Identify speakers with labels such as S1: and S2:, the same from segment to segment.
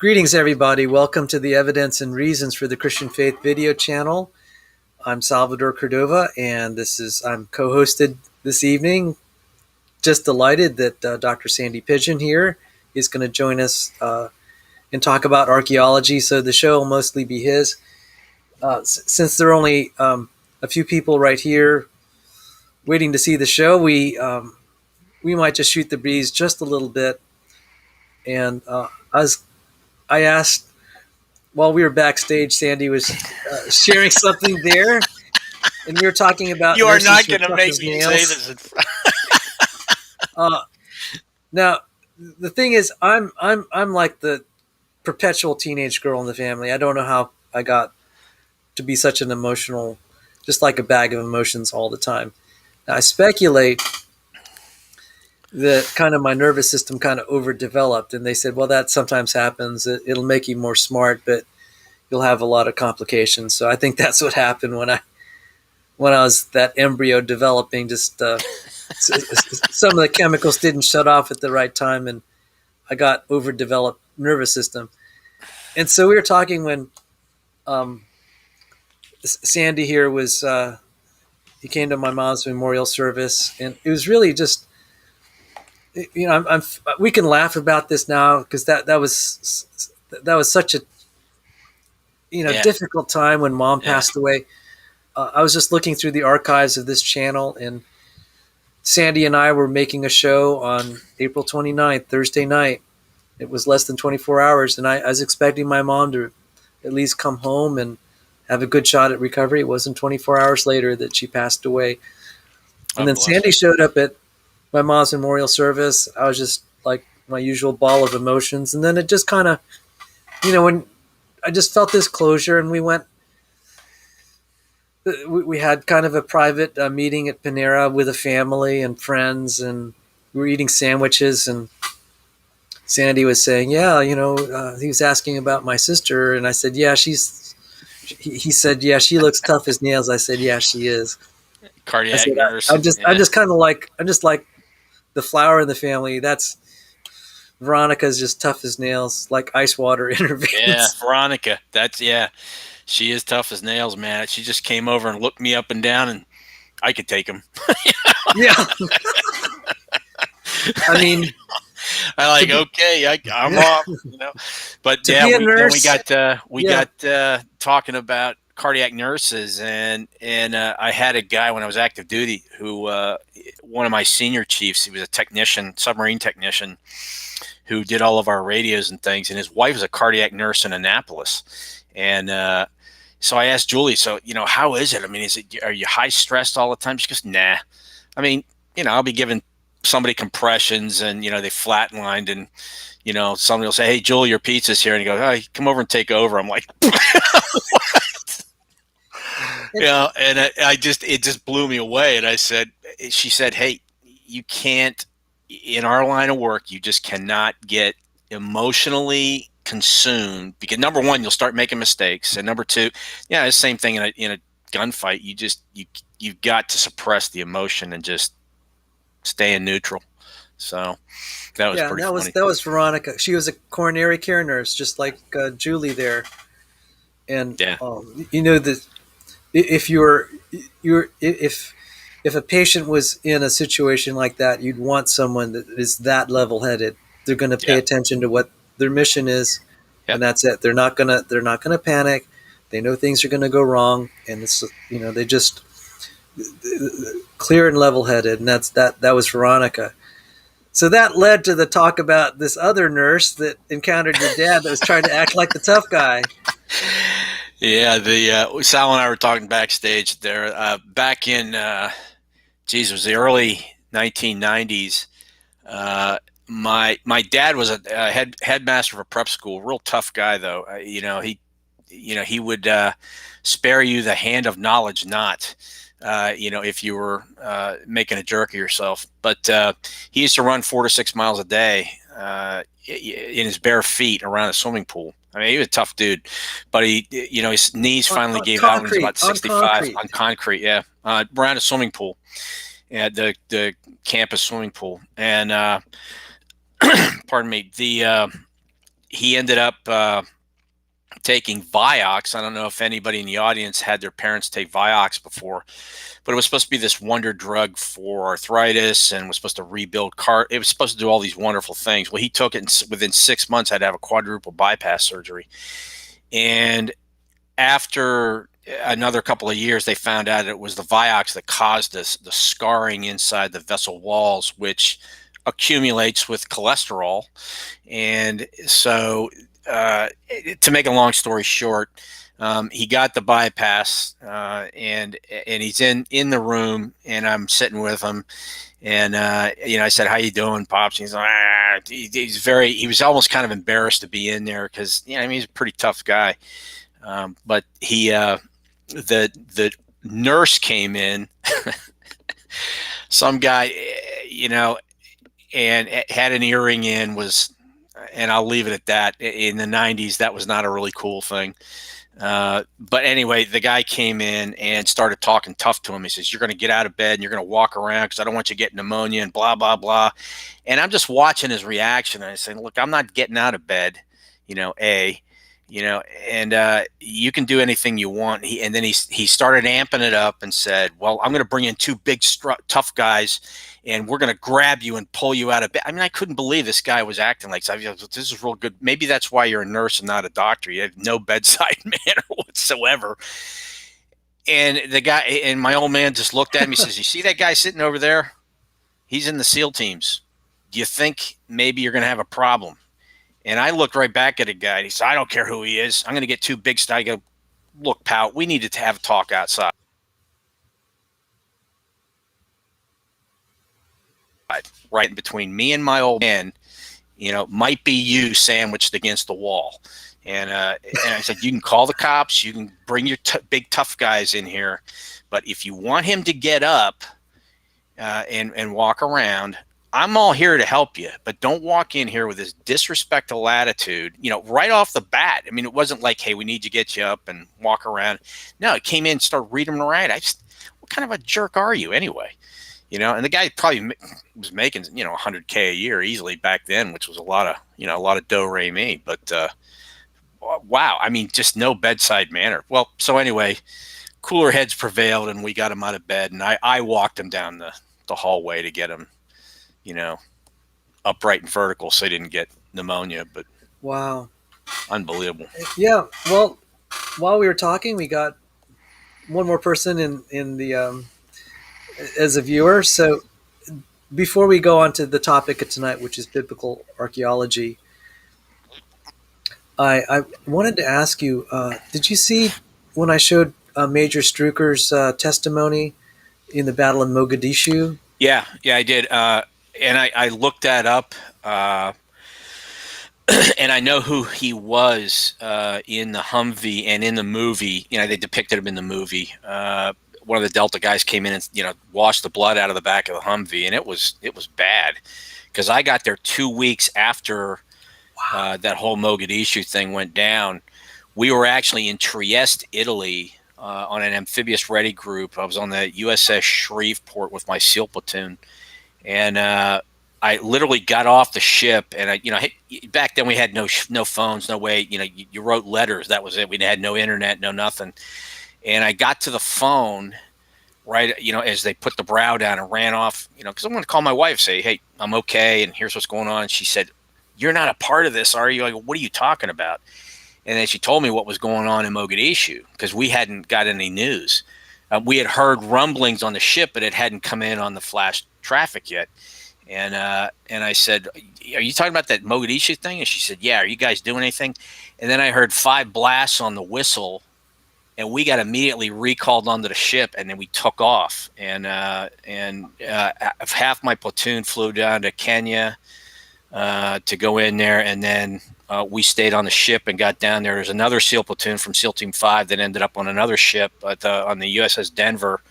S1: Greetings, everybody. Welcome to the Evidence and Reasons for the Christian Faith video channel. I'm Salvador Cordova, and I'm co-hosted this evening. Just delighted that Dr. Sandy Pidgeon here is going to join us and talk about archaeology. So the show will mostly be his. Since there are only a few people right here waiting to see the show, we might just shoot the breeze just a little bit. And I asked. While we were backstage, Sandy was sharing something there, and we were talking about.
S2: You are not going to make me say this.
S1: Now, the thing is, I'm like the perpetual teenage girl in the family. I don't know how I got to be such an emotional, just like a bag of emotions all the time. Now, I speculate that kind of my nervous system kind of overdeveloped, and they said, well, that sometimes happens. It'll make you more smart, but you'll have a lot of complications. So I think that's what happened when I was that embryo developing. Just some of the chemicals didn't shut off at the right time, and I got overdeveloped nervous system. And so we were talking when Sandy here was he came to my mom's memorial service, and it was really just. You know, we can laugh about this now because that was such a difficult time when Mom passed away. I was just looking through the archives of this channel, and Sandy and I were making a show on April 29th, Thursday night. It was less than 24 hours, and I was expecting my mom to at least come home and have a good shot at recovery. It wasn't 24 hours later that she passed away. And then Sandy showed up at my mom's memorial service. I was just like my usual ball of emotions. And then it just kind of, when I just felt this closure, and we had kind of a private meeting at Panera with a family and friends, and we were eating sandwiches, and Sandy was saying, he was asking about my sister. And I said, he said, yeah, she looks tough as nails. I said, yeah, she is.
S2: Cardiac nurse.
S1: I'm just like the flower in the family. That's Veronica's just tough as nails, like ice water in her veins.
S2: Yeah, Veronica. She is tough as nails, man. She just came over and looked me up and down, and I could take him.
S1: Yeah. I mean,
S2: I'm off. But yeah, we got talking about cardiac nurses, and I had a guy when I was active duty who one of my senior chiefs, he was a technician, submarine technician, who did all of our radios and things, and his wife was a cardiac nurse in Annapolis. And so I asked Julie, so how is it? I mean, are you high stressed all the time? She goes, nah. I mean, I'll be giving somebody compressions, and they flatlined, and somebody will say, hey, Julie, your pizza's here, and he goes, hey, come over and take over. I'm like, and it just blew me away. And she said, hey, you can't, in our line of work, you just cannot get emotionally consumed, because number one, you'll start making mistakes. And number two, the same thing in a gunfight. You've got to suppress the emotion and just stay in neutral. So that was pretty funny.
S1: That was Veronica. She was a coronary care nurse, just like Julie there. And if a patient was in a situation like that, you'd want someone that is that level-headed. They're going to pay attention to what their mission is, and that's it. They're not gonna panic. They know things are going to go wrong, and it's they just clear and level-headed, and that was Veronica. So that led to the talk about this other nurse that encountered your dad that was trying to act like the tough guy.
S2: Yeah, Sal and I were talking backstage there back in, it was the early 1990s. My dad was a headmaster of a prep school, real tough guy though. He would spare you the hand of knowledge not. If you were making a jerk of yourself. But he used to run 4 to 6 miles a day in his bare feet around a swimming pool. I mean, he was a tough dude, but his knees finally gave out when he was about 65 on concrete. Yeah, around a swimming pool, at the campus swimming pool, and pardon me, he ended up taking Vioxx. I don't know if anybody in the audience had their parents take Vioxx before, but it was supposed to be this wonder drug for arthritis and was supposed to rebuild it was supposed to do all these wonderful things. Well, he took it, and within 6 months had to have a quadruple bypass surgery. And after another couple of years, they found out it was the Vioxx that caused the scarring inside the vessel walls, which accumulates with cholesterol. And so to make a long story short, he got the bypass, and he's in the room, and I'm sitting with him, and I said, "How you doing, Pops?" And he's like, he was almost kind of embarrassed to be in there because he's a pretty tough guy, but the nurse came in, some guy, and had an earring in, and I'll leave it at that. In the 90s, that was not a really cool thing. But anyway, the guy came in and started talking tough to him. He says, "You're going to get out of bed and you're going to walk around because I don't want you to get pneumonia," and blah, blah, blah. And I'm just watching his reaction. And I said, "Look, I'm not getting out of bed, and you can do anything you want." And then he started amping it up and said, "Well, I'm going to bring in two big, tough guys, and we're going to grab you and pull you out of bed." I mean, I couldn't believe this guy was acting like, "This is real good." Maybe that's why you're a nurse and not a doctor. You have no bedside manner whatsoever. And the guy, and my old man just looked at me and says, "You see that guy sitting over there? He's in the SEAL teams. Do you think maybe you're going to have a problem?" And I looked right back at the guy. And he said, "I don't care who he is. I'm going to get two big stuff." I go, "Look, pal, we needed to have a talk outside. Right between me and my old man, might be you sandwiched against the wall." And I said, "You can call the cops. You can bring your big tough guys in here. But if you want him to get up and walk around, I'm all here to help you, but don't walk in here with this disrespectful attitude, right off the bat." I mean, it wasn't like, "Hey, we need to get you up and walk around." No, it came in and started reading them right. What kind of a jerk are you anyway? And the guy probably was making, $100K a year easily back then, which was a lot of do-re-mi. But wow, I mean, just no bedside manner. Well, so anyway, cooler heads prevailed, and we got him out of bed, and I walked him down the hallway to get him, upright and vertical so he didn't get pneumonia. But
S1: wow,
S2: unbelievable.
S1: Yeah. Well, while we were talking, we got one more person in the as a viewer. So before we go on to the topic of tonight, which is biblical archaeology, I wanted to ask you, did you see when I showed Major Strucker's testimony in the Battle of Mogadishu?
S2: Yeah, I did. And I looked that up, and I know who he was in the Humvee and in the movie. They depicted him in the movie. One of the Delta guys came in and washed the blood out of the back of the Humvee, and it was bad because I got there 2 weeks after that whole Mogadishu thing went down. We were actually in Trieste, Italy, on an amphibious ready group. I was on the USS Shreveport with my SEAL platoon, and I literally got off the ship, and back then we had no phones, no way. You wrote letters. That was it. We had no internet, no nothing. And I got to the phone right, as they put the brow down and ran off, because I'm going to call my wife, say, "Hey, I'm okay, and here's what's going on." And she said, "You're not a part of this, are you?" I go, "What are you talking about?" And then she told me what was going on in Mogadishu because we hadn't got any news. We had heard rumblings on the ship, but it hadn't come in on the flash traffic yet. And I said, "Are you talking about that Mogadishu thing?" And she said, "Yeah. Are you guys doing anything?" And then I heard 5 blasts on the whistle, and we got immediately recalled onto the ship, and then we took off. And half my platoon flew down to Kenya to go in there, and then we stayed on the ship and got down there. There's another SEAL platoon from SEAL Team 5 that ended up on another ship on the USS Denver.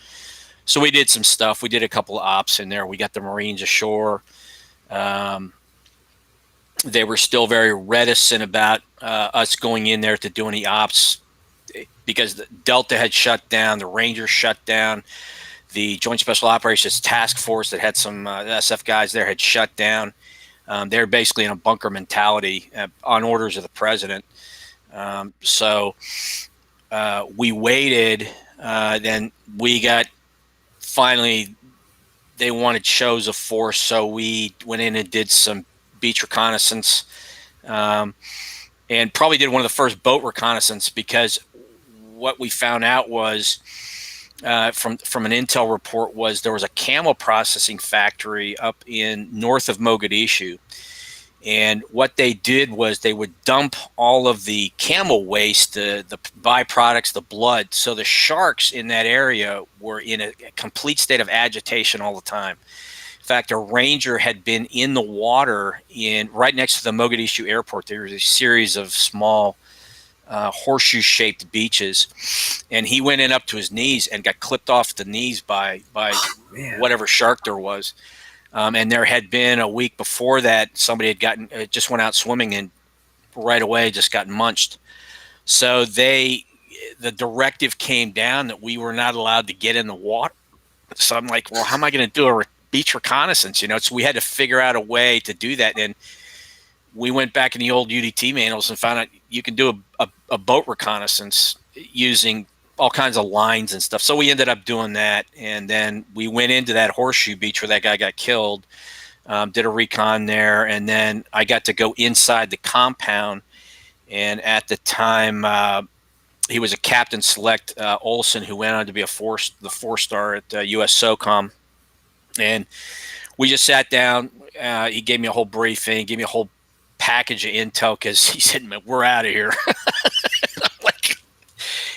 S2: So we did some stuff. We did a couple of ops in there. We got the Marines ashore. They were still very reticent about us going in there to do any ops because the Delta had shut down, the Rangers shut down, the Joint Special Operations Task Force that had some SF guys there had shut down. They're basically in a bunker mentality on orders of the president. So we waited. Then we got finally. They wanted shows of force, so we went in and did some beach reconnaissance, and probably did one of the first boat reconnaissance, because what we found out was from an intel report was there was a camel processing factory up in north of Mogadishu. And what they did was they would dump all of the camel waste, the byproducts, the blood. So the sharks in that area were in a complete state of agitation all the time. In fact, a ranger had been in the water right next to the Mogadishu airport. There was a series of small horseshoe-shaped beaches, and he went in up to his knees and got clipped off the knees by whatever shark there was. And there had been a week before that, somebody had just went out swimming and right away just got munched. So the directive came down that we were not allowed to get in the water. So I'm like, well, how am I going to do a beach reconnaissance? So we had to figure out a way to do that. And we went back in the old UDT manuals and found out you can do a boat reconnaissance using all kinds of lines and stuff. So we ended up doing that, and then we went into that horseshoe beach where that guy got killed, did a recon there, and then I got to go inside the compound. And at the time, he was a captain select, Olson, who went on to be the 4-star at US SOCOM. And we just sat down. He gave me a whole briefing, gave me a whole package of intel, because he said, "Man, we're out of here."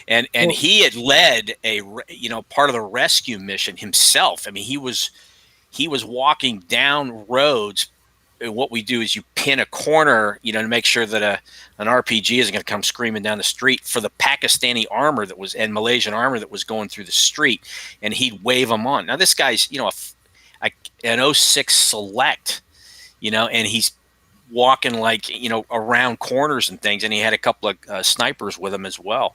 S2: And he had led part of the rescue mission himself. I mean, he was walking down roads. And what we do is you pin a corner, to make sure that an RPG isn't going to come screaming down the street, for the Pakistani armor and Malaysian armor that was going through the street, and he'd wave them on. Now this guy's an 06 Select, and he's walking around corners and things, and he had a couple of snipers with him as well.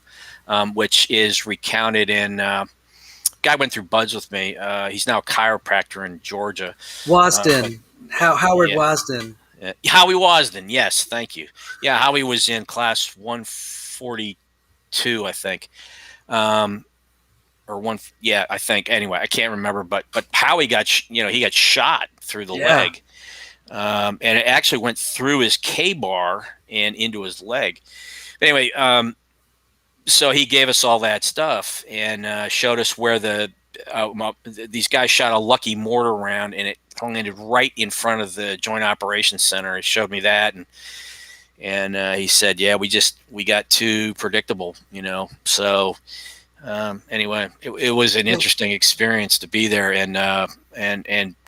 S2: Which is recounted in guy went through buds with me. He's now a chiropractor in Georgia.
S1: Wasden. Howard Wasden.
S2: Howie Wasden, yes, thank you. Yeah, Howie was in class 142, I think. I think. Anyway, I can't remember, but Howie got he got shot through the leg. And it actually went through his K-bar and into his leg. Anyway, so he gave us all that stuff and showed us where these guys shot a lucky mortar round, and it landed right in front of the Joint Operations Center. He showed me that, and he said, "Yeah, we got too predictable, So anyway, it was an interesting experience to be there, and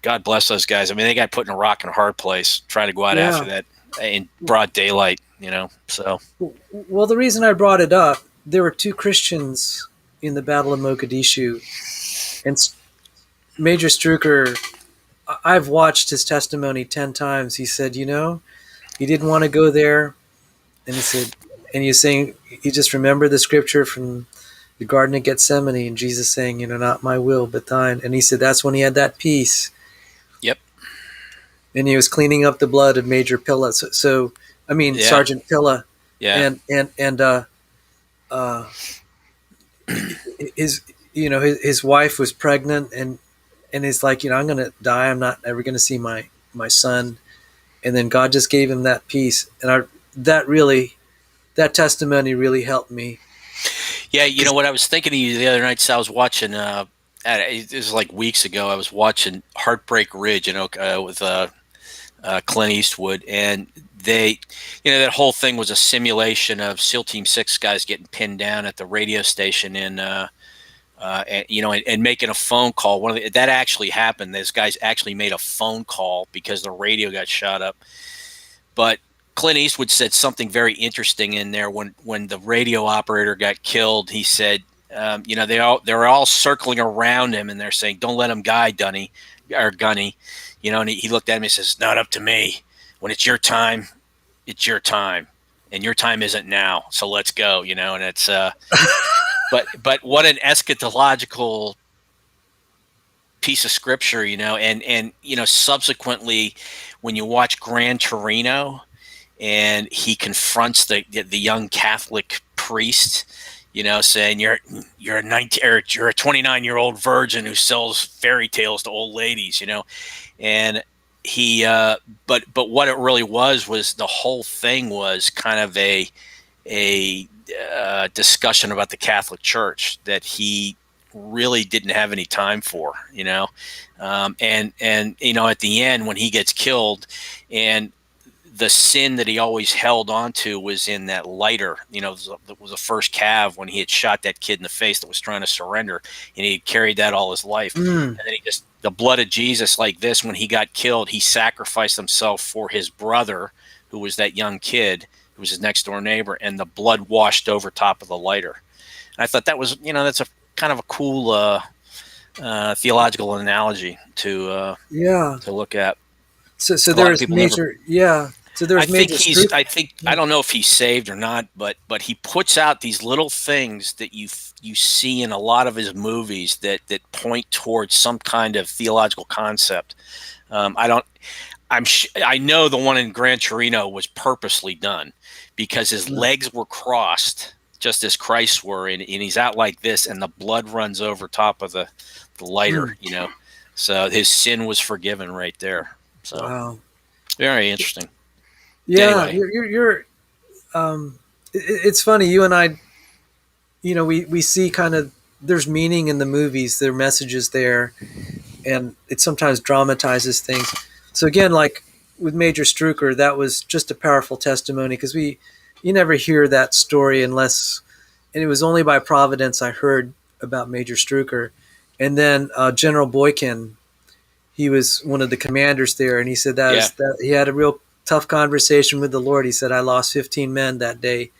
S2: God bless those guys. I mean, they got put in a rock and a hard place trying to go out after that in broad daylight, So,
S1: well, the reason I brought it up, there were 2 Christians in the Battle of Mogadishu, and Major Strucker, I've watched his testimony 10 times. He said, he didn't want to go there, and he said, and you're saying he just remembered the scripture from the Garden of Gethsemane, and Jesus saying, "Not my will, but thine." And he said that's when he had that peace.
S2: Yep.
S1: And he was cleaning up the blood of Major Pilla. Sergeant Pilla. Yeah. And his wife was pregnant, and he's like, I'm going to die. I'm not ever going to see my son. And then God just gave him that peace. And that testimony really helped me.
S2: Yeah. What I was thinking of you the other night, so I was watching, it was like weeks ago, I was watching Heartbreak Ridge, with Clint Eastwood, and they, that whole thing was a simulation of SEAL Team 6 guys getting pinned down at the radio station and making a phone call. That actually happened. Those guys actually made a phone call because the radio got shot up. But Clint Eastwood said something very interesting in there when the radio operator got killed. He said, they're all circling around him and they're saying, "Don't let him die, Gunny." And he looked at me and says, "Not up to me. When it's your time, it's your time, and your time isn't now. So let's go." And it's, but what an eschatological, piece of scripture, and subsequently, when you watch Gran Torino, and he confronts the young Catholic priest, saying you're a 19 or you're a 29-year-old virgin who sells fairy tales to old ladies, and he but what it really was the whole thing was kind of a discussion about the Catholic Church that he really didn't have any time for, and at the end when he gets killed, and the sin that he always held on to was in that lighter. It was the first calf when he had shot that kid in the face that was trying to surrender, and he carried that all his life. And then the blood of Jesus, like this, when he got killed, he sacrificed himself for his brother, who was that young kid, who was his next door neighbor, and the blood washed over top of the lighter. And I thought that was, that's a kind of a cool theological analogy to look at.
S1: So there's major, So there's
S2: I don't know if he's saved or not, but he puts out these little things that you see in a lot of his movies that point towards some kind of theological concept. I know the one in Gran Torino was purposely done because his legs were crossed just as Christ's were, and he's out like this, and the blood runs over top of the lighter, So his sin was forgiven right there. So
S1: wow.
S2: Very interesting.
S1: Yeah,
S2: anyway.
S1: you're it's funny, you and I, we see kind of, there's meaning in the movies, there are messages there, and it sometimes dramatizes things. So again, like with Major Strucker, that was just a powerful testimony, because you never hear that story unless, and it was only by providence I heard about Major Strucker. And then General Boykin, he was one of the commanders there, and he said that he had a real tough conversation with the Lord. He said, I lost 15 men that day.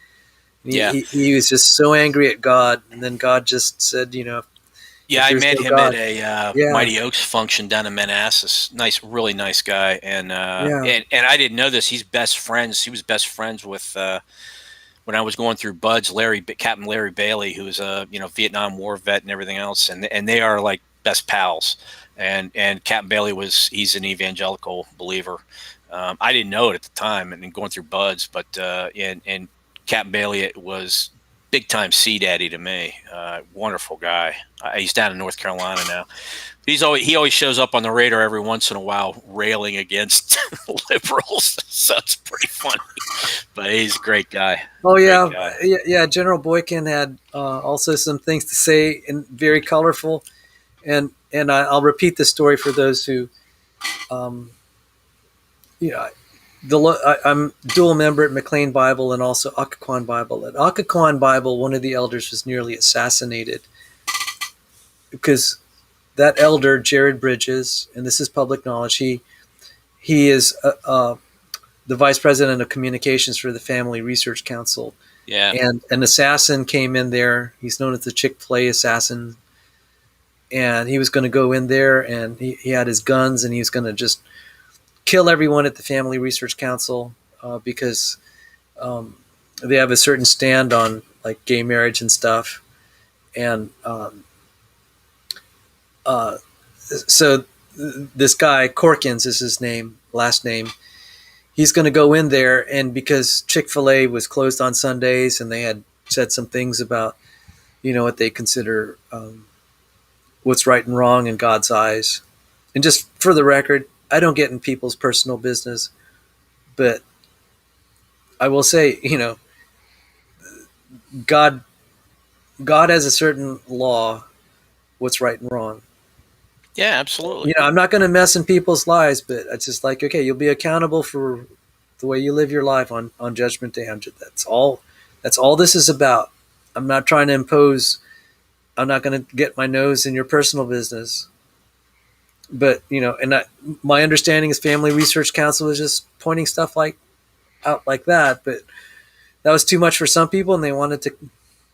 S1: He was just so angry at God, and then God just said,
S2: I met him at a Mighty Oaks function down in Manassas. Really nice guy, and and I didn't know this. He was best friends with when I was going through Buds, Captain Larry Bailey, who was a Vietnam War vet and everything else, and they are like best pals. And Captain Bailey he's an evangelical believer. I didn't know it at the time, and going through Buds, but and Captain Bailey was big time sea daddy to me. Wonderful guy. He's down in North Carolina now. He always shows up on the radar every once in a while, railing against liberals. So it's pretty funny. But he's a great guy.
S1: Oh yeah. General Boykin had also some things to say, and very colorful. And I'll repeat the story for those who, I'm dual member at McLean Bible and also Occoquan Bible. At Occoquan Bible, one of the elders was nearly assassinated because that elder, Jared Bridges, and this is public knowledge, he is the vice president of communications for the Family Research Council.
S2: Yeah.
S1: And an assassin came in there. He's known as the Chick-fil-A assassin. And he was going to go in there, and he had his guns, and he was going to just kill everyone at the Family Research Council because they have a certain stand on like gay marriage and stuff. And so this guy, Corkins is his last name, he's going to go in there, and because Chick-fil-A was closed on Sundays, and they had said some things about, what they consider what's right and wrong in God's eyes. And just for the record, I don't get in people's personal business, but I will say, God has a certain law, what's right and wrong.
S2: Yeah, absolutely.
S1: I'm not going to mess in people's lives, but it's just like, okay, you'll be accountable for the way you live your life on Judgment Day. That's all this is about. I'm not trying to impose. I'm not going to get my nose in your personal business. But, my understanding is Family Research Council is just pointing stuff out like that. But that was too much for some people, and they wanted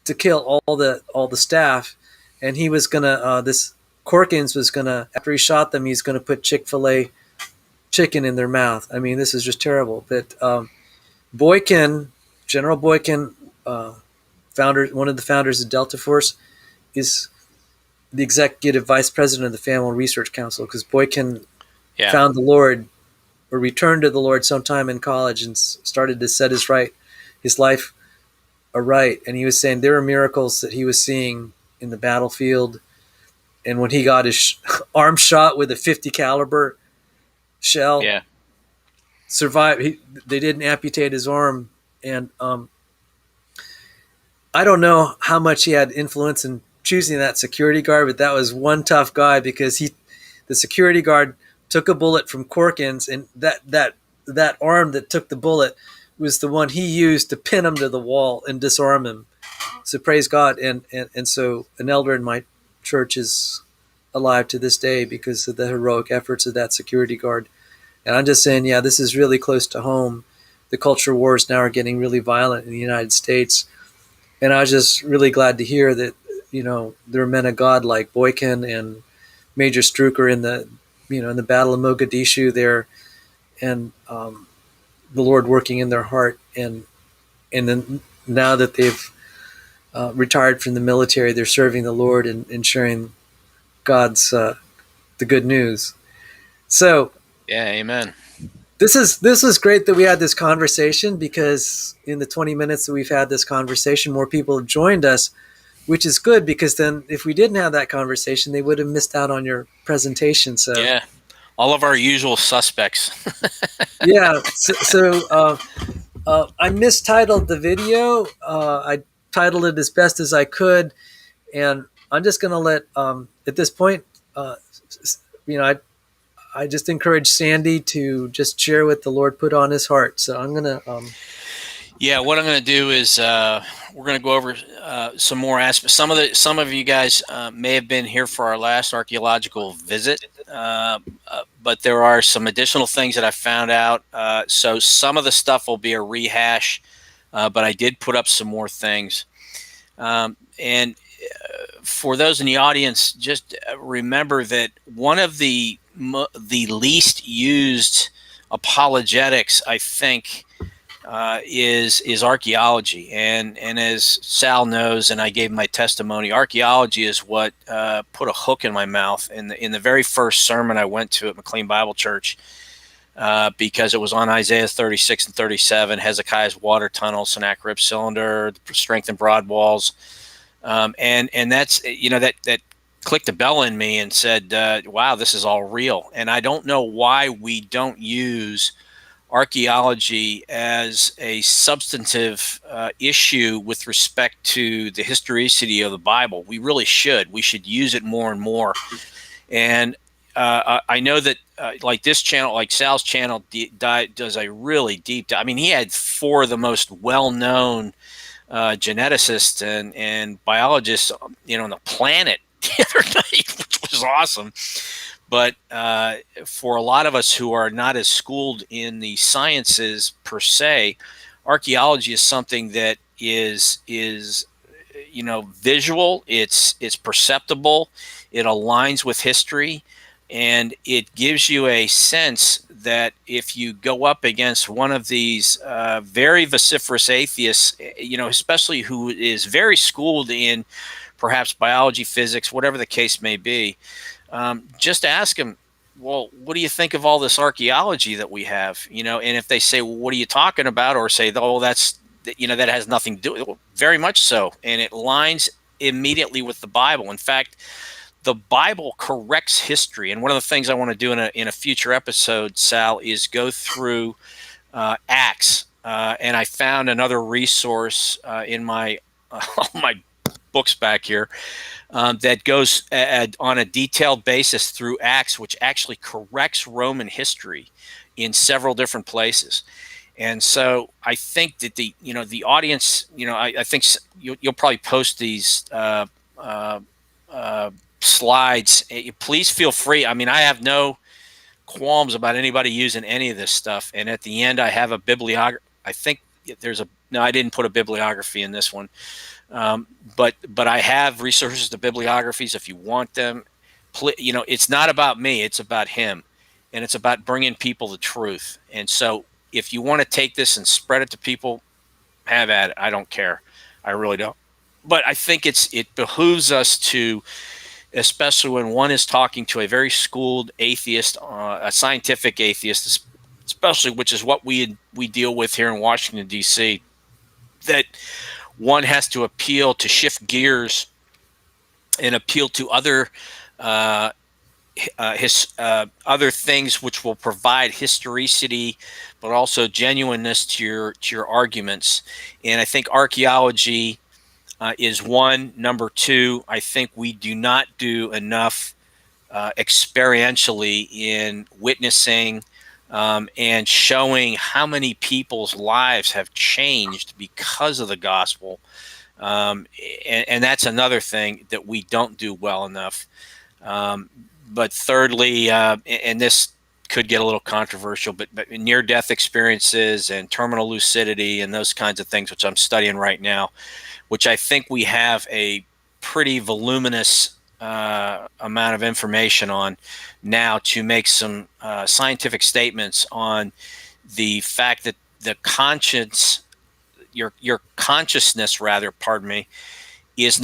S1: to kill all the staff. And he was going to, this Corkins was going to, after he shot them, he's going to put Chick-fil-A chicken in their mouth. I mean, this is just terrible. But Boykin, General Boykin, one of the founders of Delta Force, the executive vice president of the Family Research Council, because Boykin
S2: Yeah.
S1: found the Lord or returned to the Lord sometime in college and started to set his life aright. And he was saying there were miracles that he was seeing in the battlefield. And when he got his arm shot with a 50 caliber shell,
S2: Yeah.
S1: survived. They didn't amputate his arm. And I don't know how much he had influence in choosing that security guard, but that was one tough guy, because the security guard took a bullet from Corkins, and that arm that took the bullet was the one he used to pin him to the wall and disarm him. So praise God. And so an elder in my church is alive to this day because of the heroic efforts of that security guard. And I'm just saying, yeah, this is really close to home. The culture wars now are getting really violent in the United States. And I was just really glad to hear that, there are men of God like Boykin and Major Strucker in the Battle of Mogadishu there, and the Lord working in their heart. And then now that they've retired from the military, they're serving the Lord and sharing God's the good news. So
S2: yeah, amen.
S1: This is great that we had this conversation, because in the 20 minutes that we've had this conversation, more people have joined us, which is good, because then if we didn't have that conversation, they would have missed out on your presentation. So
S2: yeah, all of our usual suspects.
S1: Yeah. So I mistitled the video. I titled it as best as I could, and I'm just going to let at this point, I just encourage Sandy to just share what the Lord put on his heart. So I'm going to.
S2: Yeah, what I'm going to do is we're going to go over some more aspects. Some of you guys may have been here for our last archaeological visit, but there are some additional things that I found out. So some of the stuff will be a rehash, but I did put up some more things. And for those in the audience, just remember that one of the least used apologetics, I think, is archaeology. And as Sal knows, and I gave my testimony, archaeology is what put a hook in my mouth in the very first sermon I went to at McLean Bible Church, because it was on Isaiah 36 and 37, Hezekiah's water tunnel, Sennacherib cylinder, strengthened broad walls. And that's, that clicked a bell in me and said, wow, this is all real. And I don't know why we don't use archaeology as a substantive issue with respect to the historicity of the Bible. We really should. We should use it more and more. And I know that like this channel, like Sal's channel, does a really deep dive. I mean, he had 4 of the most well-known geneticists and biologists, on the planet the other night, which was awesome. But for a lot of us who are not as schooled in the sciences per se, archaeology is something that is visual. It's perceptible. It aligns with history, and it gives you a sense that if you go up against one of these very vociferous atheists, especially who is very schooled in perhaps biology, physics, whatever the case may be, just ask them, well, what do you think of all this archaeology that we have? And if they say, well, what are you talking about? Or say, oh, that has nothing to do with it. Well, very much so. And it lines immediately with the Bible. In fact, the Bible corrects history. And one of the things I want to do in a future episode, Sal, is go through Acts. And I found another resource in my my books back here that goes on a detailed basis through Acts, which actually corrects Roman history in several different places. And so I think that the audience, I think you'll probably post these slides. Please feel free. I mean, I have no qualms about anybody using any of this stuff. And at the end, I have a bibliography. I think no, I didn't put a bibliography in this one. But I have resources to bibliographies if you want them. It's not about me, it's about him, and it's about bringing people the truth. And so if you want to take this and spread it to people, have at it. I don't care. I really don't. But I think it behooves us to especially when one is talking to a very schooled atheist, a scientific atheist, especially, which is what we deal with here in Washington, D.C., that one has to appeal to shift gears and appeal to other other things which will provide historicity, but also genuineness to your arguments. And I think archaeology is one. Number two, I think we do not do enough experientially in witnessing and showing how many people's lives have changed because of the gospel. And that's another thing that we don't do well enough. But thirdly, and this could get a little controversial, but near-death experiences and terminal lucidity and those kinds of things, which I'm studying right now, which I think we have a pretty voluminous amount of information on now to make some scientific statements on the fact that the conscience, your consciousness rather, pardon me, is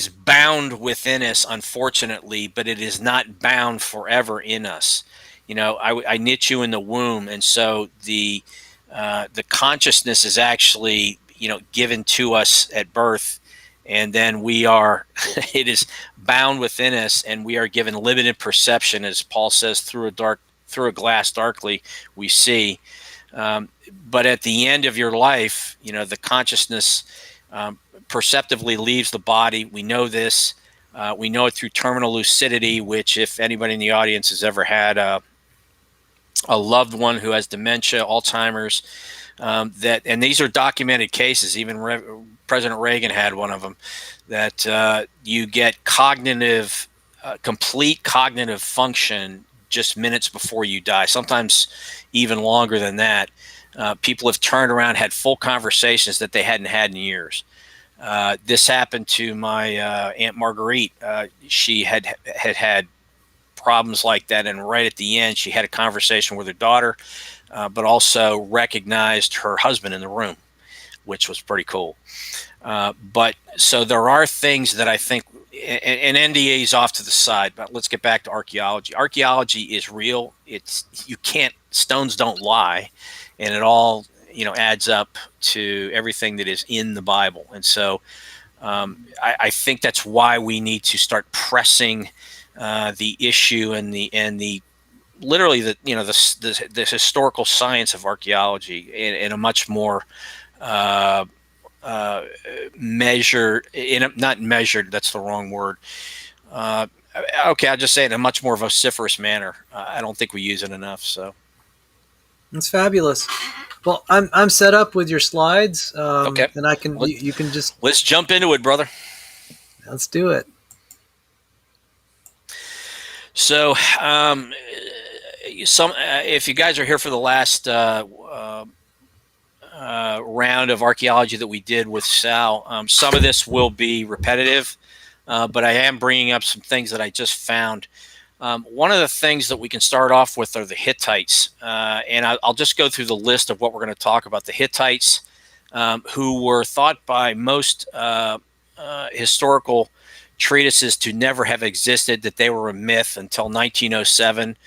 S2: bound within us, unfortunately, but it is not bound forever in us. You know, I knit you in the womb, and so the consciousness is actually, you know, given to us at birth, and then we are it is bound within us, and we are given limited perception, as Paul says, through a glass darkly we see. But at the end of your life, you know, the consciousness perceptively leaves the body. We know this. We know it through terminal lucidity, which, if anybody in the audience has ever had a loved one who has dementia, Alzheimer's, and these are documented cases. Even President Reagan had one of them. That you get complete cognitive function just minutes before you die. Sometimes even longer than that. People have turned around, had full conversations that they hadn't had in years. This happened to my Aunt Marguerite. She had problems like that, and right at the end, she had a conversation with her daughter, but also recognized her husband in the room, which was pretty cool. But so there are things that I think, and NDA's off to the side, but let's get back to archaeology. Archaeology is real. Stones don't lie, and it all, you know, adds up to everything that is in the Bible. And so I think that's why we need to start pressing the issue and the literally the historical science of archaeology in a much more measured, not measured, that's the wrong word. Okay, I'll just say it in a much more vociferous manner. I don't think we use it enough. So
S1: it's fabulous. Well, I'm set up with your slides,
S2: okay,
S1: and I can you can just
S2: let's jump into it, brother.
S1: Let's do it.
S2: So, if you guys are here for the last round of archaeology that we did with Sal, some of this will be repetitive, but I am bringing up some things that I just found. One of the things that we can start off with are the Hittites, and I'll just go through the list of what we're going to talk about. The Hittites, who were thought by most historical treatises to never have existed, that they were a myth until 1907,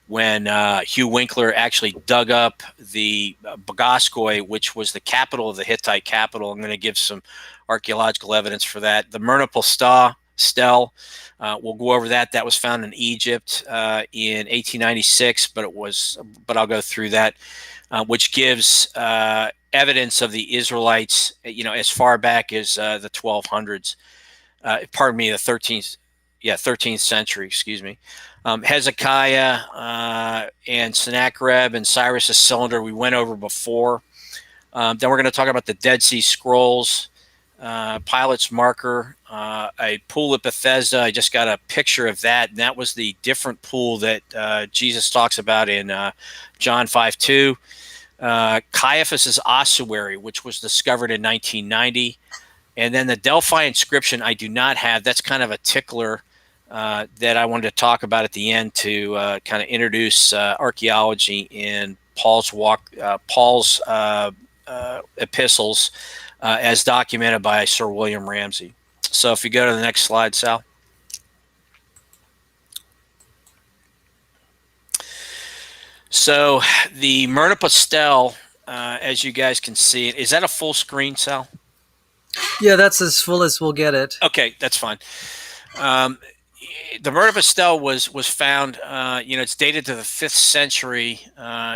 S2: when Hugh Winkler actually dug up the Bogoscoi, which was the capital of the Hittite capital. I'm going to give some archaeological evidence for that. The Mernaptah Stele, we'll go over that. That was found in Egypt in 1896, but I'll go through that, which gives evidence of the Israelites, you know, as far back as the 1200s. The 13th century, excuse me. Hezekiah and Sennacherib and Cyrus' cylinder we went over before. Then we're going to talk about the Dead Sea Scrolls, Pilate's marker, a pool at Bethesda. I just got a picture of that, and that was the different pool that Jesus talks about in John 5:2. Caiaphas' ossuary, which was discovered in 1990. And then the Delphi inscription I do not have. That's kind of a tickler that I wanted to talk about at the end to kind of introduce archaeology in Paul's epistles as documented by Sir William Ramsay. So if you go to the next slide, Sal. So the Mernaptah Stele, as you guys can see, is that a full screen, Sal?
S1: Yeah, that's as full as we'll get it.
S2: Okay, that's fine. The Mernaptah Stele was found. It's dated to the 5th century,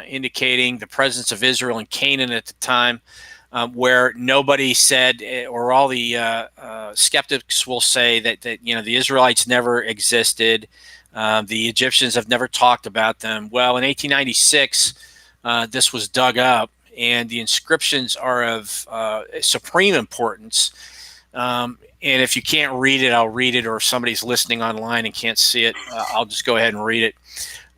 S2: indicating the presence of Israel and Canaan at the time, where nobody said, or all the skeptics will say that the Israelites never existed. The Egyptians have never talked about them. Well, in 1896, this was dug up, and the inscriptions are of supreme importance. And if you can't read it, I'll read it, or if somebody's listening online and can't see it, I'll just go ahead and read it.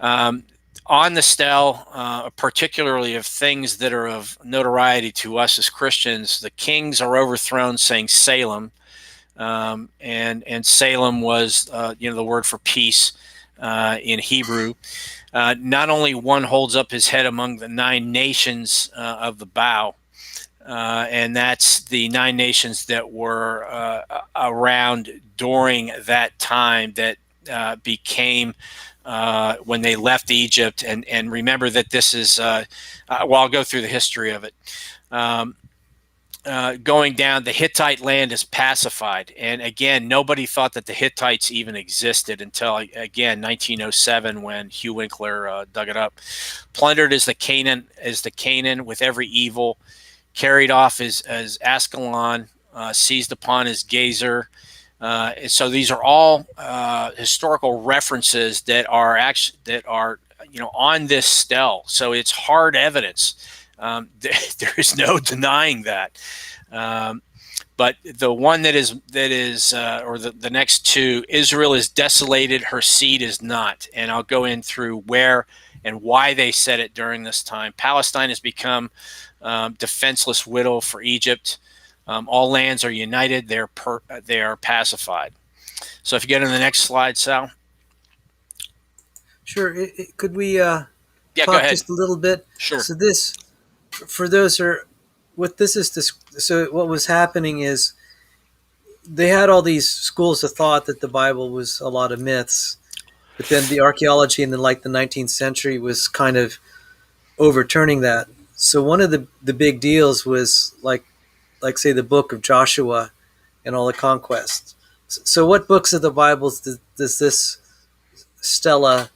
S2: On the stele, particularly of things that are of notoriety to us as Christians, the kings are overthrown, saying Salem, and Salem was the word for peace in Hebrew. Not only one holds up his head among the 9 nations of the bow, and that's the 9 nations that were around during that time that became when they left Egypt. And remember that this is, I'll go through the history of it. Going down, the Hittite land is pacified. And again, nobody thought that the Hittites even existed until, again, 1907, when Hugh Winkler dug it up. Plundered is the Canaan with every evil. Carried off as Ascalon, seized upon as Gezer. So these are all historical references that are on this stele. So it's hard evidence. There is no denying that. But the one that is or the next two, Israel is desolated, her seed is not. And I'll go in through where and why they said it during this time. Palestine has become defenseless widow for Egypt. All lands are united. They are pacified. So if you get in the next slide, Sal.
S1: Sure. Could we
S2: go ahead.
S1: just a little bit?
S2: Sure.
S1: So this, for those who are, what this is, so what was happening is they had all these schools of thought that the Bible was a lot of myths, but then the archaeology in the 19th century was kind of overturning that. So one of the big deals was like say the book of Joshua and all the conquests. So what books of the Bible does this stela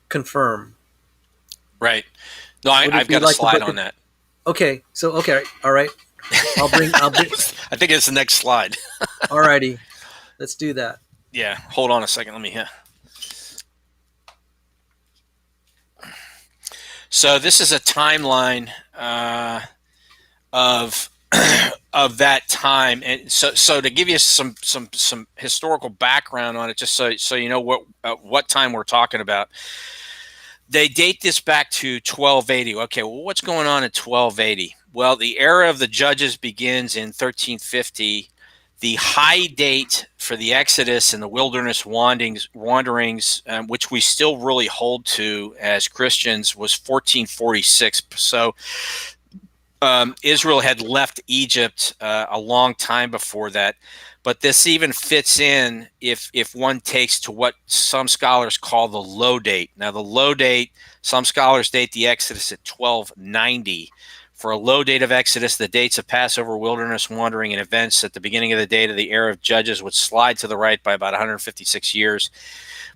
S1: confirm?
S2: Right. No, I've got a slide on that.
S1: Okay. So all right. I'll bring.
S2: I think it's the next slide.
S1: All righty. Let's do that.
S2: Yeah. Hold on a second. Let me. So this is a timeline of that time, and so to give you some historical background on it, just so you know what time we're talking about. They date this back to 1280. Okay, well, what's going on in 1280? Well, the era of the judges begins in 1350. The high date for the Exodus and the wilderness wanderings, which we still really hold to as Christians, was 1446. So Israel had left Egypt a long time before that. But this even fits in if one takes to what some scholars call the low date. Now, the low date, some scholars date the Exodus at 1290. For a low date of Exodus, the dates of Passover, wilderness wandering, and events at the beginning of the date of the era of Judges would slide to the right by about 156 years.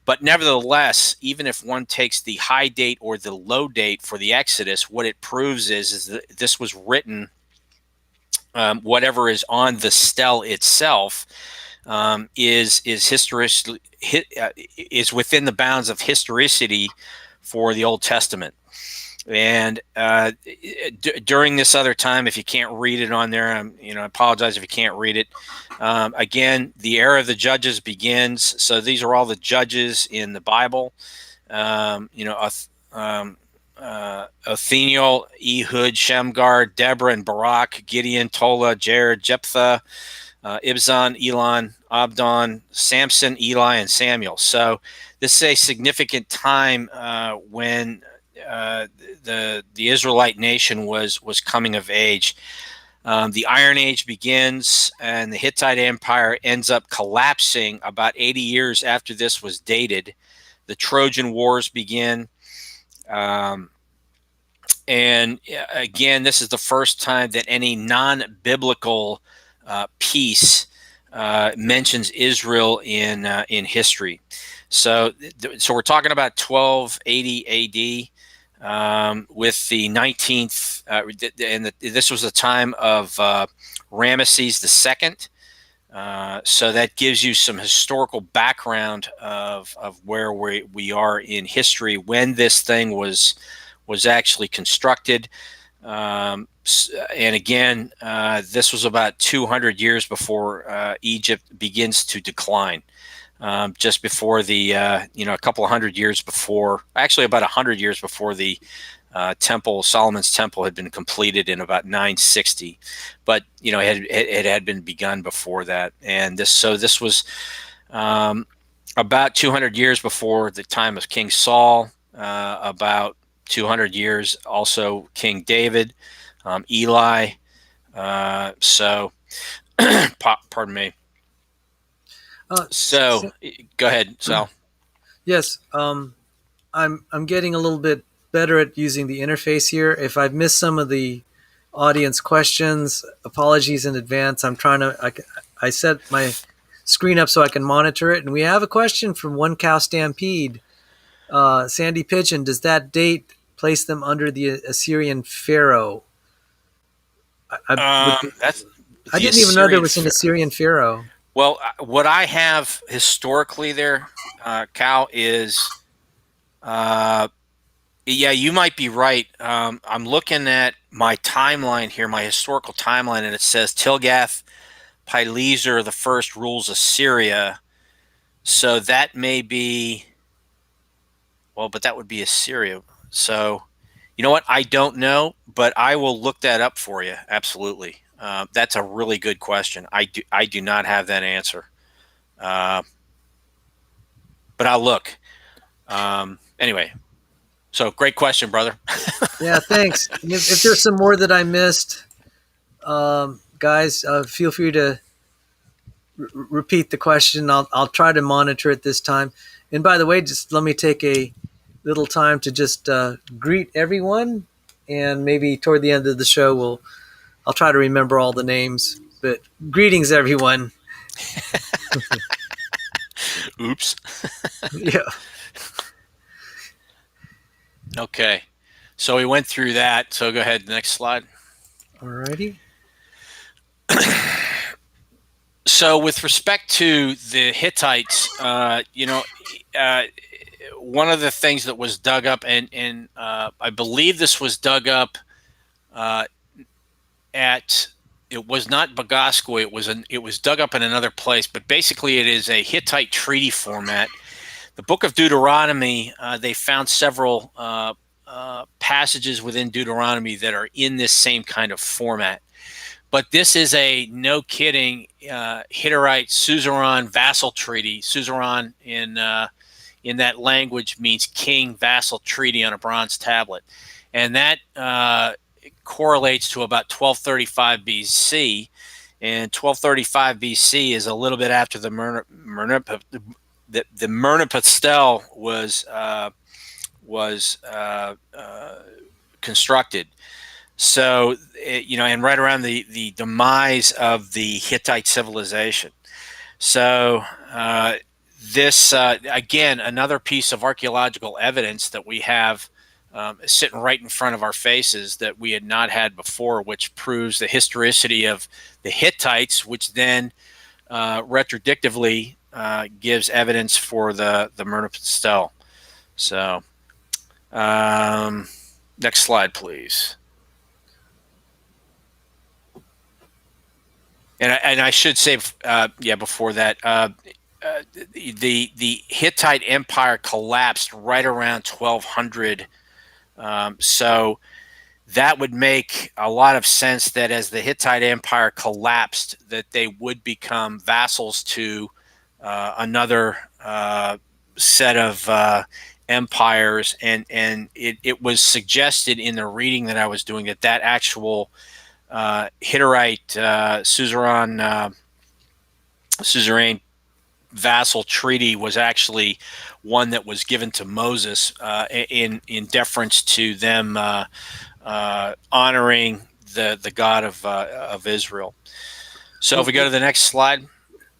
S2: But nevertheless, even if one takes the high date or the low date for the Exodus, what it proves is that this was written, whatever is on the stele itself, is within the bounds of historicity for the Old Testament. And during this other time, if you can't read it on there, I apologize if you can't read it. Again, the era of the judges begins. So these are all the judges in the Bible. Othniel, Ehud, Shamgar, Deborah, and Barak, Gideon, Tola, Jared, Jephthah, Ibzan, Elon, Abdon, Samson, Eli, and Samuel. So this is a significant time when the Israelite nation was coming of age. The Iron Age begins, and the Hittite Empire ends up collapsing about 80 years after this was dated. The Trojan Wars begin. And again, this is the first time that any non-biblical piece mentions Israel in history. So we're talking about 1280 A.D. With the 19th, this was the time of Ramesses II. So that gives you some historical background of where we are in history when this thing was actually constructed. And again, this was about 200 years before Egypt begins to decline. Just before the, a couple of hundred years before, actually about 100 years before the temple, Solomon's temple, had been completed in about 960, but it had been begun before that. And this was about 200 years before the time of King Saul, about 200 years also King David, Eli. Pardon me. Go ahead, Sal.
S1: Yes, I'm getting a little bit better at using the interface here. If I've missed some of the audience questions, apologies in advance. I'm trying to. I set my screen up so I can monitor it, and we have a question from One Cow Stampede. Sandy Pidgeon, does that date place them under the Assyrian pharaoh? I didn't even know there was an Assyrian pharaoh.
S2: Well, what I have historically there, Cal, is, yeah, you might be right. I'm looking at my timeline here, my historical timeline, and it says Tilgath-Pileser the First rules Assyria. So that may be, well, but that would be Assyria. So, you know what? I don't know, but I will look that up for you. Absolutely. That's a really good question. I do not have that answer. But I'll look. Anyway, so great question, brother.
S1: Yeah, thanks. If there's some more that I missed, guys, feel free to repeat the question. I'll try to monitor it this time. And by the way, just let me take a little time to just greet everyone, and maybe toward the end of the show, I'll try to remember all the names. But greetings, everyone.
S2: Oops.
S1: Yeah.
S2: Okay. So we went through that. So go ahead. Next slide.
S1: Alrighty.
S2: So with respect to the Hittites, one of the things that was dug up, and I believe this was dug up it was not Bagaskoi, it was dug up in another place, but basically it is a Hittite treaty format. The Book of Deuteronomy, they found several passages within Deuteronomy that are in this same kind of format. But this is a no-kidding Hittite suzerain vassal treaty. Suzerain in that language means king vassal treaty on a bronze tablet. And that correlates to about 1235 BC. And 1235 BC is a little bit after the Mernaptah Stele was constructed. So, and right around the demise of the Hittite civilization. So this, again, another piece of archaeological evidence that we have sitting right in front of our faces that we had not had before, which proves the historicity of the Hittites, which then retrospectively gives evidence for the Mernaptah Stele. So, next slide, please. And I should say, before that, the Hittite Empire collapsed right around 1200. So that would make a lot of sense that as the Hittite Empire collapsed, that they would become vassals to another set of empires. And it was suggested in the reading that I was doing that actual Hittite suzerain vassal treaty was actually one that was given to Moses in deference to them honoring the God of Israel. So if we go to the next slide.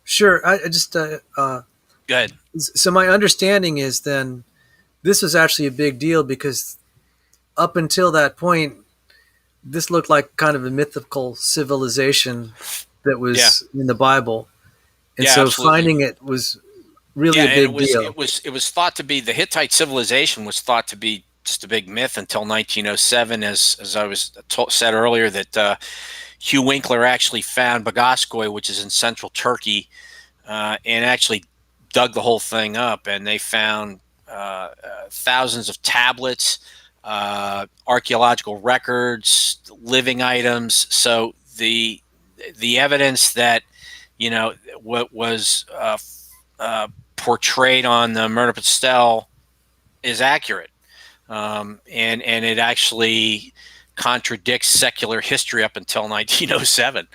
S1: Sure. I just
S2: go ahead.
S1: So my understanding is then this was actually a big deal because up until that point, this looked like kind of a mythical civilization that was in the Bible. And so
S2: absolutely.
S1: finding it was really a big deal.
S2: It was thought to be, the Hittite civilization was thought to be just a big myth until 1907, as I was said earlier, that Hugh Winkler actually found Bagaskoy, which is in central Turkey, and actually dug the whole thing up, and they found thousands of tablets, archaeological records, living items. So the evidence that what was portrayed on the Mernaptah Stele is accurate, and it actually contradicts secular history up until 1907.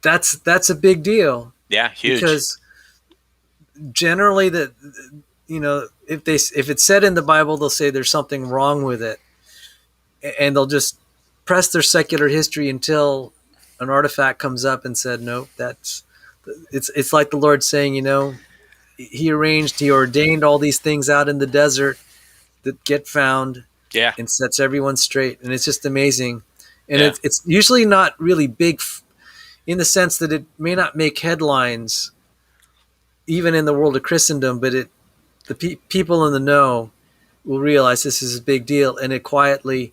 S1: That's a big deal.
S2: Yeah, huge.
S1: Because generally, if it's said in the Bible, they'll say there's something wrong with it, and they'll just press their secular history until an artifact comes up and said, no, it's like the Lord saying, he ordained all these things out in the desert that get found, and sets everyone straight. And it's just amazing. And it's usually not really big in the sense that it may not make headlines even in the world of Christendom, but the people in the know will realize this is a big deal, and it quietly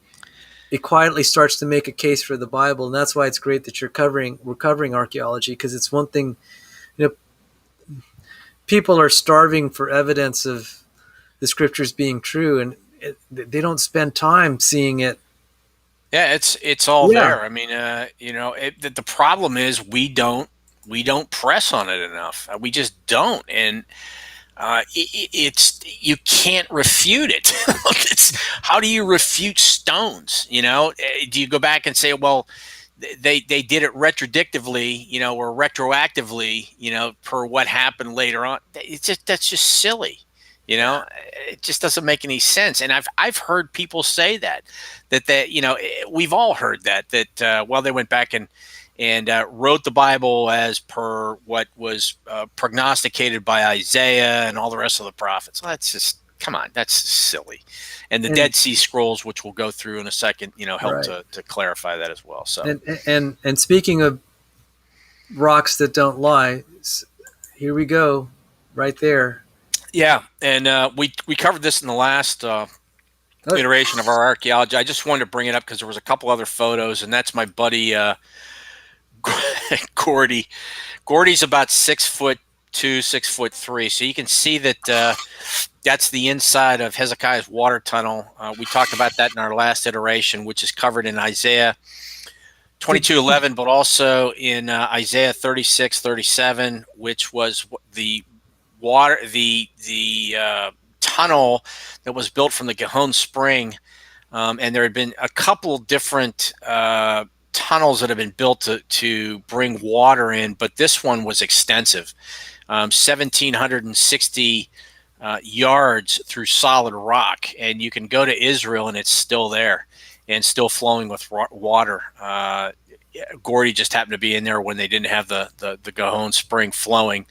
S1: starts to make a case for the Bible. And that's why it's great that we're covering archaeology, because it's one thing, people are starving for evidence of the scriptures being true, and they don't spend time seeing it.
S2: Yeah, it's all there. I mean, the problem is we don't press on it enough. We just don't, and it's you can't refute it. How do you refute stones? Do you go back and say, well, they did it retrodictively, or retroactively, per what happened later on? That's just silly. It just doesn't make any sense. And I've heard people say that we've all heard that they went back and wrote the Bible as per what was prognosticated by Isaiah and all the rest of the prophets. Well, that's just, come on, that's silly. And the Dead Sea Scrolls, which we'll go through in a second, help to clarify that as well. So
S1: and speaking of rocks that don't lie, here we go, right there.
S2: Yeah, and we covered this in the last iteration of our archaeology. I just wanted to bring it up because there was a couple other photos, and that's my buddy Gordy. Gordy's about 6'2", 6'3", so you can see that that's the inside of Hezekiah's water tunnel. We talked about that in our last iteration, which is covered in Isaiah 22:11, but also in Isaiah 36:37, which was the tunnel that was built from the Gihon Spring, and there had been a couple different tunnels that have been built to bring water in, but this one was extensive, 1,760 yards through solid rock, and you can go to Israel and it's still there and still flowing with water. Gordy just happened to be in there when they didn't have the Gihon Spring flowing.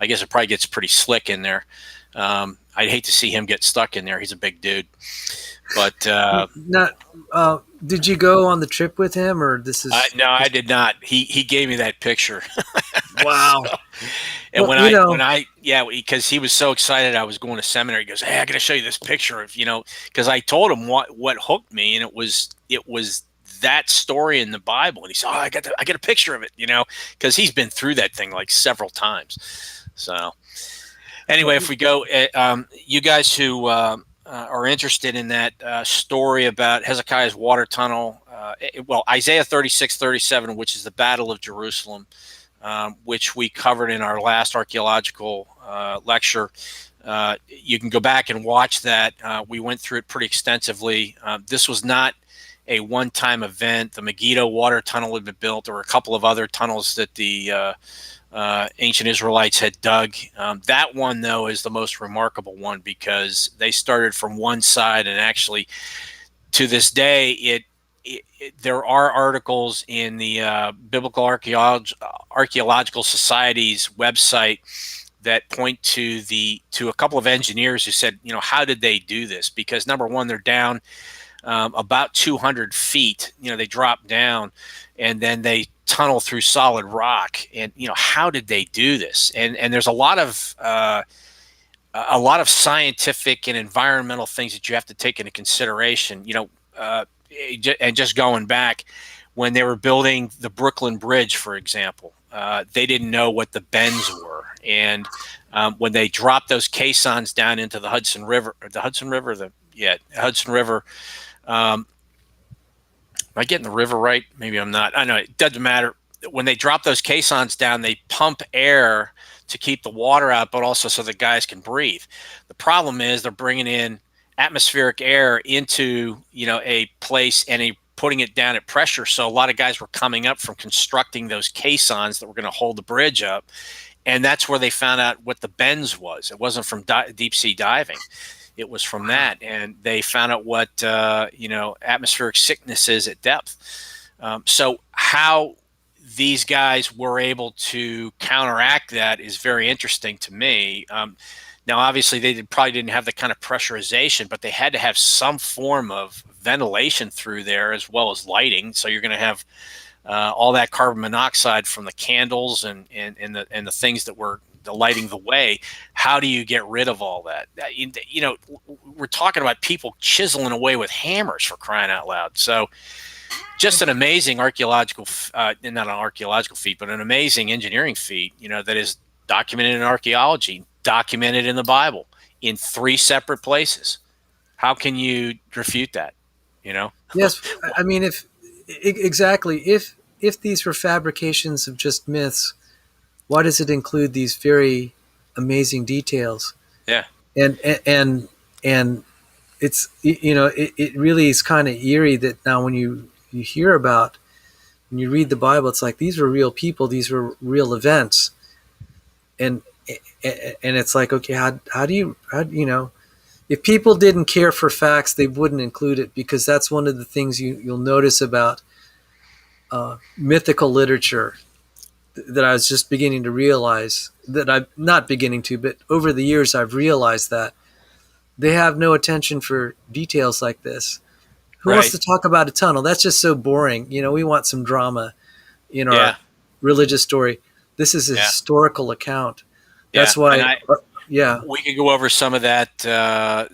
S2: I guess it probably gets pretty slick in there. I'd hate to see him get stuck in there. He's a big dude. But
S1: did you go on the trip with him, or this is?
S2: No, I did not. He gave me that picture.
S1: Wow.
S2: So, and because he was so excited I was going to seminary. He goes, "Hey, I got to show you this picture of because I told him what hooked me, and it was that story in the Bible." And he said, "Oh, I got a picture of it," because he's been through that thing like several times. So anyway, if we go, you guys who are interested in that story about Hezekiah's water tunnel, Isaiah 36:37, which is the Battle of Jerusalem, which we covered in our last archaeological lecture. You can go back and watch that. We went through it pretty extensively. This was not a one-time event. The Megiddo water tunnel had been built. There were a couple of other tunnels that the ancient Israelites had dug. That one, though, is the most remarkable one because they started from one side, and actually, to this day, there are articles in the Biblical Archaeological Society's website that point to a couple of engineers who said, how did they do this? Because number one, they're down about 200 feet. They drop down, and then they tunnel through solid rock. And how did they do this? And there's a lot of scientific and environmental things that you have to take into consideration. And just going back, when they were building the Brooklyn Bridge, for example, they didn't know what the bends were. And when they dropped those caissons down into the Hudson River, Hudson River. Am I getting the river right? Maybe I'm not. I know it doesn't matter. When they drop those caissons down, they pump air to keep the water out, but also so the guys can breathe. The problem is they're bringing in atmospheric air into a place and putting it down at pressure. So a lot of guys were coming up from constructing those caissons that were going to hold the bridge up, and that's where they found out what the bends was. It wasn't from deep sea diving. It was from that, and they found out what atmospheric sickness is at depth. So how these guys were able to counteract that is very interesting to me. Now, obviously, they probably didn't have the kind of pressurization, but they had to have some form of ventilation through there as well as lighting. So you're going to have all that carbon monoxide from the candles and the things that were lighting the way. How do you get rid of all that? We're talking about people chiseling away with hammers, for crying out loud. So just an amazing archaeological, not an archaeological feat, but an amazing engineering feat, that is documented in archaeology, documented in the Bible in 3 separate places. How can you refute that?
S1: Yes. I mean, if these were fabrications of just myths, why does it include these very amazing details?
S2: Yeah.
S1: And it's, it really is kind of eerie that now when you read the Bible, it's like, these were real people, these were real events. And it's like, okay, how do you if people didn't care for facts, they wouldn't include it, because that's one of the things you'll notice about mythical literature that I was just beginning to realize, that I'm not beginning to, but over the years I've realized that they have no attention for details like this. Who wants to talk about a tunnel? That's just so boring. We want some drama in our religious story. This is a historical account. That's why. We could go over some of that. The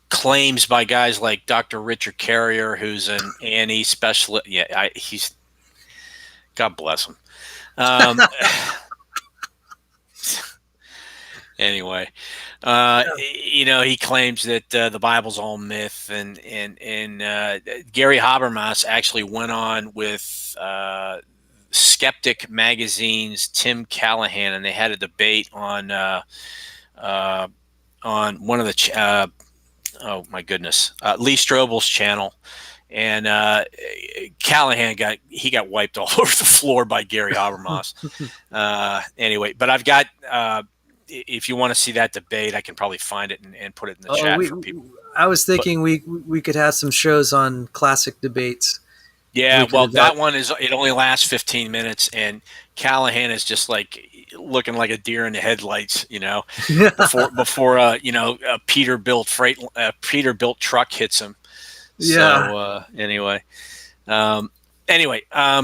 S1: claims by guys like Dr. Richard Carrier, who's an A&E specialist. Yeah, he's, God bless him. Anyway, he claims that the Bible's all myth, and Gary Habermas actually went on with Skeptic Magazine's Tim Callahan, and they had a debate on one of the Lee Strobel's channel, and Callahan got wiped all over the floor by Gary Habermas. Anyway, but I've got. If you want to see that debate, I can probably find it and put it in the chat for people. I was thinking we could have some shows on classic debates.
S2: Yeah, well, that one it only lasts 15 minutes, and Callahan is just like looking like a deer in the headlights, before a Peterbilt truck hits him.
S1: Yeah.
S2: So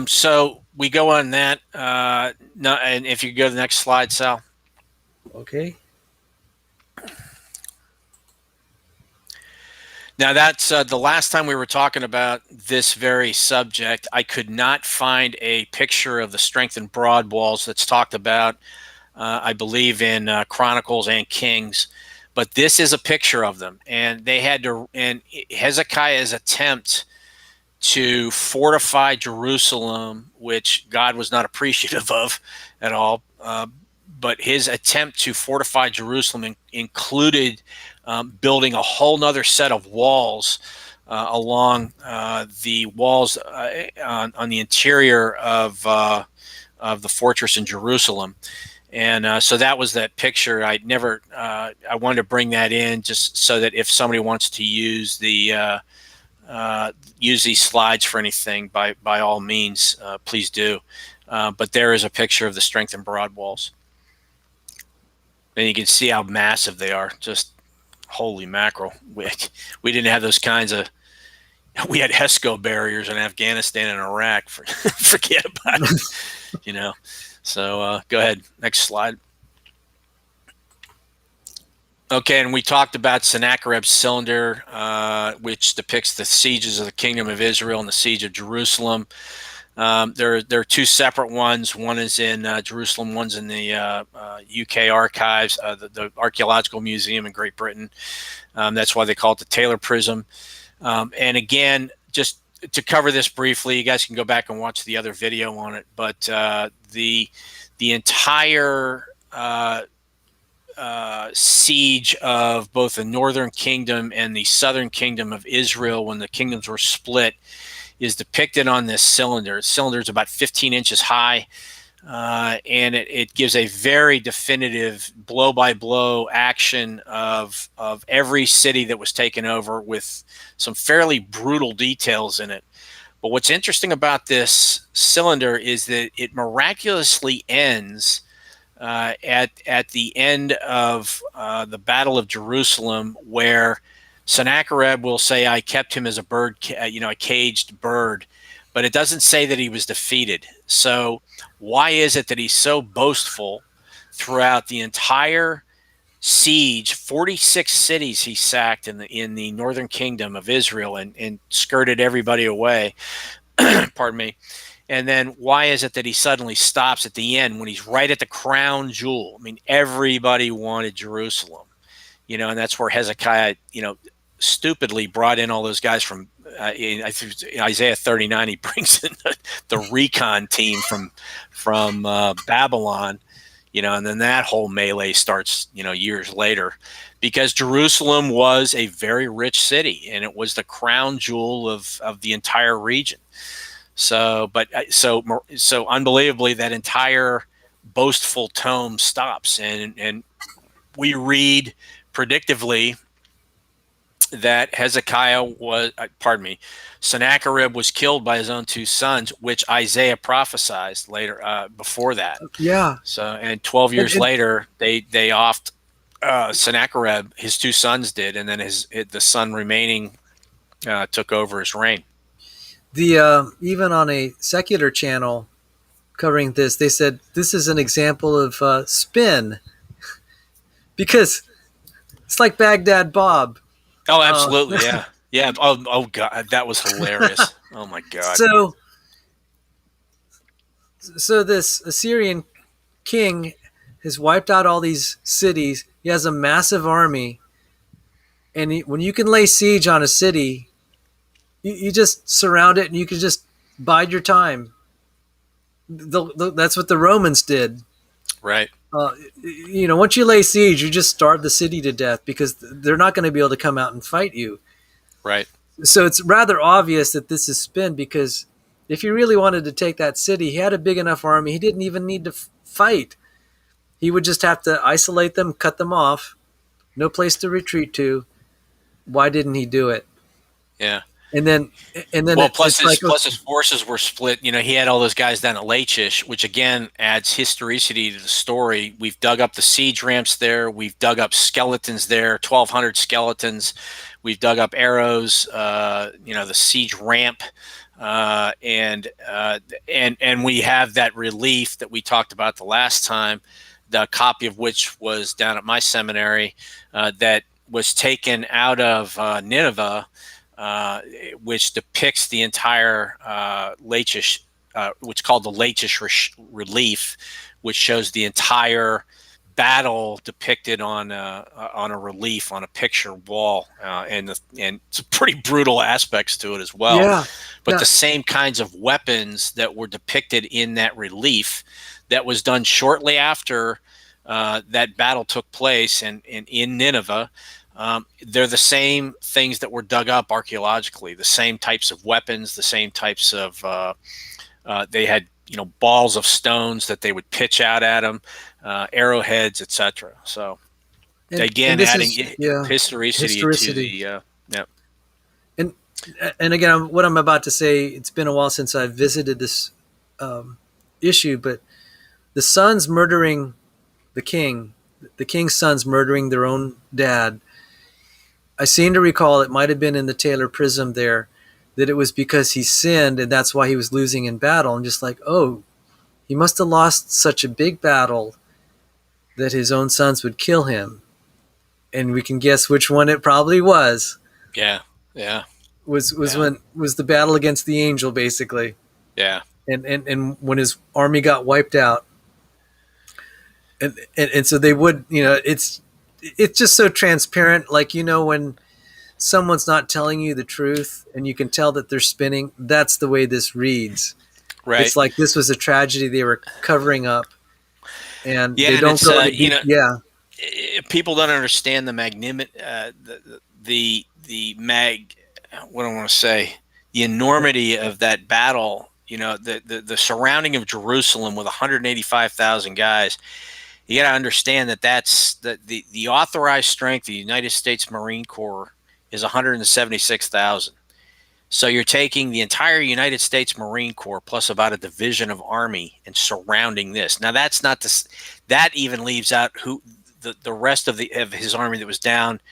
S2: so we go on that. And if you go to the next slide, Sal.
S1: Okay.
S2: Now, that's the last time we were talking about this very subject. I could not find a picture of the strengthened broad walls that's talked about, I believe, in Chronicles and Kings. But this is a picture of them. And they had to, and Hezekiah's attempt to fortify Jerusalem, which God was not appreciative of at all, but his attempt to fortify Jerusalem included building a whole nother set of walls along the walls on the interior of the fortress in Jerusalem. And so that was that picture. I wanted to bring that in just so that if somebody wants to use these slides for anything, by all means, please do. But there is a picture of the strengthened broad walls. And you can see how massive they are. Just holy mackerel. We didn't have those kinds of, we had HESCO barriers in Afghanistan and Iraq. Forget about it, you know. So go ahead, next slide. Okay, and we talked about Sennacherib's cylinder, which depicts the sieges of the kingdom of Israel and the siege of Jerusalem. There are two separate ones. One is in Jerusalem, one's in the UK archives, the Archaeological Museum in Great Britain. That's why they call it the Taylor Prism. And again, just to cover this briefly, you guys can go back and watch the other video on it. But the entire siege of both the northern kingdom and the southern kingdom of Israel, when the kingdoms were split, is depicted on this cylinder. The cylinder is about 15 inches high, and it gives a very definitive blow-by-blow action of every city that was taken over, with some fairly brutal details in it. But what's interesting about this cylinder is that it miraculously ends at the end of the Battle of Jerusalem, where Sennacherib will say, "I kept him as a bird, a caged bird," but it doesn't say that he was defeated. So why is it that he's so boastful throughout the entire siege? 46 cities he sacked in the northern kingdom of Israel and skirted everybody away. Pardon me. And then why is it that he suddenly stops at the end when he's right at the crown jewel? I mean, everybody wanted Jerusalem, and that's where Hezekiah, stupidly brought in all those guys from in Isaiah 39. He brings in the recon team from Babylon, and then that whole melee starts, years later, because Jerusalem was a very rich city and it was the crown jewel of the entire region. So unbelievably, that entire boastful tome stops, and we read predictively that Sennacherib was killed by his own two sons, which Isaiah prophesied later, before that.
S1: Yeah.
S2: So, and 12 years later, they offed Sennacherib. His two sons did, and then the son remaining took over his reign.
S1: Even on a secular channel covering this, they said this is an example of spin, because it's like Baghdad Bob.
S2: Oh, absolutely, yeah, yeah. Oh, God, that was hilarious. Oh my God.
S1: So this Assyrian king has wiped out all these cities. He has a massive army, and when you can lay siege on a city, you just surround it and you can just bide your time. That's what the Romans did.
S2: Right.
S1: Once you lay siege, you just starve the city to death because they're not going to be able to come out and fight you.
S2: Right.
S1: So it's rather obvious that this is spin, because if he really wanted to take that city, he had a big enough army. He didn't even need to fight. He would just have to isolate them, cut them off, no place to retreat to. Why didn't he do it?
S2: Yeah.
S1: And then
S2: well, plus his forces were split. He had all those guys down at Lachish, which again adds historicity to the story. We've dug up the siege ramps there. We've dug up skeletons there, 1,200 skeletons. We've dug up arrows. The siege ramp, and we have that relief that we talked about the last time, the copy of which was down at my seminary, that was taken out of Nineveh. Which depicts the entire Lachish, which is called the Lachish relief, which shows the entire battle depicted on a relief on a picture wall, and some pretty brutal aspects to it as well.
S1: Yeah.
S2: But the same kinds of weapons that were depicted in that relief, that was done shortly after that battle took place, and in Nineveh. They're the same things that were dug up archaeologically, the same types of weapons, the same types of, they had, balls of stones that they would pitch out at them, arrowheads, etc. So again,
S1: this
S2: adding
S1: is
S2: historicity to the, yeah.
S1: And again, what I'm about to say, it's been a while since I've visited this issue, but the sons murdering the king's sons murdering their own dad. I seem to recall, it might have been in the Taylor Prism there, that it was because he sinned and that's why he was losing in battle. I'm just like, oh, he must have lost such a big battle that his own sons would kill him. And we can guess which one it probably was.
S2: Yeah.
S1: Was the battle against the angel, basically.
S2: Yeah.
S1: And when his army got wiped out. And so they would, it's just so transparent. Like, when someone's not telling you the truth and you can tell that they're spinning, that's the way this reads.
S2: Right.
S1: It's like this was a tragedy they were covering up. And they don't go
S2: people don't understand the what do I want to say? The enormity of that battle, the surrounding of Jerusalem with 185,000 guys. You got to understand that's the authorized strength of the United States Marine Corps is 176,000. So you're taking the entire United States Marine Corps plus about a division of Army and surrounding this. Now that's not that even leaves out who the rest of his army that was down,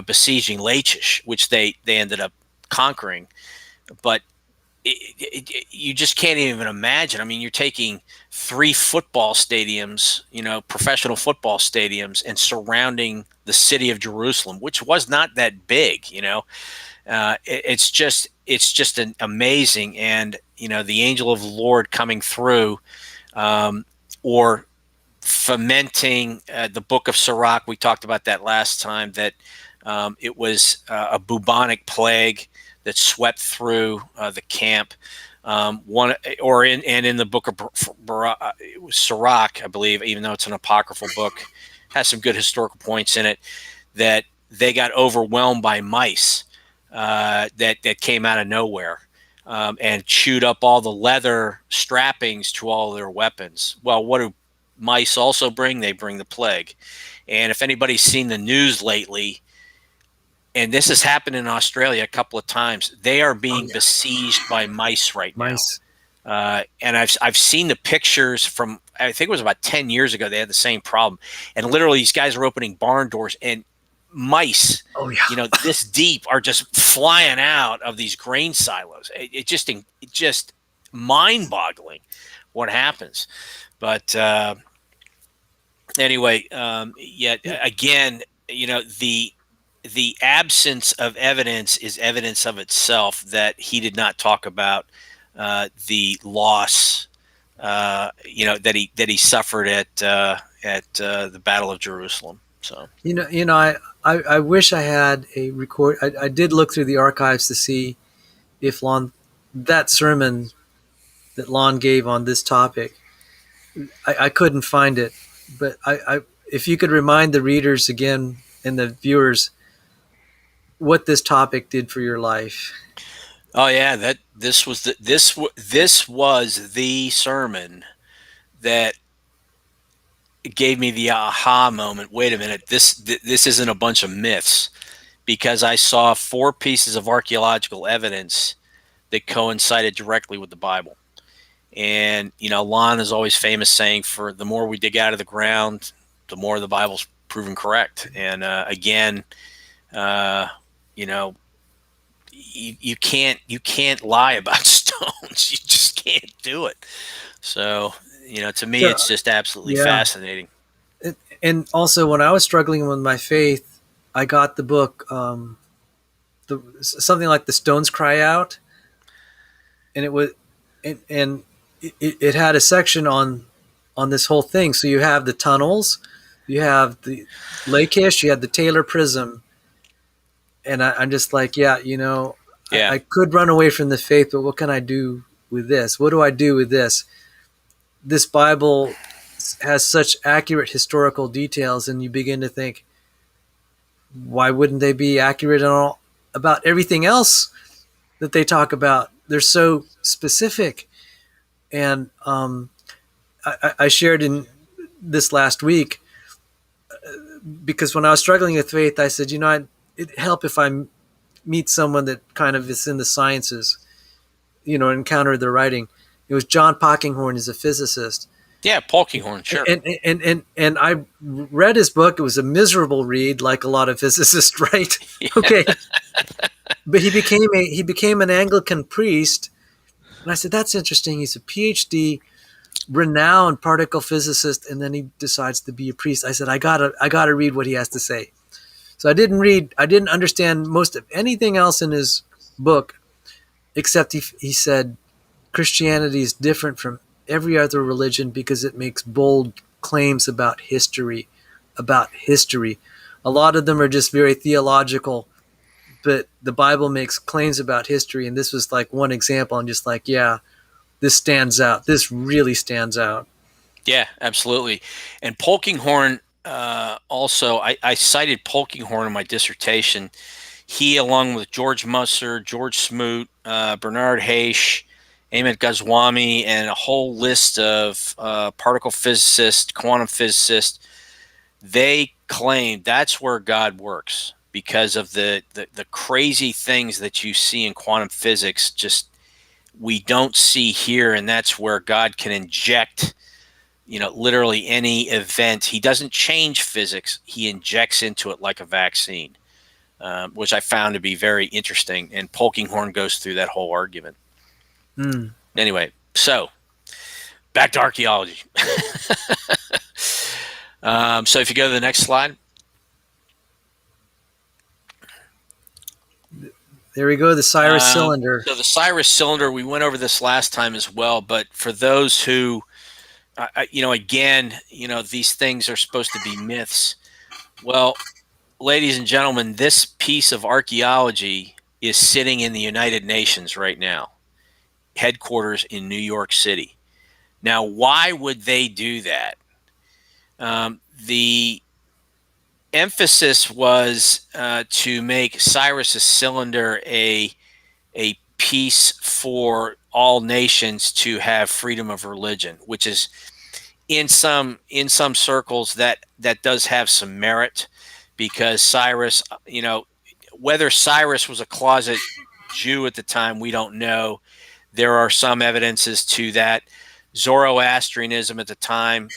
S2: besieging Lachish, which they ended up conquering. But you just can't even imagine. I mean, you're taking 3 football stadiums, professional football stadiums, and surrounding the city of Jerusalem, which was not that big. It's just an amazing, and the angel of the Lord coming through, or fomenting the book of Sirach. We talked about that last time, that it was a bubonic plague that swept through the camp. In the book of Sirach, I believe, even though it's an apocryphal book, has some good historical points in it, that they got overwhelmed by mice that came out of nowhere and chewed up all the leather strappings to all their weapons. Well, what do mice also bring? They bring the plague. And if anybody's seen the news lately, and this has happened in Australia a couple of times, they are being besieged by mice right now. And I've seen the pictures from, I think it was about 10 years ago, they had the same problem. And literally these guys are opening barn doors and mice, this deep, are just flying out of these grain silos. It just mind-boggling what happens. But anyway, again, the absence of evidence is evidence of itself that he did not talk about the loss, that he suffered at the Battle of Jerusalem. So
S1: I wish I had a record. I did look through the archives to see if that sermon that Lon gave on this topic, I couldn't find it. But if you could remind the readers again and the viewers what this topic did for your life.
S2: Oh yeah, this was the sermon that gave me the aha moment. Wait a minute, this isn't a bunch of myths, because I saw 4 pieces of archaeological evidence that coincided directly with the Bible. And Lon is always famous saying, for the more we dig out of the ground, the more the Bible's proven correct. And again, you can't lie about stones. You just can't do it. So to me, it's just absolutely fascinating.
S1: And also, when I was struggling with my faith, I got the book, something like The Stones Cry Out, and it had a section on this whole thing. So you have the tunnels, you have the Lachish, you have the Taylor Prism, and I'm just like, I could run away from the faith, but what can I do with this? What do I do with this? This Bible has such accurate historical details, and you begin to think, why wouldn't they be accurate about everything else that they talk about? They're so specific. And I shared in this last week, because when I was struggling with faith, I said, it'd help if I meet someone that kind of is in the sciences, encounter their writing. It was John Polkinghorne, is a physicist.
S2: Yeah, Polkinghorne, sure.
S1: And I read his book. It was a miserable read, like a lot of physicists, right? Yeah. Okay. But he became an Anglican priest. And I said, that's interesting. He's a PhD, renowned particle physicist, and then he decides to be a priest. I said, I gotta read what he has to say. So I didn't understand most of anything else in his book, except he said Christianity is different from every other religion because it makes bold claims about history. A lot of them are just very theological, but the Bible makes claims about history, and this was like one example. I'm just like, yeah, this stands out. This really stands out.
S2: Yeah, absolutely. And Polkinghorne, also, I cited Polkinghorne in my dissertation. He, along with George Musser, George Smoot, Bernard Haish, Ahmed Ghazwami, and a whole list of particle physicists, quantum physicists, they claim that's where God works because of the crazy things that you see in quantum physics. Just we don't see here, and that's where God can inject, literally any event. He doesn't change physics; he injects into it like a vaccine, which I found to be very interesting. And Polkinghorne goes through that whole argument. Anyway, so back to archaeology. So if you go to the next slide.
S1: There we go, the Cyrus cylinder.
S2: So the Cyrus cylinder, we went over this last time as well, but for those who, again, these things are supposed to be myths. Well, ladies and gentlemen, this piece of archaeology is sitting in the United Nations right now, headquarters in New York City. Now, why would they do that? The emphasis was to make Cyrus's cylinder a piece for all nations to have freedom of religion, which is in some circles that does have some merit, because Cyrus, whether Cyrus was a closet Jew at the time, we don't know. There are some evidences to that. Zoroastrianism at the time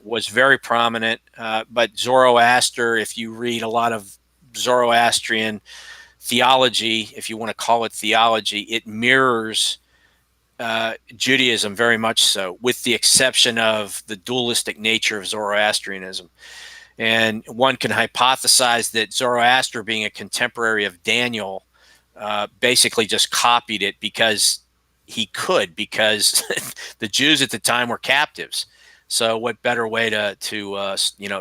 S2: was very prominent, but Zoroaster, if you read a lot of Zoroastrian theology, if you want to call it theology, it mirrors Judaism very much so, with the exception of the dualistic nature of Zoroastrianism. And one can hypothesize that Zoroaster, being a contemporary of Daniel, basically just copied it because he could, because the Jews at the time were captives. So what better way to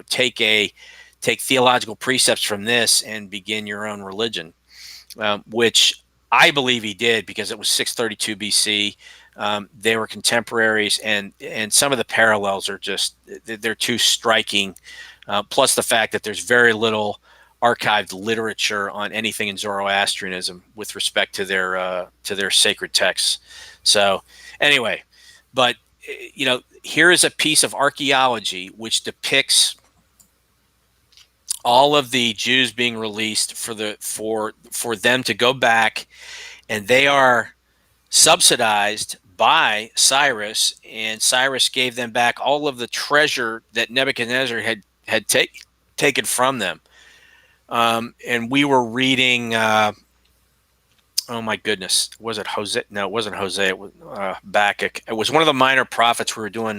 S2: take theological precepts from this and begin your own religion, which I believe he did, because it was 632 BC. They were contemporaries, and some of the parallels are just, they're too striking. Plus the fact that there's very little archived literature on anything in Zoroastrianism with respect to their sacred texts. So anyway, but here is a piece of archaeology which depicts all of the Jews being released for them to go back, and they are subsidized by Cyrus, and Cyrus gave them back all of the treasure that Nebuchadnezzar had taken from them. And we were reading, oh my goodness, was it Hosea? No, it wasn't Hosea. It was Habakkuk. It was one of the minor prophets we were doing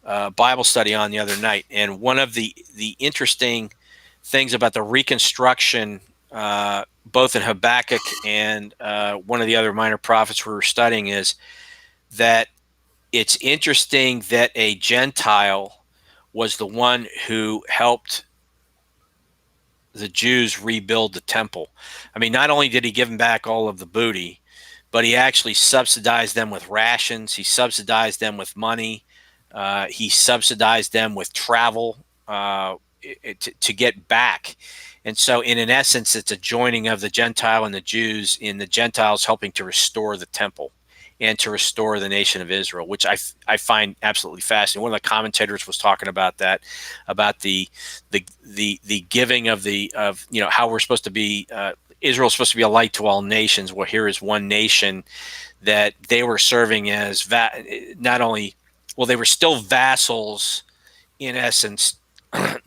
S2: Bible study on the other night. And one of the interesting things about the reconstruction, both in Habakkuk and one of the other minor prophets we were studying, is that it's interesting that a Gentile was the one who helped the Jews rebuild the temple. I mean, not only did he give them back all of the booty, but he actually subsidized them with rations. He subsidized them with money. He subsidized them with travel to get back. And so in an essence, it's a joining of the Gentile and the Jews, in the Gentiles helping to restore the temple and to restore the nation of Israel, which I find absolutely fascinating. One of the commentators was talking about that, about the giving of how we're supposed to be, Israel's supposed to be a light to all nations. Well, here is one nation that they were serving as not only, well, they were still vassals in essence.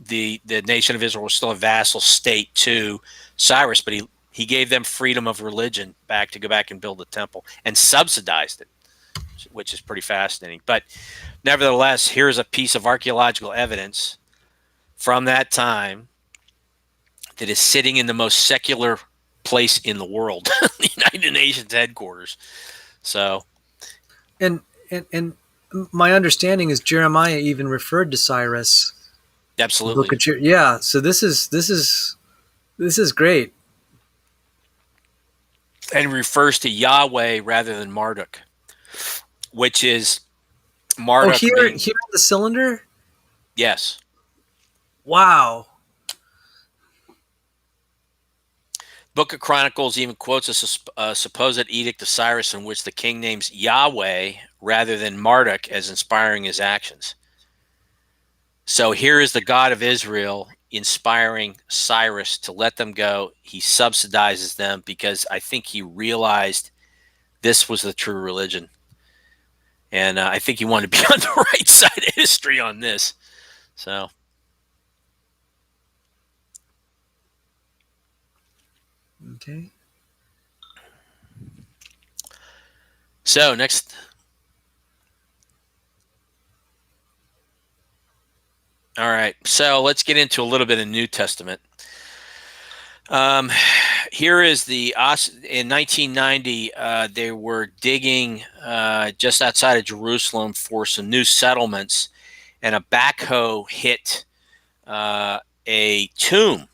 S2: The nation of Israel was still a vassal state to Cyrus, but he gave them freedom of religion back to go back and build the temple and subsidized it, which is pretty fascinating. But nevertheless, here's a piece of archaeological evidence from that time that is sitting in the most secular place in the world, the United Nations headquarters. So,
S1: and my understanding is Jeremiah even referred to Cyrus.
S2: Absolutely.
S1: Yeah. So this is great.
S2: And refers to Yahweh rather than Marduk, which is Marduk.
S1: Here in the cylinder?
S2: Yes.
S1: Wow.
S2: Book of Chronicles even quotes a supposed edict of Cyrus in which the king names Yahweh rather than Marduk as inspiring his actions. So here is the God of Israel inspiring Cyrus to let them go. He subsidizes them because I think he realized this was the true religion. And I think he wanted to be on the right side of history on this. So.
S1: Okay.
S2: So next. All right. So let's get into a little bit of New Testament. Here is in 1990, they were digging just outside of Jerusalem for some new settlements, and a backhoe hit a tomb.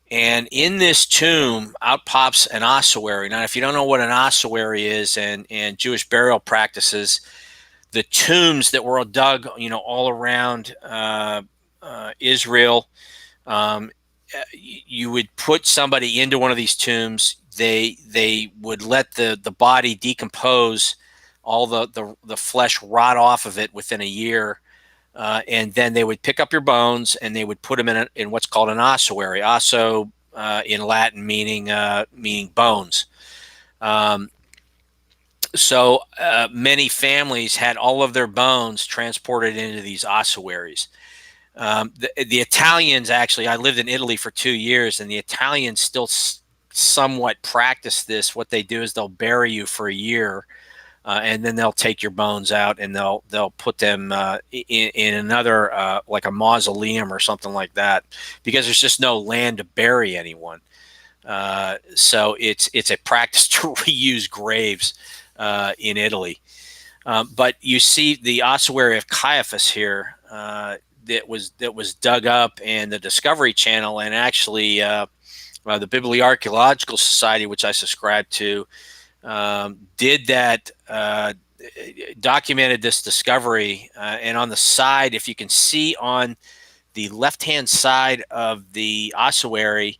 S2: And in this tomb, out pops an ossuary. Now, if you don't know what an ossuary is and Jewish burial practices, the tombs that were dug, all around Israel, you would put somebody into one of these tombs. They would let the body decompose, all the flesh rot off of it within a year. And then they would pick up your bones and they would put them in what's called an ossuary. Osso in Latin meaning bones. So many families had all of their bones transported into these ossuaries. The Italians, actually, I lived in Italy for 2 years, and the Italians still somewhat practice this. What they do is they'll bury you for a year. And then they'll take your bones out and they'll put them in another like a mausoleum or something like that, because there's just no land to bury anyone. So it's a practice to reuse graves in Italy. But you see the ossuary of Caiaphas here that was dug up, and the Discovery Channel, and actually the Biblioarchaeological Society, which I subscribe to, did that, documented this discovery, and on the side, if you can see on the left-hand side of the ossuary,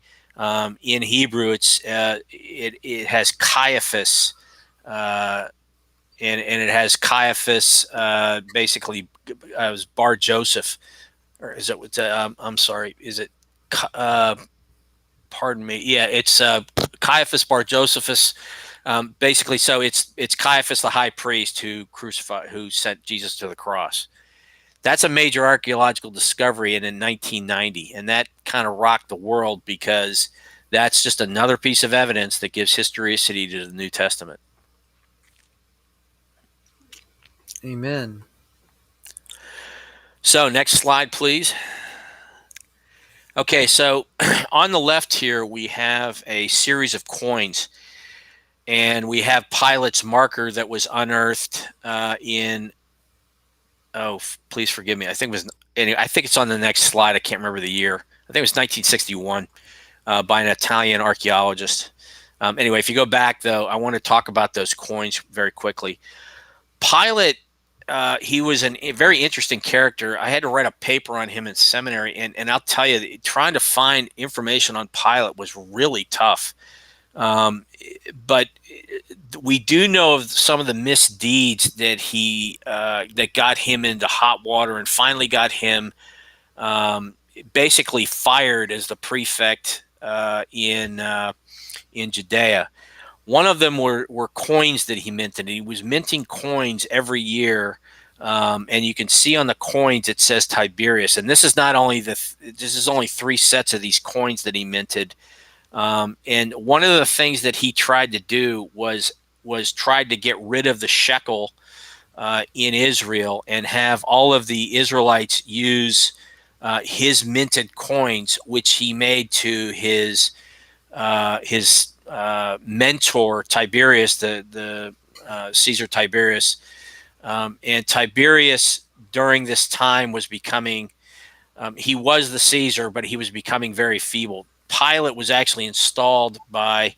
S2: in Hebrew, it has Caiaphas, and it has Caiaphas basically as Bar Joseph, or is it? I'm sorry, is it? Pardon me. Yeah, it's Caiaphas Bar Josephus. Basically, so it's Caiaphas the high priest who sent Jesus to the cross. That's a major archaeological discovery in 1990, and that kind of rocked the world, because that's just another piece of evidence that gives historicity to the New Testament.
S1: Amen.
S2: So next slide, please. Okay, so on the left here, we have a series of coins. And we have Pilate's marker that was unearthed please forgive me. I think it's on the next slide. I can't remember the year. I think it was 1961 by an Italian archaeologist. Anyway, if you go back, though, I want to talk about those coins very quickly. Pilate he was a very interesting character. I had to write a paper on him in seminary, and I'll tell you, trying to find information on Pilate was really tough. But we do know of some of the misdeeds that that got him into hot water and finally got him basically fired as the prefect in Judea. One of them were coins that he minted. He was minting coins every year, and you can see on the coins it says Tiberius. And this is not only this is only 3 sets of these coins that he minted. And one of the things that he tried to do was tried to get rid of the shekel in Israel and have all of the Israelites use his minted coins, which he made to his mentor Tiberius, the Caesar Tiberius, and Tiberius during this time was becoming. He was the Caesar, but he was becoming very feeble. Pilate was actually installed by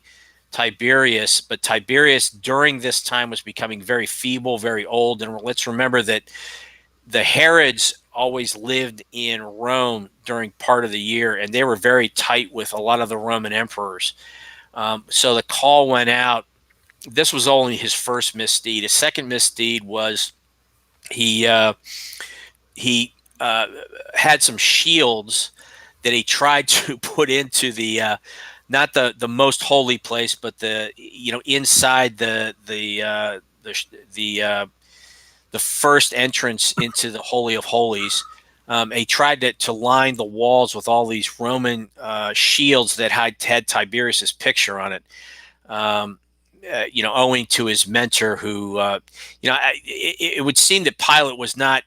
S2: Tiberius, but Tiberius during this time was becoming very feeble, very old. And let's remember that the Herods always lived in Rome during part of the year, and they were very tight with a lot of the Roman emperors. So the call went out. This was only his first misdeed. His second misdeed was he had some shields that he tried to put into the not the most holy place, but the inside the first entrance into the Holy of Holies. He tried to line the walls with all these Roman shields that had Tiberius's picture on it. Owing to his mentor, who it would seem that Pilate was not,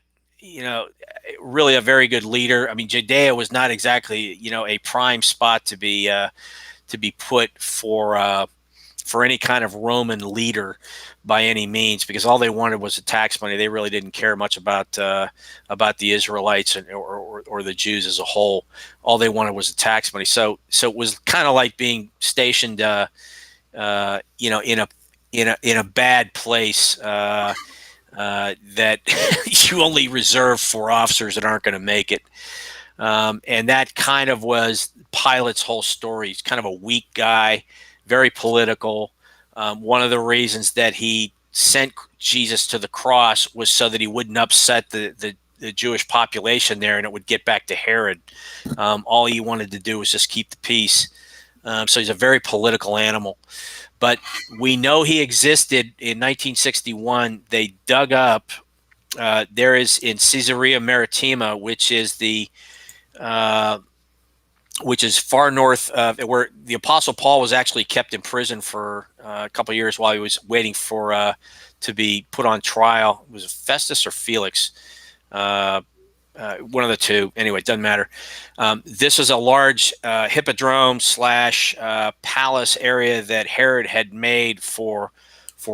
S2: really a very good leader. I mean, Judea was not exactly, a prime spot to be put for any kind of Roman leader by any means, because all they wanted was the tax money. They really didn't care much about the Israelites or the Jews as a whole. All they wanted was the tax money. So it was kind of like being stationed, in a bad place that you only reserve for officers that aren't going to make it. And that kind of was Pilate's whole story. He's kind of a weak guy, very political. One of the reasons that he sent Jesus to the cross was so that he wouldn't upset the Jewish population there, and it would get back to Herod. All he wanted to do was just keep the peace. So he's a very political animal. But we know he existed in 1961. They dug up, there is in Caesarea Maritima, which is far north of where the Apostle Paul was actually kept in prison for a couple of years while he was waiting for to be put on trial. Was it Festus or Felix? One of the two. Anyway, it doesn't matter. This was a large hippodrome / palace area that Herod had made for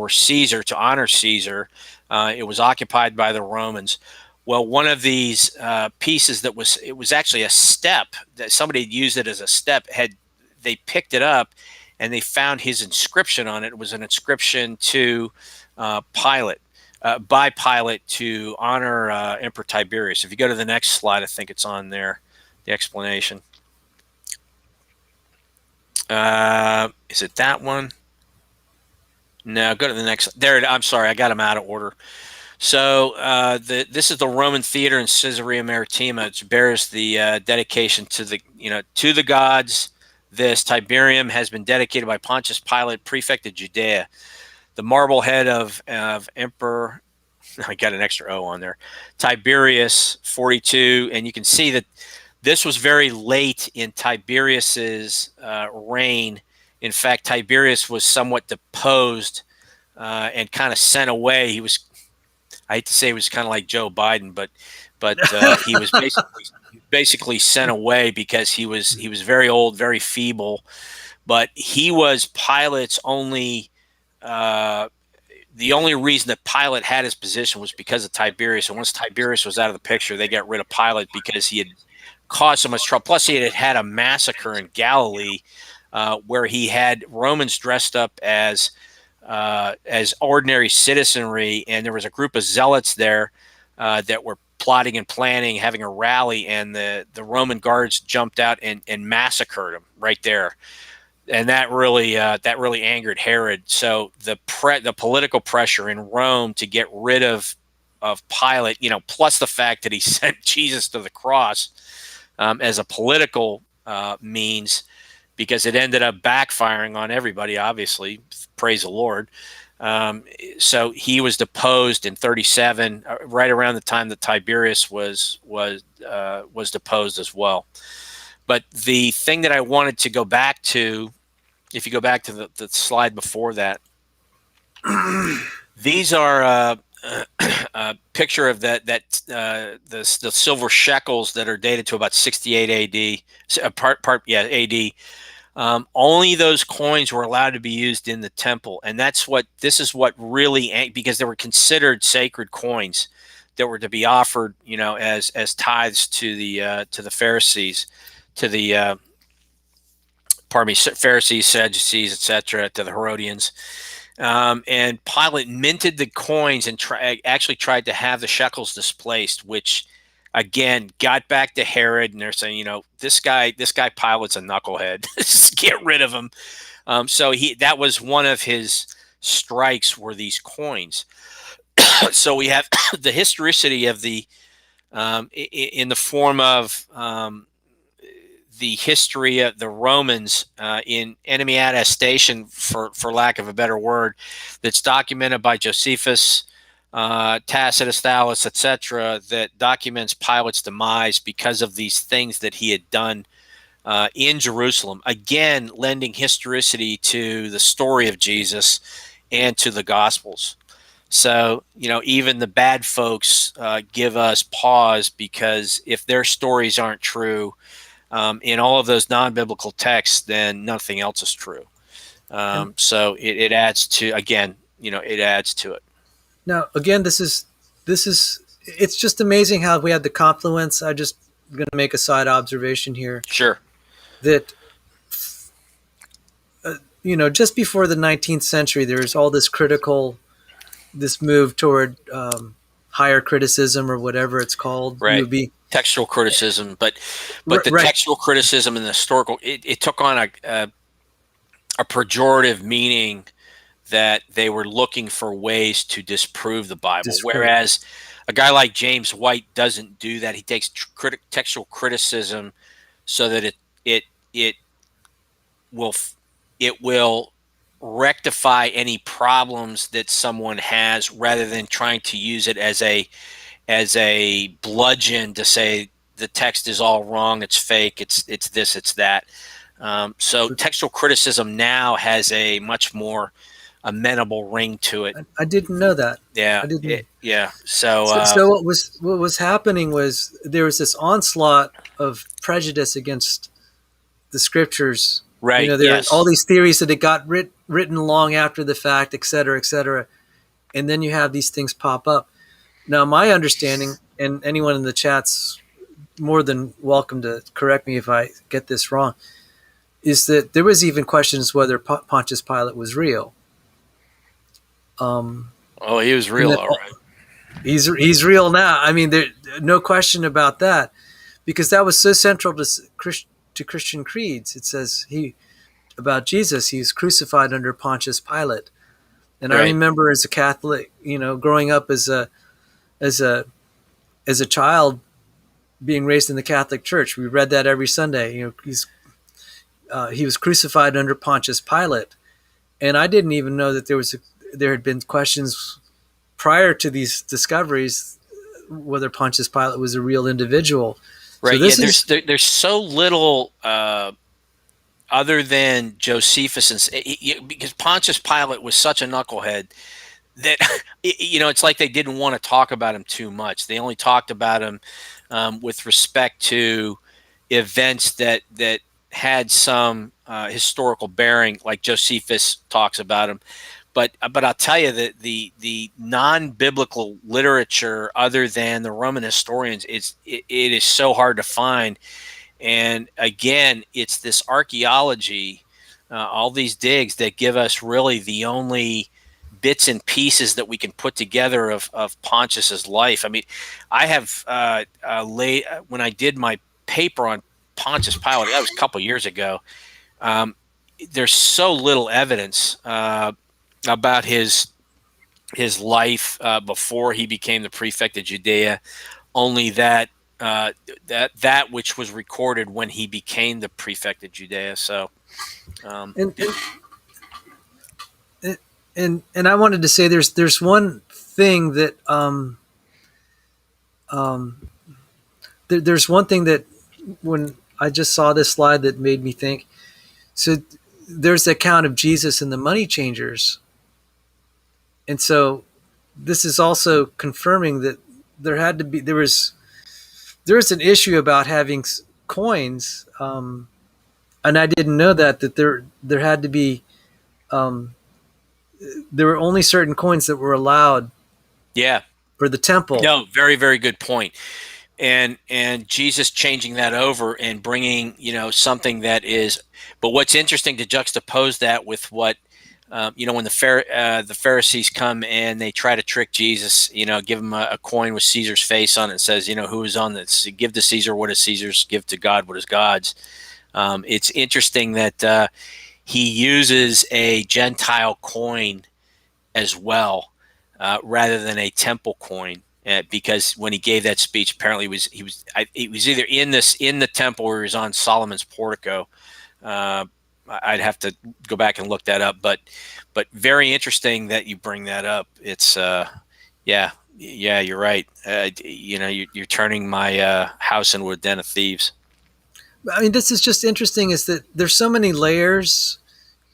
S2: Caesar, to honor Caesar. It was occupied by the Romans. Well, one of these pieces it was actually a step that somebody had used it as a step. They picked it up and they found his inscription on it. It was an inscription to Pilate. By Pilate to honor Emperor Tiberius. If you go to the next slide, I think it's on there, the explanation. Is it that one? No, go to the next. There. I'm sorry, I got them out of order. So this is the Roman theater in Caesarea Maritima. It bears the dedication to the gods. This Tiberium has been dedicated by Pontius Pilate, prefect of Judea. The marble head of Emperor, I got an extra O on there, Tiberius 42, and you can see that this was very late in Tiberius's reign. In fact, Tiberius was somewhat deposed and kind of sent away. He was, I hate to say, he was kind of like Joe Biden, but he was basically sent away because he was very old, very feeble. But he was Pilate's only. The only reason that Pilate had his position was because of Tiberius. And once Tiberius was out of the picture, they got rid of Pilate because he had caused so much trouble. Plus, he had a massacre in Galilee where he had Romans dressed up as as ordinary citizenry, and there was a group of zealots there that were plotting and planning, having a rally, and the Roman guards jumped out and massacred them right there. And that really angered Herod. So the political pressure in Rome to get rid of Pilate, plus the fact that he sent Jesus to the cross as a political means, because it ended up backfiring on everybody, obviously, praise the Lord. So he was deposed in 37, right around the time that Tiberius was deposed as well. But the thing that I wanted to go back to, if you go back to the slide before that, these are a picture of the silver shekels that are dated to about 68 AD. AD. Only those coins were allowed to be used in the temple, and this is what really, because they were considered sacred coins that were to be offered, as tithes to the Pharisees, to the Pharisees, Sadducees, etc., to the Herodians. And Pilate minted the coins and actually tried to have the shekels displaced, which again got back to Herod, and they're saying, this guy Pilate's a knucklehead. Just get rid of him. So that was one of his strikes, were these coins. So we have the historicity of the in the form of the history of the Romans in enemy attestation, for lack of a better word, that's documented by Josephus, Tacitus, Thallus, etc., that documents Pilate's demise because of these things that he had done in Jerusalem. Again, lending historicity to the story of Jesus and to the Gospels. So, even the bad folks give us pause, because if their stories aren't true in all of those non-biblical texts, then nothing else is true. So it adds to, again, it adds to it.
S1: Now, again, this is it's just amazing how we had the confluence. I'm just going to make a side observation here.
S2: Sure.
S1: That, just before the 19th century, there's all this move toward higher criticism, or whatever it's called.
S2: Right. Textual criticism, but the right. Textual criticism and the historical, it took on a pejorative meaning, that they were looking for ways to disprove the Bible. Whereas a guy like James White doesn't do that. He takes textual criticism so that it will rectify any problems that someone has, rather than trying to use it as a bludgeon to say the text is all wrong, it's fake, it's this, it's that. So textual criticism now has a much more amenable ring to it.
S1: I didn't know that.
S2: Yeah,
S1: I didn't.
S2: Yeah.
S1: So what was happening was there was this onslaught of prejudice against the scriptures.
S2: Right.
S1: There were all these theories that it got written long after the fact, et cetera, and then you have these things pop up. Now, my understanding, and anyone in the chat's more than welcome to correct me if I get this wrong, is that there was even questions whether Pontius Pilate was real.
S2: He was real, all right.
S1: He's real now. I mean, no question about that, because that was so central to Christian creeds. It says about Jesus, he was crucified under Pontius Pilate, and right. I remember as a Catholic, growing up as a child, being raised in the Catholic Church, we read that every Sunday. He was crucified under Pontius Pilate, and I didn't even know that there had been questions prior to these discoveries whether Pontius Pilate was a real individual.
S2: Right. So there's so little other than Josephus, because Pontius Pilate was such a knucklehead that it's like they didn't want to talk about him too much. They only talked about him with respect to events that had some historical bearing, like Josephus talks about him. But I'll tell you that the non-biblical literature, other than the Roman historians, it is so hard to find. And again, it's this archaeology, all these digs, that give us really the only bits and pieces that we can put together of Pontius's life. I mean, I have when I did my paper on Pontius Pilate, that was a couple years ago. There's so little evidence about his life before he became the prefect of Judea. Only that that which was recorded when he became the prefect of Judea. So,
S1: and I wanted to say there's one thing that there's one thing that when I just saw this slide that made me think. So there's the account of Jesus and the money changers, and so this is also confirming that there was an issue about having coins, and I didn't know that there had to be there were only certain coins that were allowed.
S2: Yeah.
S1: For the temple.
S2: No, very, very good point. And Jesus changing that over and bringing, something that is. But what's interesting to juxtapose that with what, when the Pharisees come and they try to trick Jesus, give him a coin with Caesar's face on it and says, who is on this? Give to Caesar what is Caesar's, give to God what is God's. It's interesting that he uses a Gentile coin as well, rather than a temple coin. Because when he gave that speech, apparently he was either in the temple or he was on Solomon's portico. I'd have to go back and look that up, but very interesting that you bring that up. It's yeah, you're right. You're turning my house into a den of thieves.
S1: I mean, this is just interesting. Is that there's so many layers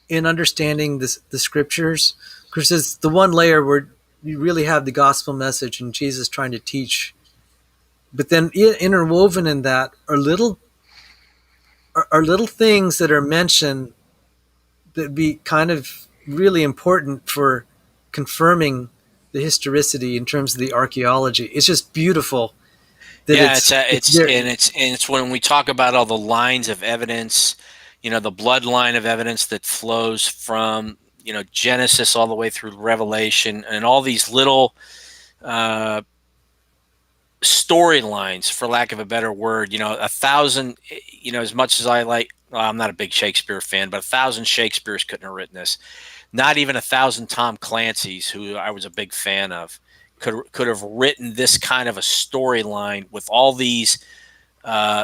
S1: in understanding the scriptures, because it's the one layer where you really have the gospel message and Jesus trying to teach, but then interwoven in that are little things that are mentioned that be kind of really important for confirming the historicity in terms of the archaeology. It's just beautiful.
S2: It's when we talk about all the lines of evidence, the bloodline of evidence that flows from Genesis all the way through Revelation, and all these little storylines, for lack of a better word. 1,000, as much as I like, I'm not a big Shakespeare fan, but 1,000 Shakespeares couldn't have written this. Not even 1,000 Tom Clancy's, who I was a big fan of, could have written this kind of a storyline with all these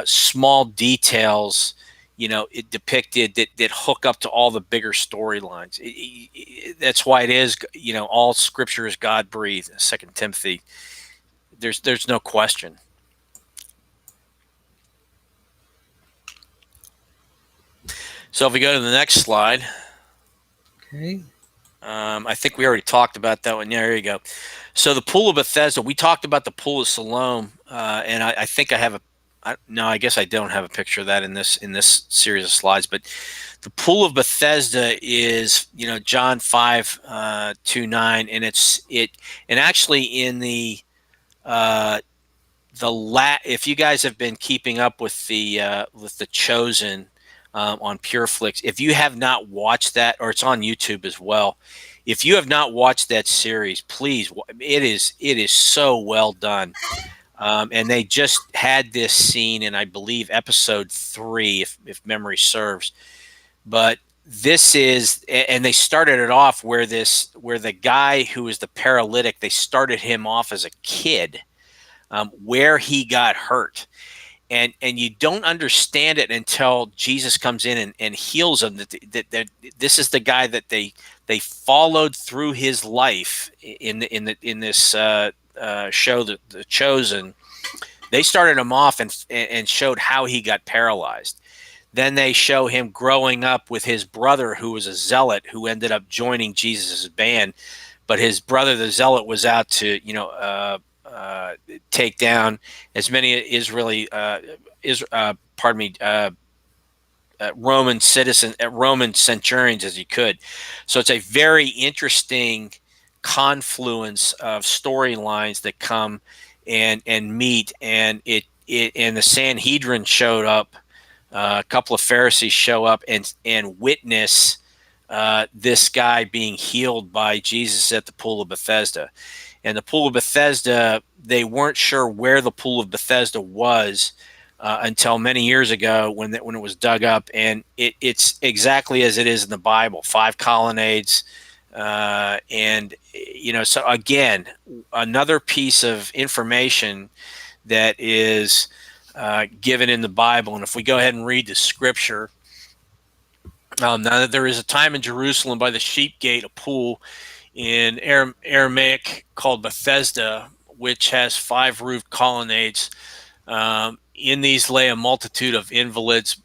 S2: small details. It depicted that hook up to all the bigger storylines. That's why it is, all scripture is God breathed. 2 Timothy. There's no question. So if we go to the next slide.
S1: Okay.
S2: I think we already talked about that one. Yeah, there you go. So the Pool of Bethesda, we talked about the Pool of Siloam, and I think I have I guess I don't have a picture of that in this series of slides. But the Pool of Bethesda is, John 5:2-9, and actually in if you guys have been keeping up with the Chosen on PureFlix, if you have not watched that, or it's on YouTube as well, if you have not watched that series, please, it is so well done. And they just had this scene in, I believe, episode 3, if memory serves. But this is, and they started it off where the guy who was the paralytic, they started him off as a kid, where he got hurt. And you don't understand it until Jesus comes in and heals him. That this is the guy that they followed through his life in this show, the Chosen. They started him off and showed how he got paralyzed. Then they show him growing up with his brother, who was a zealot, who ended up joining Jesus's band. But his brother, the zealot, was out to take down as many Roman centurions as he could. So it's a very interesting confluence of storylines that come and meet, and and the Sanhedrin showed up. A couple of Pharisees show up and witness this guy being healed by Jesus at the Pool of Bethesda. And the Pool of Bethesda, they weren't sure where the Pool of Bethesda was until many years ago when it was dug up. And it's exactly as it is in the Bible, 5 colonnades. And, so again, another piece of information that is given in the Bible. And if we go ahead and read the scripture, now that there is a time in Jerusalem by the sheep gate, a pool in Aramaic called Bethesda, which has 5 roofed colonnades. In these lay a multitude of invalids.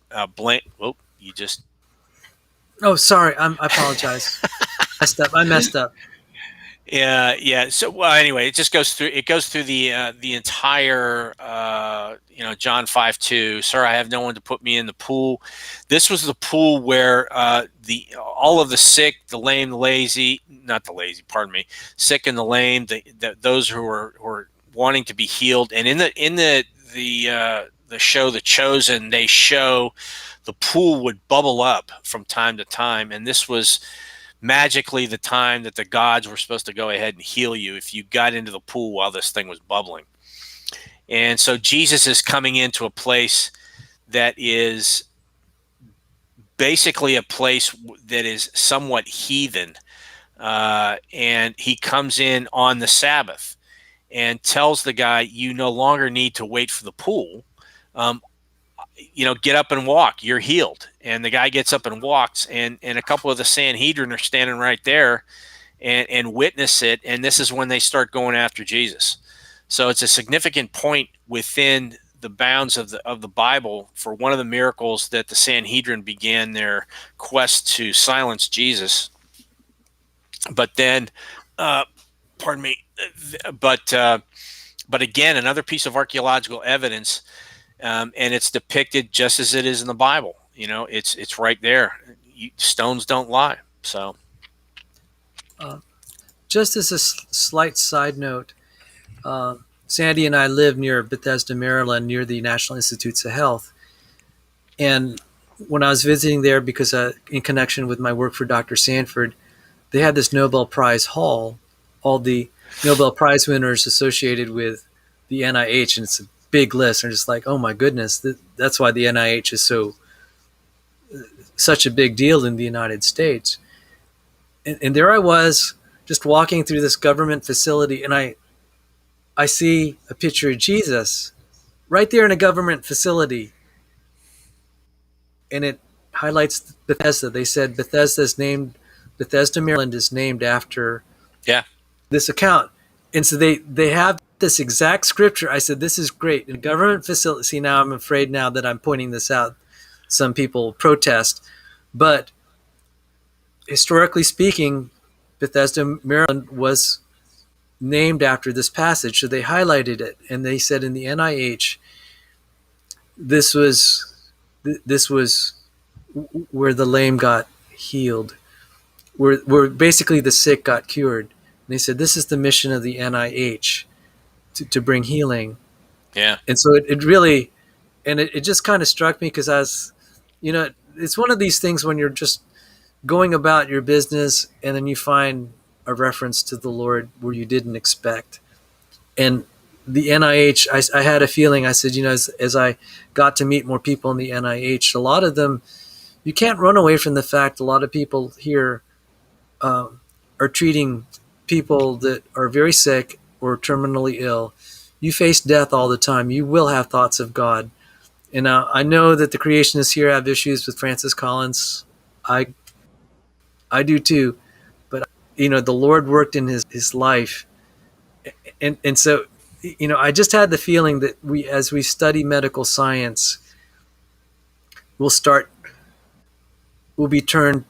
S2: You just.
S1: Oh, sorry. I apologize. I messed up.
S2: Yeah. So, well, anyway, it just goes through. It goes through the entire, John 5:2. Sir, I have no one to put me in the pool. This was the pool where all of the sick, the lame, sick and the lame, those who were wanting to be healed, and in the show The Chosen, they show the pool would bubble up from time to time, and this was magically the time that the gods were supposed to go ahead and heal you if you got into the pool while this thing was bubbling. And so Jesus is coming into a place that is basically a place that is somewhat heathen, and he comes in on the Sabbath and tells the guy, you no longer need to wait for the pool. Get up and walk, you're healed. And the guy gets up and walks, and a couple of the Sanhedrin are standing right there and witness it. And this is when they start going after Jesus. So it's a significant point within the bounds of the Bible for one of the miracles that the Sanhedrin began their quest to silence Jesus. But then, pardon me, but again, another piece of archaeological evidence. And it's depicted just as it is in the Bible. It's right there. Stones don't lie. So,
S1: just as a slight side note, Sandy and I live near Bethesda, Maryland, near the National Institutes of Health. And when I was visiting there, because in connection with my work for Dr. Sanford, they had this Nobel Prize hall, all the Nobel Prize winners associated with the NIH, and it's a big list. And just like, oh my goodness, that's why the NIH is such a big deal in the United States. And there I was, just walking through this government facility, and I see a picture of Jesus right there in a government facility, and it highlights Bethesda. They said Bethesda, Maryland is named after this account. And so they have this exact scripture. I said, this is great. In a government facility. See, now I'm afraid now that I'm pointing this out, some people protest. But historically speaking, Bethesda, Maryland was named after this passage. So they highlighted it, and they said in the NIH, this was where the lame got healed, where basically the sick got cured. And they said, this is the mission of the NIH, to bring healing.
S2: Yeah.
S1: And so it really, and it just kind of struck me, because I was, it's one of these things when you're just going about your business and then you find a reference to the Lord where you didn't expect. And the NIH, I had a feeling, I said, as I got to meet more people in the NIH, a lot of them, you can't run away from the fact a lot of people here are treating people that are very sick or terminally ill. You face death all the time. You will have thoughts of God. And now I know that the creationists here have issues with Francis Collins. I do too. But, the Lord worked in his life. And so, I just had the feeling that as we study medical science, we'll be turned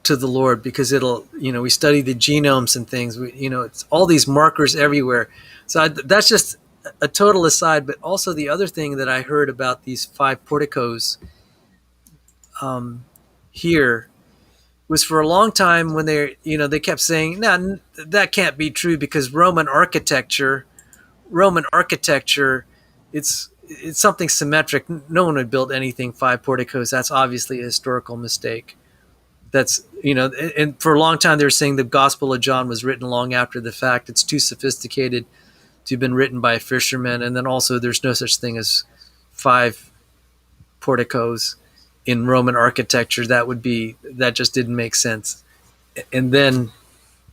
S1: to the Lord, because we study the genomes and things, it's all these markers everywhere. So that's just a total aside. But also the other thing that I heard about these 5 porticos here was, for a long time when they kept saying, no, that can't be true, because Roman architecture, it's something symmetric. No one would build anything 5 porticos. That's obviously a historical mistake. that's, and for a long time they were saying the Gospel of John was written long after the fact. It's too sophisticated to have been written by a fisherman. And then also there's no such thing as 5 porticos in Roman architecture. That just didn't make sense. And then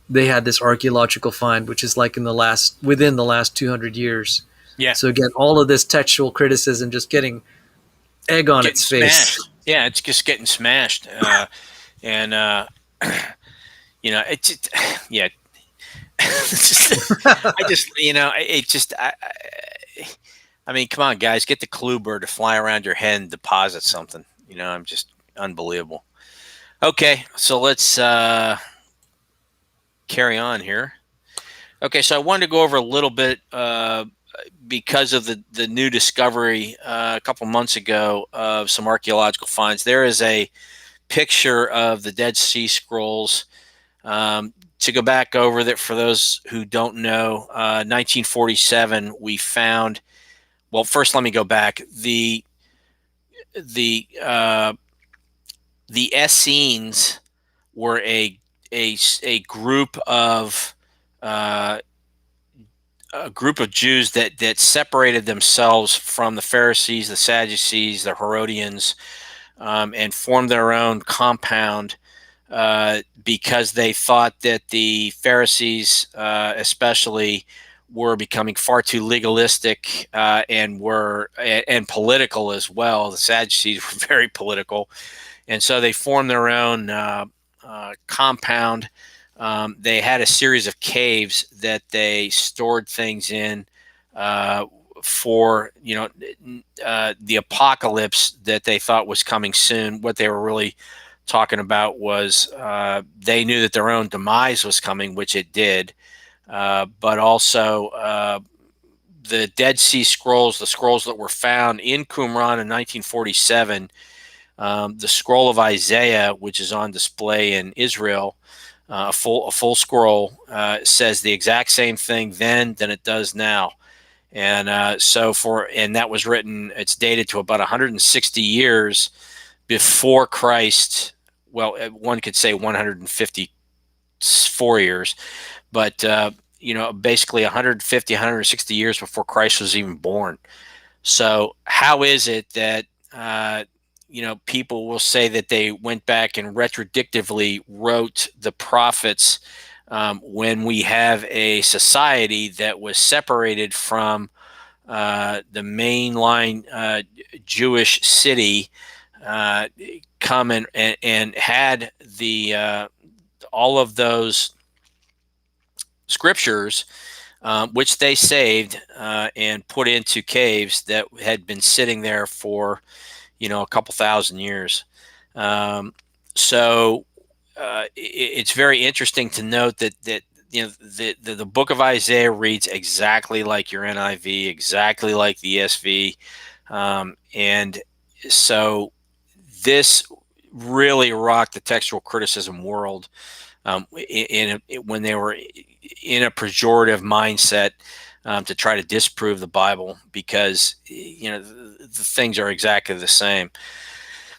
S1: they had this archaeological find, which is like within the last 200 years.
S2: Yeah.
S1: So again, all of this textual criticism just getting egg on its face.
S2: Yeah, it's just getting smashed. It's yeah. I mean, come on, guys, get the clue bird to fly around your head and deposit something. I'm just unbelievable. Okay, so let's carry on here. Okay, so I wanted to go over a little bit because of the new discovery a couple months ago of some archaeological finds. There is a picture of the Dead Sea Scrolls. To go back over that, for those who don't know, 1947, we found. Well, first, let me go back. The Essenes were a group of Jews that separated themselves from the Pharisees, the Sadducees, the Herodians, and formed their own compound because they thought that the Pharisees, especially, were becoming far too legalistic and political as well. The Sadducees were very political, and so they formed their own compound. They had a series of caves that they stored things in for the apocalypse that they thought was coming soon. What they were really talking about was they knew that their own demise was coming, which it did, but also the Dead Sea Scrolls, the scrolls that were found in Qumran in 1947, the scroll of Isaiah, which is on display in Israel, a full scroll, says the exact same thing then than it does now. And and that was written, it's dated to about 160 years before Christ. Well, one could say 154 years, but basically 150, 160 years before Christ was even born. So how is it that people will say that they went back and retrospectively wrote the prophets when we have a society that was separated from the mainline Jewish city, come and had the all of those scriptures, which they saved and put into caves that had been sitting there for a couple thousand years. It's very interesting to note that the book of Isaiah reads exactly like your NIV, exactly like the ESV, and so this really rocked the textual criticism world when they were in a pejorative mindset to try to disprove the Bible, because the things are exactly the same.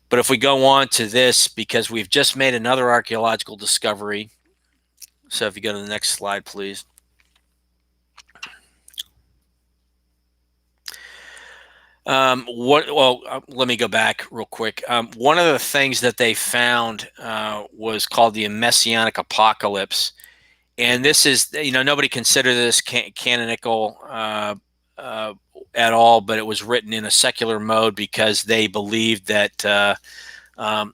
S2: But if we go on to this, because we've just made another archaeological discovery. So if you go to the next slide, please. Let me go back real quick. One of the things that they found was called the Messianic Apocalypse. And this is, nobody considered this canonical at all, but it was written in a secular mode because they believed that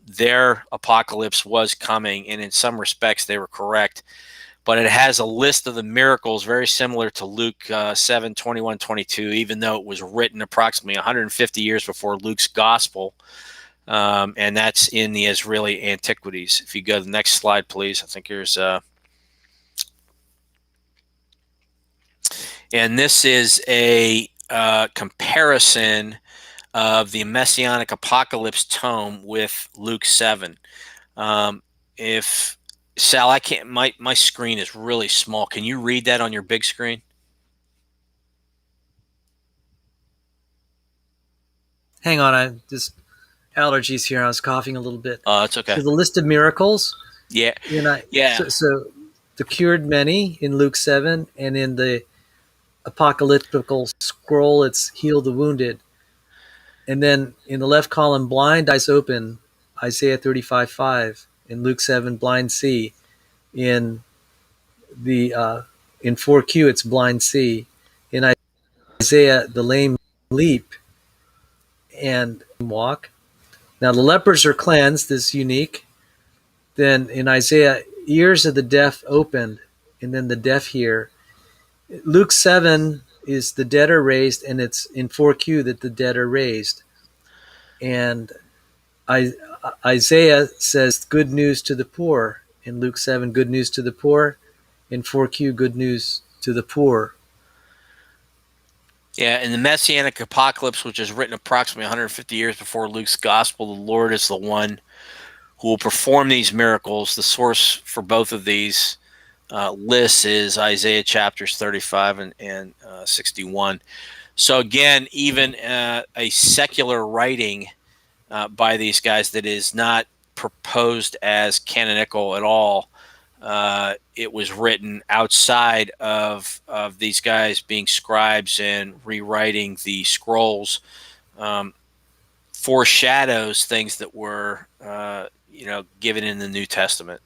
S2: their apocalypse was coming, and in some respects they were correct. But it has a list of the miracles very similar to Luke 7, 21, 22, even though it was written approximately 150 years before Luke's gospel. And that's in the Israeli Antiquities. If you go to the next slide, please. I think here's... and this is a comparison of the Messianic Apocalypse tome with Luke 7. If Sal, I can't. My screen is really small. Can you read that on your big screen?
S1: Hang on, I just allergies here. I was coughing a little bit.
S2: Oh, it's okay.
S1: So the list of miracles.
S2: Yeah.
S1: So the cured many in Luke 7, and in the apocalyptical scroll, it's heal the wounded. And then in the left column, blind eyes open, Isaiah 35:5. In Luke 7, blind see. In the in 4Q, it's blind see. In Isaiah, the lame leap and walk. Now the lepers are cleansed. This is unique. Then in Isaiah, ears of the deaf opened, and then the deaf hear. Luke 7 is the dead are raised, and it's in 4Q that the dead are raised. And Isaiah says good news to the poor. In Luke 7, good news to the poor. In 4Q, good news to the poor.
S2: Yeah, in the Messianic Apocalypse, which is written approximately 150 years before Luke's Gospel, the Lord is the one who will perform these miracles. The source for both of these lists is Isaiah chapters 35 and 61. So again, even a secular writing by these guys that is not proposed as canonical at all, it was written outside of these guys being scribes and rewriting the scrolls, foreshadows things that were given in the New Testament.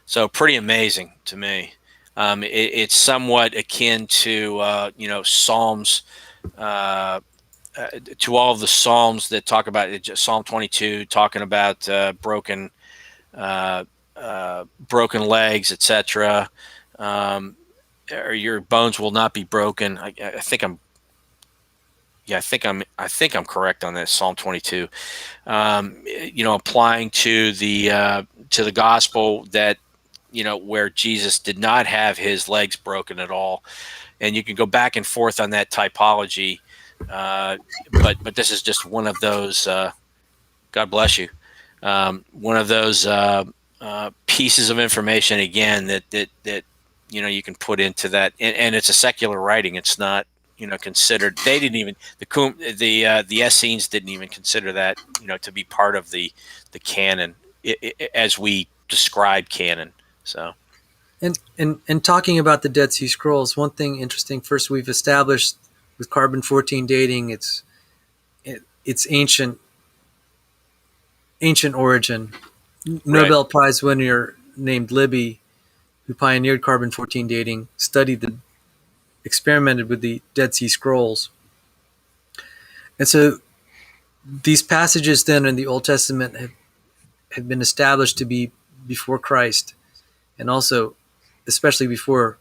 S2: So pretty amazing to me. It's somewhat akin to Psalms, to all of the Psalms that talk about it. Psalm 22 talking about broken legs, etc. Or your bones will not be broken. I think I'm correct on this. Psalm 22. Applying to the gospel that where Jesus did not have his legs broken at all, and you can go back and forth on that typology. But this is just one of those. God bless you. One of those pieces of information again that you can put into that, and it's a secular writing. It's not considered. They didn't even the Essenes didn't even consider that to be part of the canon as we describe canon. So.
S1: And talking about the Dead Sea Scrolls, one thing interesting. First, we've established with carbon-14 dating, it's ancient origin. Nobel
S2: Right.
S1: Prize winner named Libby, who pioneered carbon-14 dating, experimented with the Dead Sea Scrolls. And so these passages then in the Old Testament have been established to be before Christ, and also especially before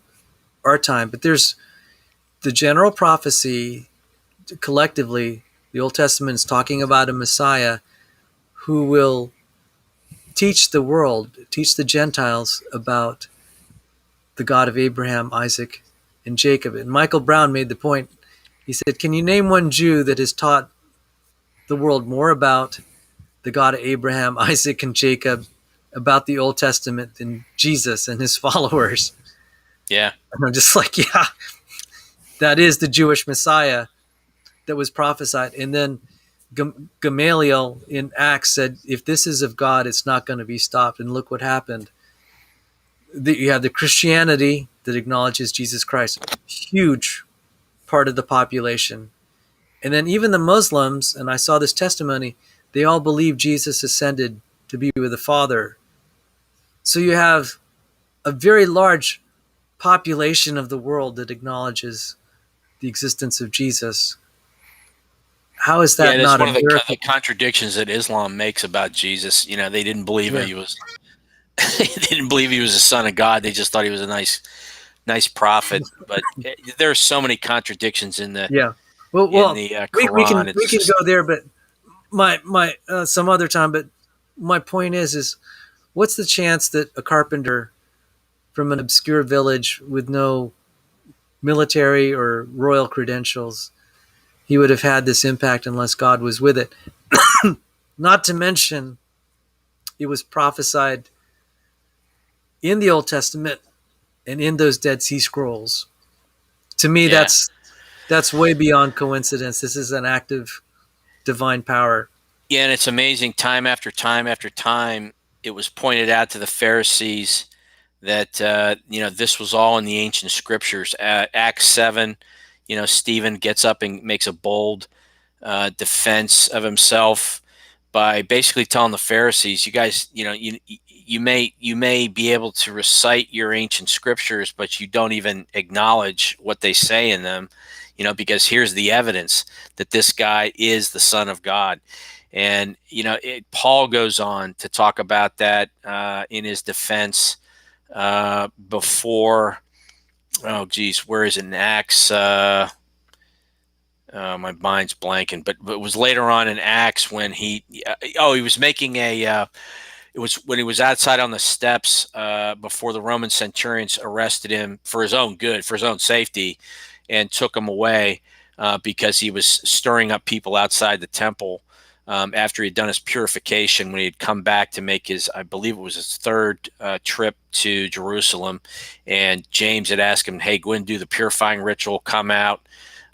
S1: our time. But there's the general prophecy. Collectively, the Old Testament is talking about a Messiah who will teach the world, teach the Gentiles about the God of Abraham, Isaac, and Jacob. And Michael Brown made the point. He said, can you name one Jew that has taught the world more about the God of Abraham, Isaac, and Jacob, about the Old Testament than Jesus and his followers?
S2: Yeah.
S1: And I'm just like, yeah, that is the Jewish Messiah that was prophesied. And then Gamaliel in Acts said, if this is of God, it's not going to be stopped. And look what happened. You have the Christianity that acknowledges Jesus Christ, huge part of the population. And then even the Muslims, and I saw this testimony, they all believe Jesus ascended to be with the Father. So you have a very large population of the world that acknowledges the existence of Jesus. How is that
S2: that's
S1: not
S2: one
S1: a
S2: of the
S1: miracle?
S2: contradictions that Islam makes about Jesus. They didn't believe
S1: Yeah.
S2: he was. They didn't believe he was a son of God. They just thought he was a nice prophet. But there are so many contradictions in the Quran.
S1: We can go there, but my some other time. But my point is what's the chance that a carpenter from an obscure village with no military or royal credentials, he would have had this impact unless God was with it? Not to mention, it was prophesied in the Old Testament and in those Dead Sea Scrolls. To me, that's way beyond coincidence. This is an act of divine power.
S2: Yeah, and it's amazing. Time after time after time, it was pointed out to the Pharisees that this was all in the ancient scriptures. Acts 7, Stephen gets up and makes a bold defense of himself by basically telling the Pharisees, "You guys, you may be able to recite your ancient scriptures, but you don't even acknowledge what they say in them, because here's the evidence that this guy is the Son of God." And Paul goes on to talk about that in his defense before. Oh, geez, where is it in Acts? My mind's blanking, but it was later on in Acts when he was making a. It was when he was outside on the steps before the Roman centurions arrested him for his own good, for his own safety, and took him away because he was stirring up people outside the temple after he'd done his purification when he had come back to make his, I believe it was his third trip to Jerusalem. And James had asked him, "Hey, go and do the purifying ritual, come out."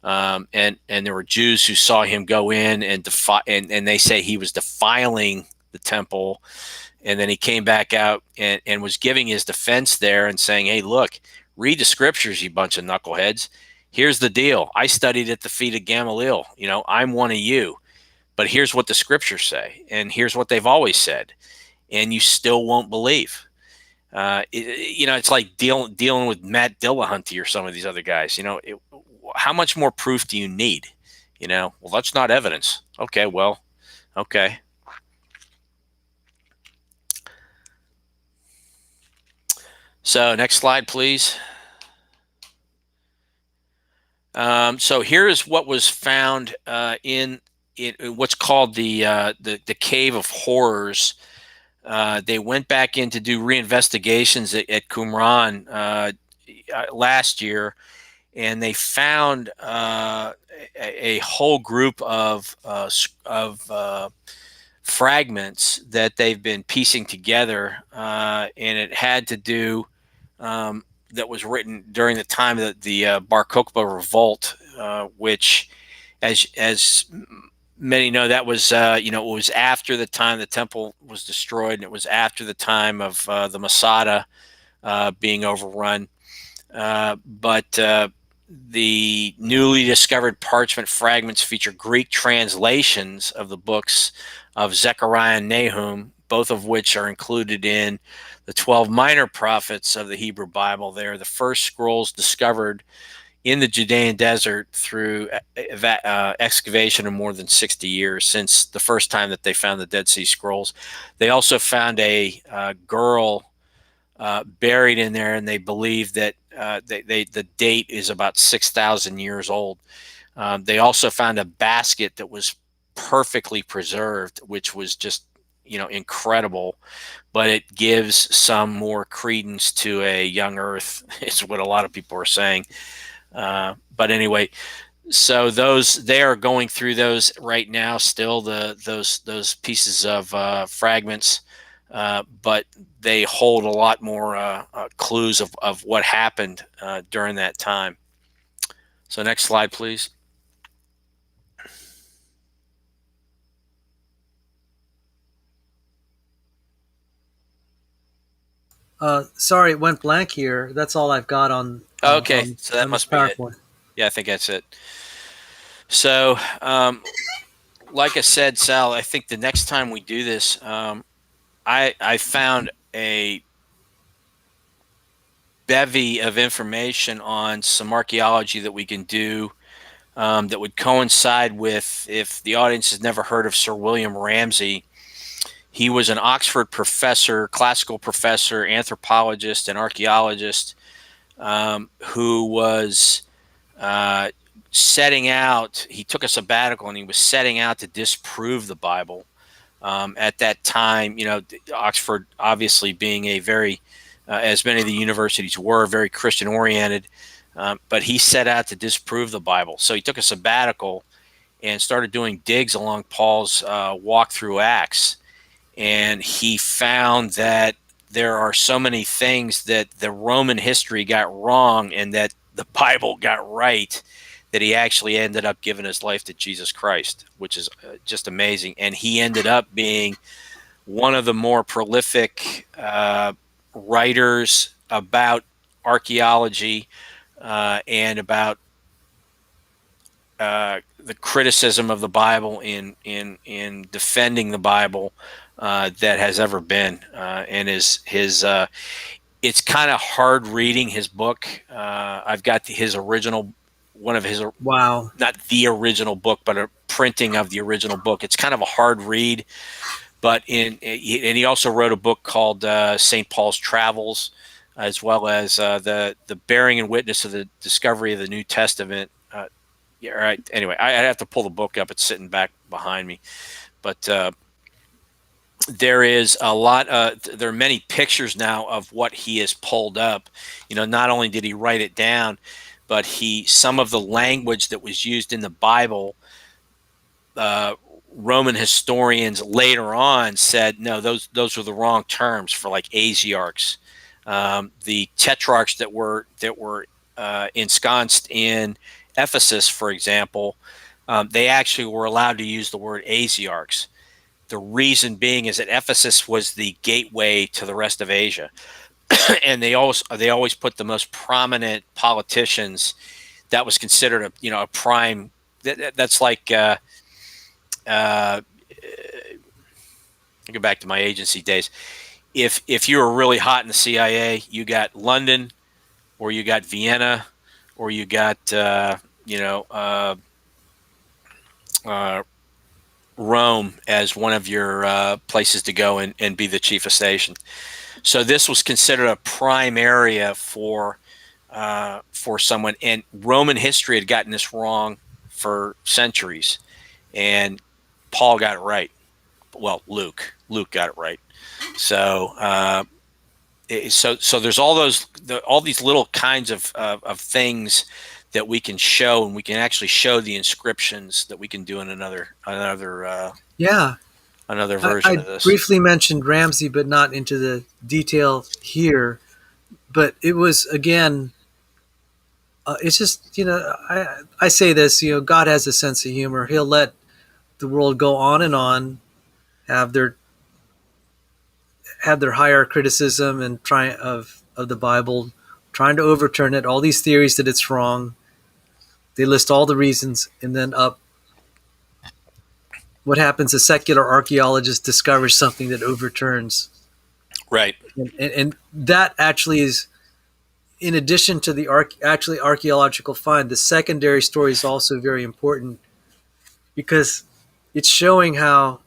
S2: And there were Jews who saw him go in and they say he was defiling the temple. And then he came back out and was giving his defense there and saying, "Hey, look, read the scriptures, you bunch of knuckleheads. Here's the deal. I studied at the feet of Gamaliel. I'm one of you. But here's what the scriptures say. And here's what they've always said. And you still won't believe." It's like dealing with Matt Dillahunty or some of these other guys. How much more proof do you need? Well, that's not evidence. Okay, well, okay. So next slide, please. So here is what was found in what's called the Cave of Horrors. They went back in to do reinvestigations at Qumran last year, and they found a whole group of fragments that they've been piecing together, and it had to do that was written during the time of the Bar Kokhba revolt, which, as many know, that was it was after the time the temple was destroyed, and it was after the time of the Masada being overrun. But the newly discovered parchment fragments feature Greek translations of the books of Zechariah and Nahum, both of which are included in the 12 minor prophets of the Hebrew Bible. They are the first scrolls discovered in the Judean desert through excavation of more than 60 years since the first time that they found the Dead Sea Scrolls. They also found a girl buried in there, and they believe that the date is about 6,000 years old. They also found a basket that was perfectly preserved, which was just incredible, but it gives some more credence to a young Earth, is what a lot of people are saying. But anyway, so they are going through those right now, still those pieces of fragments. But they hold a lot more clues of what happened during that time. So next slide, please.
S1: Sorry, it went blank here. That's all I've got on.
S2: Okay, so that must be it. Yeah, I think that's it. So, like I said, Sal, I think the next time we do this, I found a bevy of information on some archaeology that we can do that would coincide with, if the audience has never heard of Sir William Ramsay. He was an Oxford professor, classical professor, anthropologist, and archaeologist who was setting out. He took a sabbatical and he was setting out to disprove the Bible. At that time, Oxford obviously being a very, as many of the universities were, very Christian oriented, but he set out to disprove the Bible. So he took a sabbatical and started doing digs along Paul's walk through Acts. And he found that there are so many things that the Roman history got wrong and that the Bible got right, that he actually ended up giving his life to Jesus Christ, which is just amazing. And he ended up being one of the more prolific writers about archaeology and about the criticism of the Bible in defending the Bible that has ever been. And his it's kind of hard reading his book. I've got his original, one of his,
S1: wow,
S2: not the original book, but a printing of the original book. It's kind of a hard read, but and he also wrote a book called St. Paul's Travels, as well as the Bearing and Witness of the Discovery of the New Testament. Yeah, right. Anyway, I have to pull the book up. It's sitting back behind me, but there is a lot. There are many pictures now of what he has pulled up. Not only did he write it down, but some of the language that was used in the Bible. Roman historians later on said no; those were the wrong terms for like Asiarchs. The tetrarchs that were ensconced in Ephesus, for example, they actually were allowed to use the word Asiarchs. The reason being is that Ephesus was the gateway to the rest of Asia, and they always put the most prominent politicians. That was considered a prime. That's like I go back to my agency days. If you were really hot in the CIA, you got London, or you got Vienna, or you got Rome as one of your places to go and be the chief of station. So this was considered a prime area for someone. And Roman history had gotten this wrong for centuries, and Paul got it right. Well, Luke got it right. So so there's all these little kinds of things that we can show, and we can actually show the inscriptions that we can do in another version of this.
S1: I briefly mentioned Ramsey, but not into the detail here. But it was, again, it's just, I say this, God has a sense of humor. He'll let the world go on and on, have their higher criticism and try of the Bible, trying to overturn it, all these theories that it's wrong. They list all the reasons, and then what happens? A secular archaeologist discovers something that overturns.
S2: Right.
S1: And that actually is, in addition to the archaeological find, the secondary story is also very important, because it's showing how,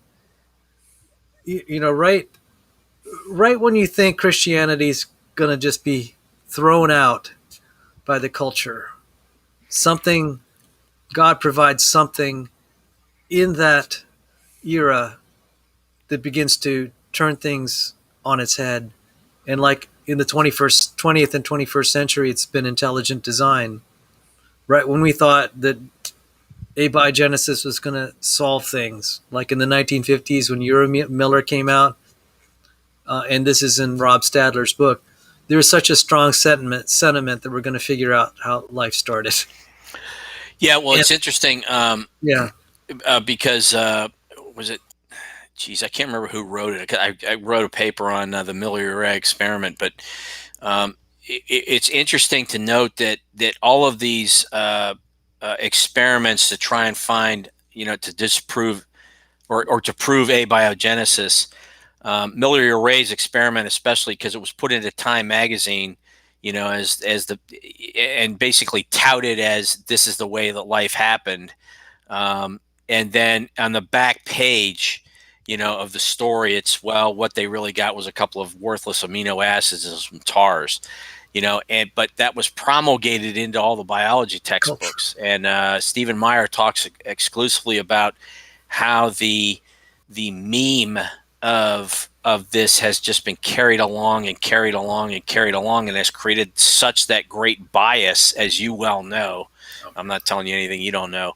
S1: right when you think Christianity is going to just be thrown out by the culture, God provides something in that era that begins to turn things on its head. And like in the 20th and 21st century, it's been intelligent design. Right when we thought that abiogenesis was going to solve things, like in the 1950s when Uri Miller came out, and this is in Rob Stadler's book, there was such a strong sentiment that we're going to figure out how life started.
S2: Yeah, well, it's interesting. Because was it? Geez, I can't remember who wrote it. I wrote a paper on the Miller-Urey experiment, but it's interesting to note that all of these experiments to try and find, to disprove or to prove abiogenesis, Miller-Urey's experiment, especially because it was put into Time magazine, and basically touted as this is the way that life happened. And then on the back page, of the story, it's, well, what they really got was a couple of worthless amino acids and some tars, but that was promulgated into all the biology textbooks. And Stephen Meyer talks exclusively about how the meme of this has just been carried along and carried along and carried along, and has created such that great bias, as you well know. I'm not telling you anything you don't know.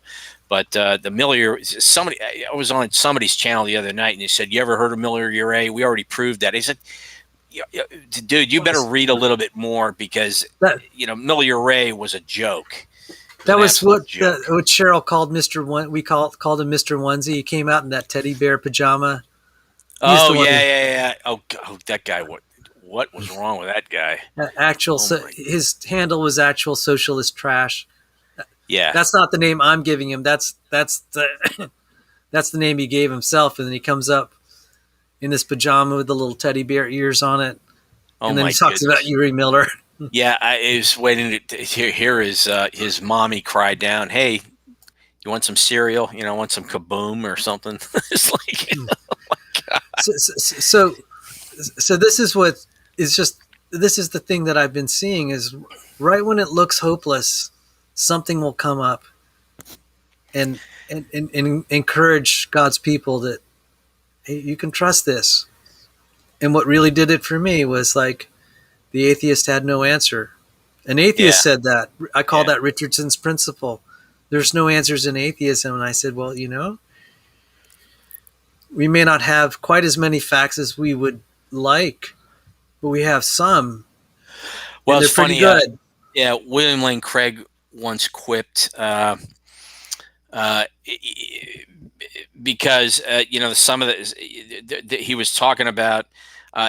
S2: But the Miller, I was on somebody's channel the other night, and he said, "You ever heard of Miller-Urey? We already proved that." He said, "Dude, you better read a little bit more, because Miller-Urey was a joke."
S1: That was what Cheryl called Mr. One. We called him Mr. Onesie. He came out in that teddy bear pajama.
S2: Oh yeah. Oh, that guy. What was wrong with that guy?
S1: His handle was actual socialist trash.
S2: Yeah,
S1: that's not the name I'm giving him. That's the that's the name he gave himself. And then he comes up in this pajama with the little teddy bear ears on it, and then he talks about Uri Miller.
S2: Yeah, I was waiting to hear his mommy cry down, "Hey, you want some cereal? You know, want some Kaboom or something?" It's like, oh my God.
S1: So this is what is just. This is the thing that I've been seeing is right when it looks hopeless, something will come up, and encourage God's people that, hey, you can trust this. And what really did it for me was like the atheist had no answer. An atheist said that. I call that Richardson's principle. There's no answers in atheism. And I said, well, we may not have quite as many facts as we would like, but we have some.
S2: Well,
S1: it's
S2: funny.
S1: Pretty good.
S2: William Lane Craig once quipped, because some of he was talking about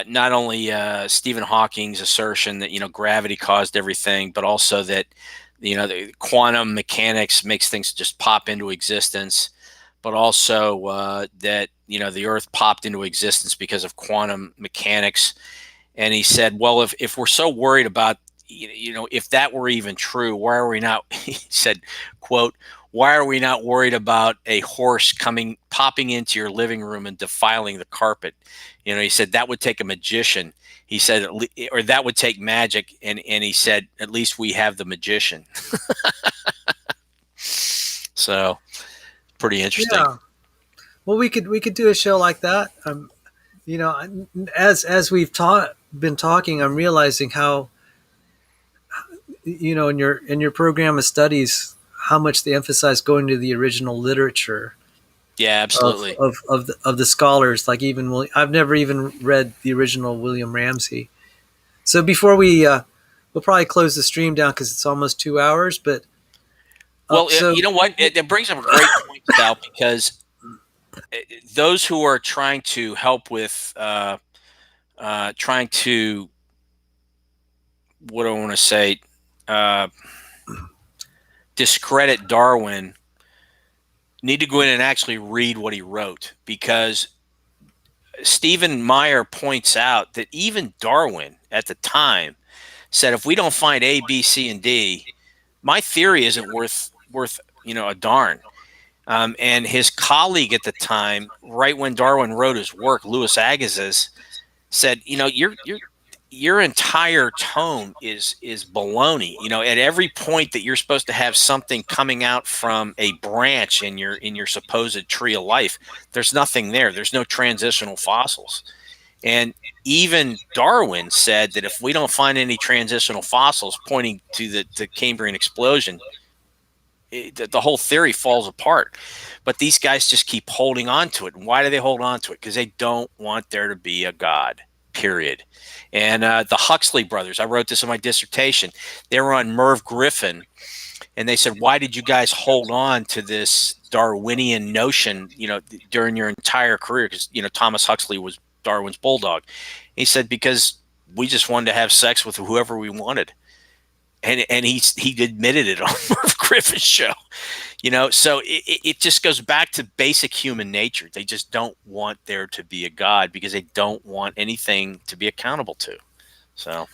S2: not only Stephen Hawking's assertion that gravity caused everything, but also that the quantum mechanics makes things just pop into existence, but also that the Earth popped into existence because of quantum mechanics. And he said, well, if we're so worried about if that were even true, why are we not? He said, quote, "Why are we not worried about a horse popping into your living room and defiling the carpet?" He said that would take a magician. He said, or that would take magic. And he said, at least we have the magician. So pretty interesting.
S1: Yeah. Well, we could do a show like that. As we've been talking, I'm realizing how, in your program of studies, how much they emphasize going to the original literature.
S2: Yeah, absolutely.
S1: Of the scholars, like even I've never even read the original William Ramsey. So before we'll probably close the stream down because it's almost 2 hours. But
S2: you know what? It brings up a great point, Sal, because those who are trying to help with trying to, what do I want to say, discredit Darwin need to go in and actually read what he wrote, because Stephen Meyer points out that even Darwin at the time said, if we don't find A, B, C, and D, my theory isn't worth a darn. And his colleague at the time, right when Darwin wrote his work, Louis Agassiz, said, your entire tome is baloney. At every point that you're supposed to have something coming out from a branch in your supposed tree of life, there's nothing there. There's no transitional fossils. And even Darwin said that if we don't find any transitional fossils pointing to the Cambrian explosion, the whole theory falls apart. But these guys just keep holding on to it. And why do they hold on to it? Because they don't want there to be a God, period. And the Huxley brothers, I wrote this in my dissertation, they were on Merv Griffin, and they said, why did you guys hold on to this Darwinian notion, during your entire career? Because, Thomas Huxley was Darwin's bulldog. He said, because we just wanted to have sex with whoever we wanted. And he admitted it on Merv Griffin's show. So it just goes back to basic human nature. They just don't want there to be a God because they don't want anything to be accountable to.
S1: So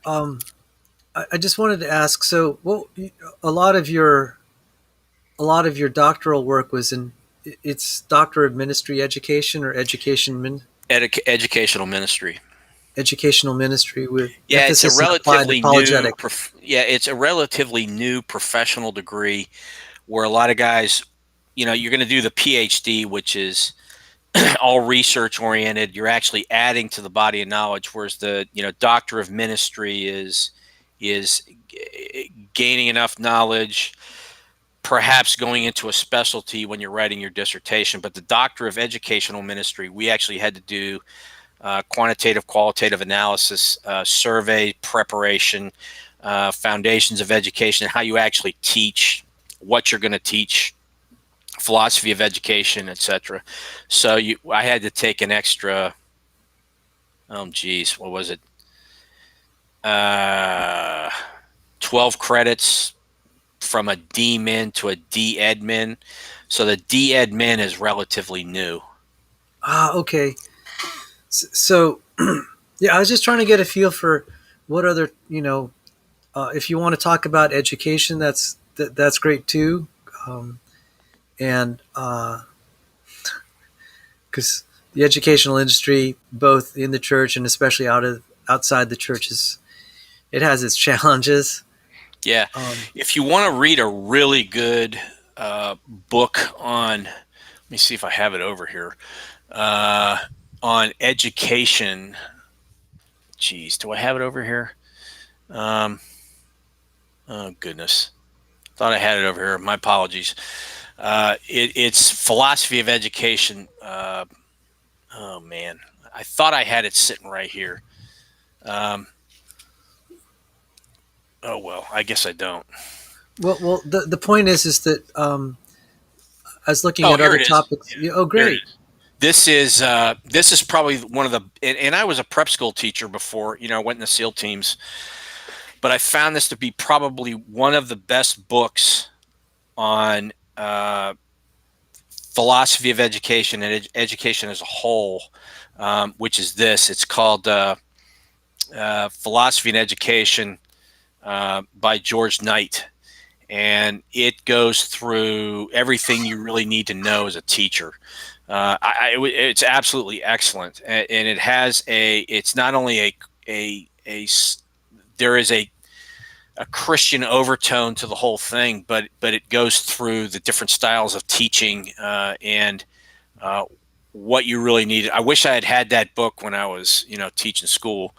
S1: I just wanted to ask. So, a lot of your doctoral work was it's Doctor of Ministry Education or educational
S2: ministry.
S1: Educational ministry with
S2: it's a relatively new. It's a relatively new professional degree where a lot of guys, you're going to do the PhD, which is all research oriented. You're actually adding to the body of knowledge, whereas the Doctor of Ministry is gaining enough knowledge, perhaps going into a specialty when you're writing your dissertation. But the Doctor of Educational Ministry, we actually had to do quantitative, qualitative analysis, survey preparation, foundations of education, how you actually teach, what you're going to teach, philosophy of education, etc. So I had to take an extra, what was it? 12 credits from a D Min to a D Admin. So the D Admin is relatively new.
S1: Okay. So, yeah, I was just trying to get a feel for what other, if you want to talk about education, that's great too. And because the educational industry, both in the church and especially outside the churches, it has its challenges.
S2: Yeah. If you want to read a really good book on, let me see if I have it over here, on education. Geez, do I have it over here? Oh, goodness. Thought I had it over here. My apologies. It's philosophy of education. Oh, man. I thought I had it sitting right here. Oh, well, I guess I don't.
S1: Well, the point is that I was looking at other topics.
S2: Yeah.
S1: Oh, great.
S2: This is probably one of the, and I was a prep school teacher before, I went in the SEAL teams, but I found this to be probably one of the best books on philosophy of education and education as a whole, which is this. It's called Philosophy and Education by George Knight. And it goes through everything you really need to know as a teacher. It's absolutely excellent, and it has it's not only there is a Christian overtone to the whole thing, but it goes through the different styles of teaching and what you really need. I wish I had that book when I was teaching school.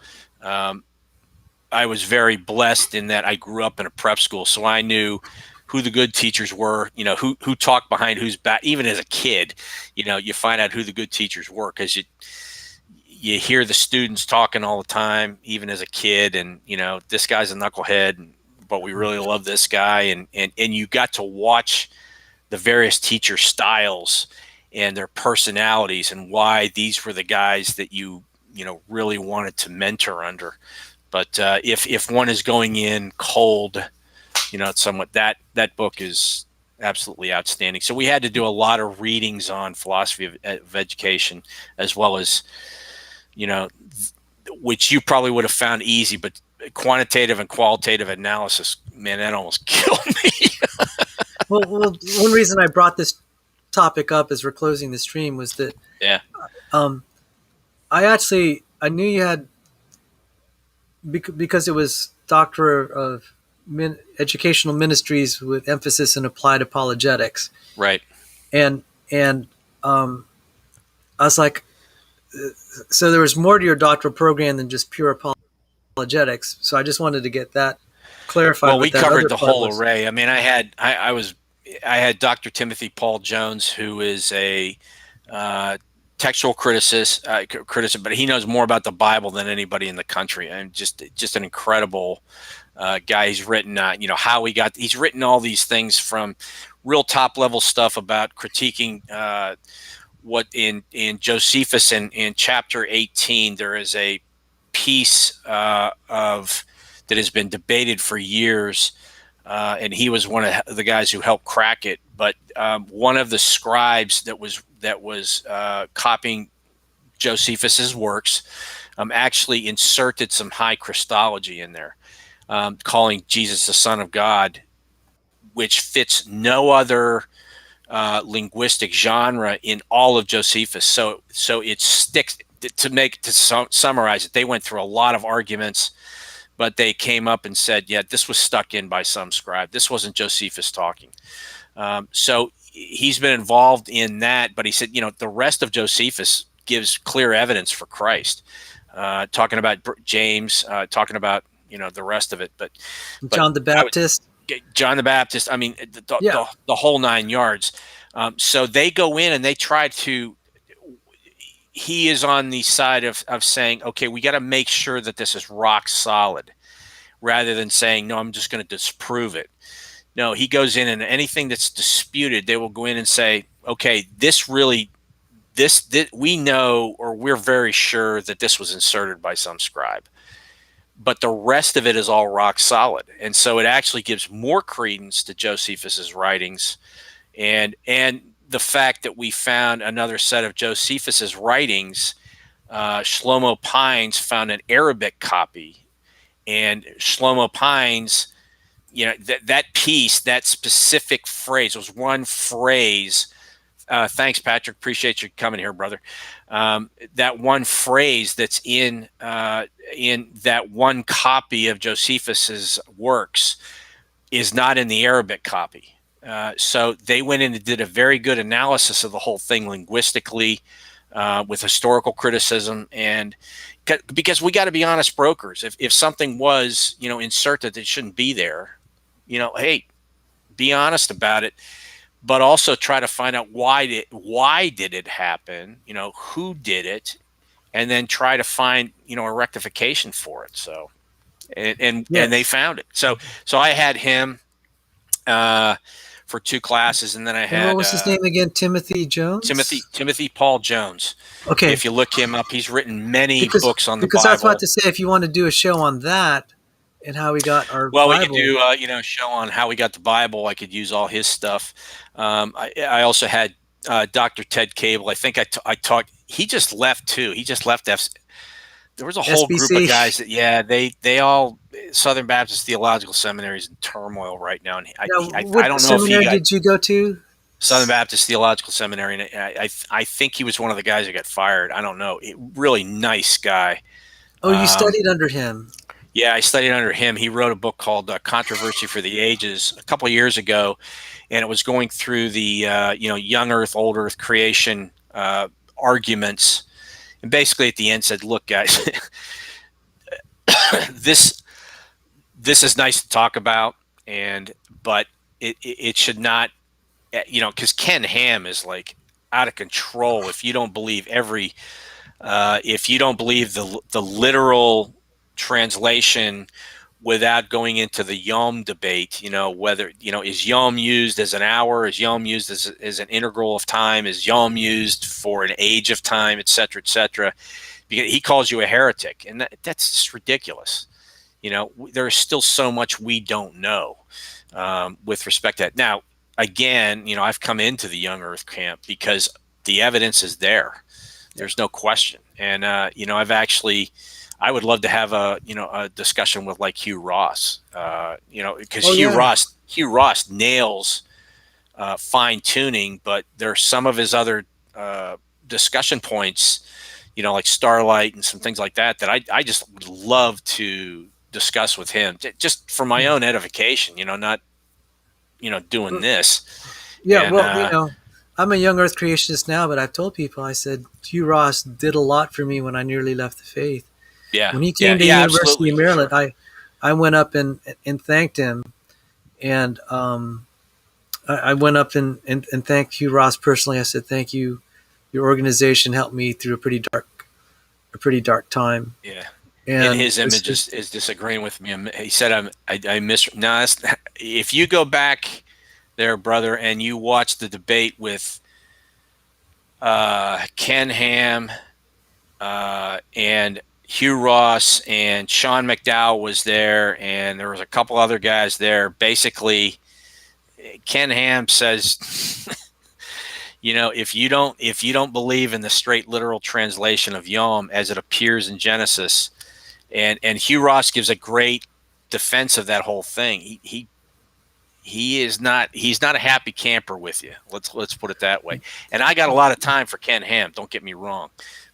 S2: I was very blessed in that I grew up in a prep school, so I knew who the good teachers were, who talked behind whose back. Even as a kid, you find out who the good teachers were because you hear the students talking all the time, even as a kid, and this guy's a knucklehead, but we really love this guy, and you got to watch the various teacher styles and their personalities and why these were the guys that you really wanted to mentor under. But if one is going in cold, it's somewhat that book is absolutely outstanding. So we had to do a lot of readings on philosophy of education, as well as, which you probably would have found easy, but quantitative and qualitative analysis, man, that almost killed me.
S1: well, one reason I brought this topic up as we're closing the stream was that I knew you had, because it was Doctor of Educational Ministries with emphasis in applied apologetics.
S2: Right.
S1: And I was like, so there was more to your doctoral program than just pure apologetics. So I just wanted to get that clarified.
S2: Well, we covered the whole array. I mean, I had Dr. Timothy Paul Jones, who is a textual criticist, but he knows more about the Bible than anybody in the country, and just an incredible guy. He's written, he's written all these things, from real top level stuff about critiquing what in Josephus in chapter 18, there is a piece that has been debated for years, and he was one of the guys who helped crack it. But one of the scribes that was copying Josephus's works actually inserted some high Christology in there, calling Jesus the Son of God, which fits no other linguistic genre in all of Josephus. So it sticks. To summarize it, they went through a lot of arguments, but they came up and said, yeah, this was stuck in by some scribe. This wasn't Josephus talking. So he's been involved in that, but he said, the rest of Josephus gives clear evidence for Christ, talking about James, talking about, the rest of it. But
S1: John the Baptist.
S2: John the Baptist, I mean, the whole 9 yards. So they go in and they try to, he is on the side of saying, okay, we got to make sure that this is rock solid. rather than saying, no, I'm just going to disprove it. No, he goes in, and anything that's disputed, they will go in and say, okay, this we know, or we're very sure that this was inserted by some scribe. But the rest of it is all rock solid. And so it actually gives more credence to Josephus's writings. And the fact that we found another set of Josephus's writings, Shlomo Pines found an Arabic copy. And Shlomo Pines, that piece, that specific phrase, was one phrase. Thanks, Patrick. Appreciate you coming here, brother. That one phrase that's in that one copy of Josephus's works is not in the Arabic copy. So they went in and did a very good analysis of the whole thing linguistically, with historical criticism, and because we got to be honest brokers. If something was inserted that shouldn't be there, hey, be honest about it. But also try to find out why did it happen? Who did it, and then try to find a rectification for it. So, and they found it. So I had him for 2 classes, and then I had
S1: what was his name again? Timothy Jones.
S2: Timothy Paul Jones.
S1: Okay,
S2: if you look him up, he's written many books on the Bible.
S1: Because I was about to say, if you want to do a show on that and how we got our Bible.
S2: We could do a show on how we got the Bible. I could use all his stuff. I also had Dr. Ted Cable. I think I talked. He just left too. He just left. There was a whole
S1: SBC.
S2: Group of guys that they all Southern Baptist Theological Seminary is in turmoil right now. And I don't know
S1: seminary did you go to?
S2: Southern Baptist Theological Seminary, and I think he was one of the guys that got fired. I don't know. Really nice guy.
S1: Oh, you studied under him.
S2: Yeah, I studied under him. He wrote a book called Controversy for the Ages a couple of years ago, and it was going through the young Earth, old Earth creation arguments, and basically at the end said, "Look, guys, this is nice to talk about, but it should not, because Ken Ham is like out of control. If you don't believe if you don't believe the literal translation without going into the Yom debate, whether, is Yom used as an hour, is Yom used as an integral of time, is Yom used for an age of time, et cetera, because he calls you a heretic. And that's just ridiculous. There's still so much we don't know with respect to that. Now, again, I've come into the young Earth camp because the evidence is there. There's no question. And, I would love to have a discussion with like Hugh Ross, because Hugh Ross nails fine tuning, but there's some of his other discussion points, like Starlight and some things like that I just would love to discuss with him, just for my own edification, not doing this.
S1: Yeah, I'm a young Earth creationist now, but I've told people, I said Hugh Ross did a lot for me when I nearly left the faith.
S2: Yeah.
S1: When he came to University of Maryland, sure. I went up and thanked him, and I went up and thanked Hugh Ross personally. I said, "Thank you. Your organization helped me through a pretty dark time." Yeah.
S2: And his image is disagreeing with me. He said, "I miss." No, if you go back there, brother, and you watch the debate with Ken Ham and Hugh Ross, and Sean McDowell was there, and there was a couple other guys there. Basically, Ken Ham says, if you don't believe in the straight literal translation of Yom as it appears in Genesis, and Hugh Ross gives a great defense of that whole thing. He's not a happy camper with you. Let's put it that way. And I got a lot of time for Ken Ham. Don't get me wrong.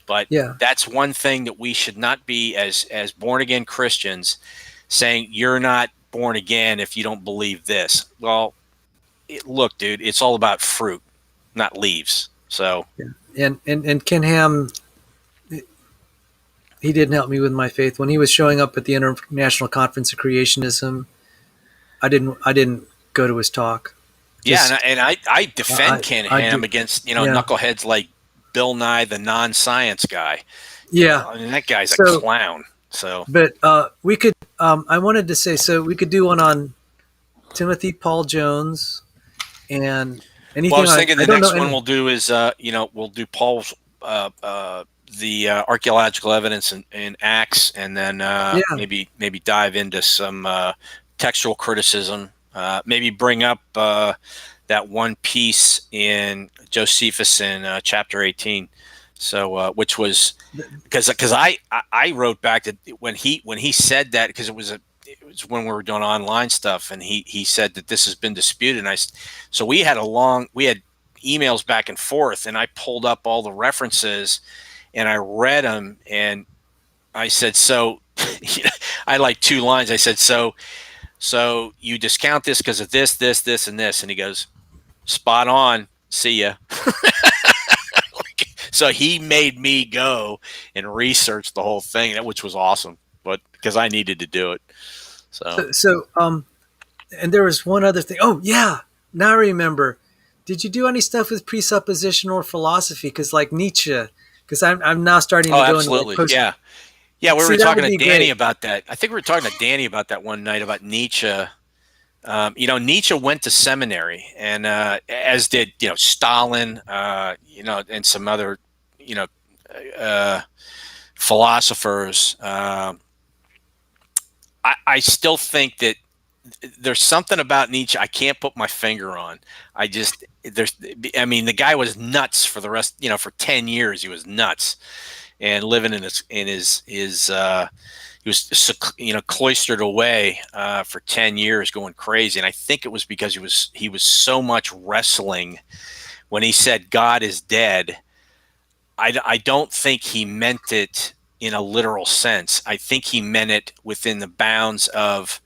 S2: But that's one thing that we should not be, as born-again Christians, saying you're not born again if you don't believe this. Well, look, dude, it's all about fruit, not leaves. So,
S1: and Ken Ham, he didn't help me with my faith. When he was showing up at the International Conference of Creationism, I didn't go to his talk.
S2: I defend Ken Ham against knuckleheads like Bill Nye, the non-science guy.
S1: Yeah,
S2: I mean, that guy's a clown. So,
S1: but we could. I wanted to say, so we could do one on Timothy Paul Jones and
S2: well, I
S1: anything.
S2: was thinking
S1: I
S2: the
S1: don't know
S2: next one
S1: any.
S2: we'll do is, we'll do Paul's the archaeological evidence in Acts, and then
S1: Yeah,
S2: maybe dive into some textual criticism. Maybe bring up that one piece in Josephus in chapter 18. So, which was because I wrote back that when he said that, because it was when we were doing online stuff, and he said that this has been disputed, and so we had emails back and forth, and I pulled up all the references and I read them, and I said, so I like 2 lines. I said, so you discount this because of this, and this, and he goes, spot on. See ya. So he made me go and research the whole thing, which was awesome, but because I needed to do it.
S1: So, and there was one other thing. Oh, yeah. Now I remember. Did you do any stuff with presuppositional philosophy? Because like Nietzsche, because I'm now starting to go into like
S2: absolutely, yeah. Yeah, we
S1: See,
S2: were
S1: that
S2: talking
S1: would
S2: to
S1: be
S2: Danny
S1: great.
S2: about that. I think we were talking to Danny about that one night about Nietzsche. Nietzsche went to seminary, and as did Stalin, and some other uh, philosophers. I still think that there's something about Nietzsche I can't put my finger on. I mean, the guy was nuts for the rest. For 10 years he was nuts, and living in his he was cloistered away for 10 years, going crazy. And I think it was because he was so much wrestling when he said God is dead. I don't think he meant it in a literal sense. I think he meant it within the bounds of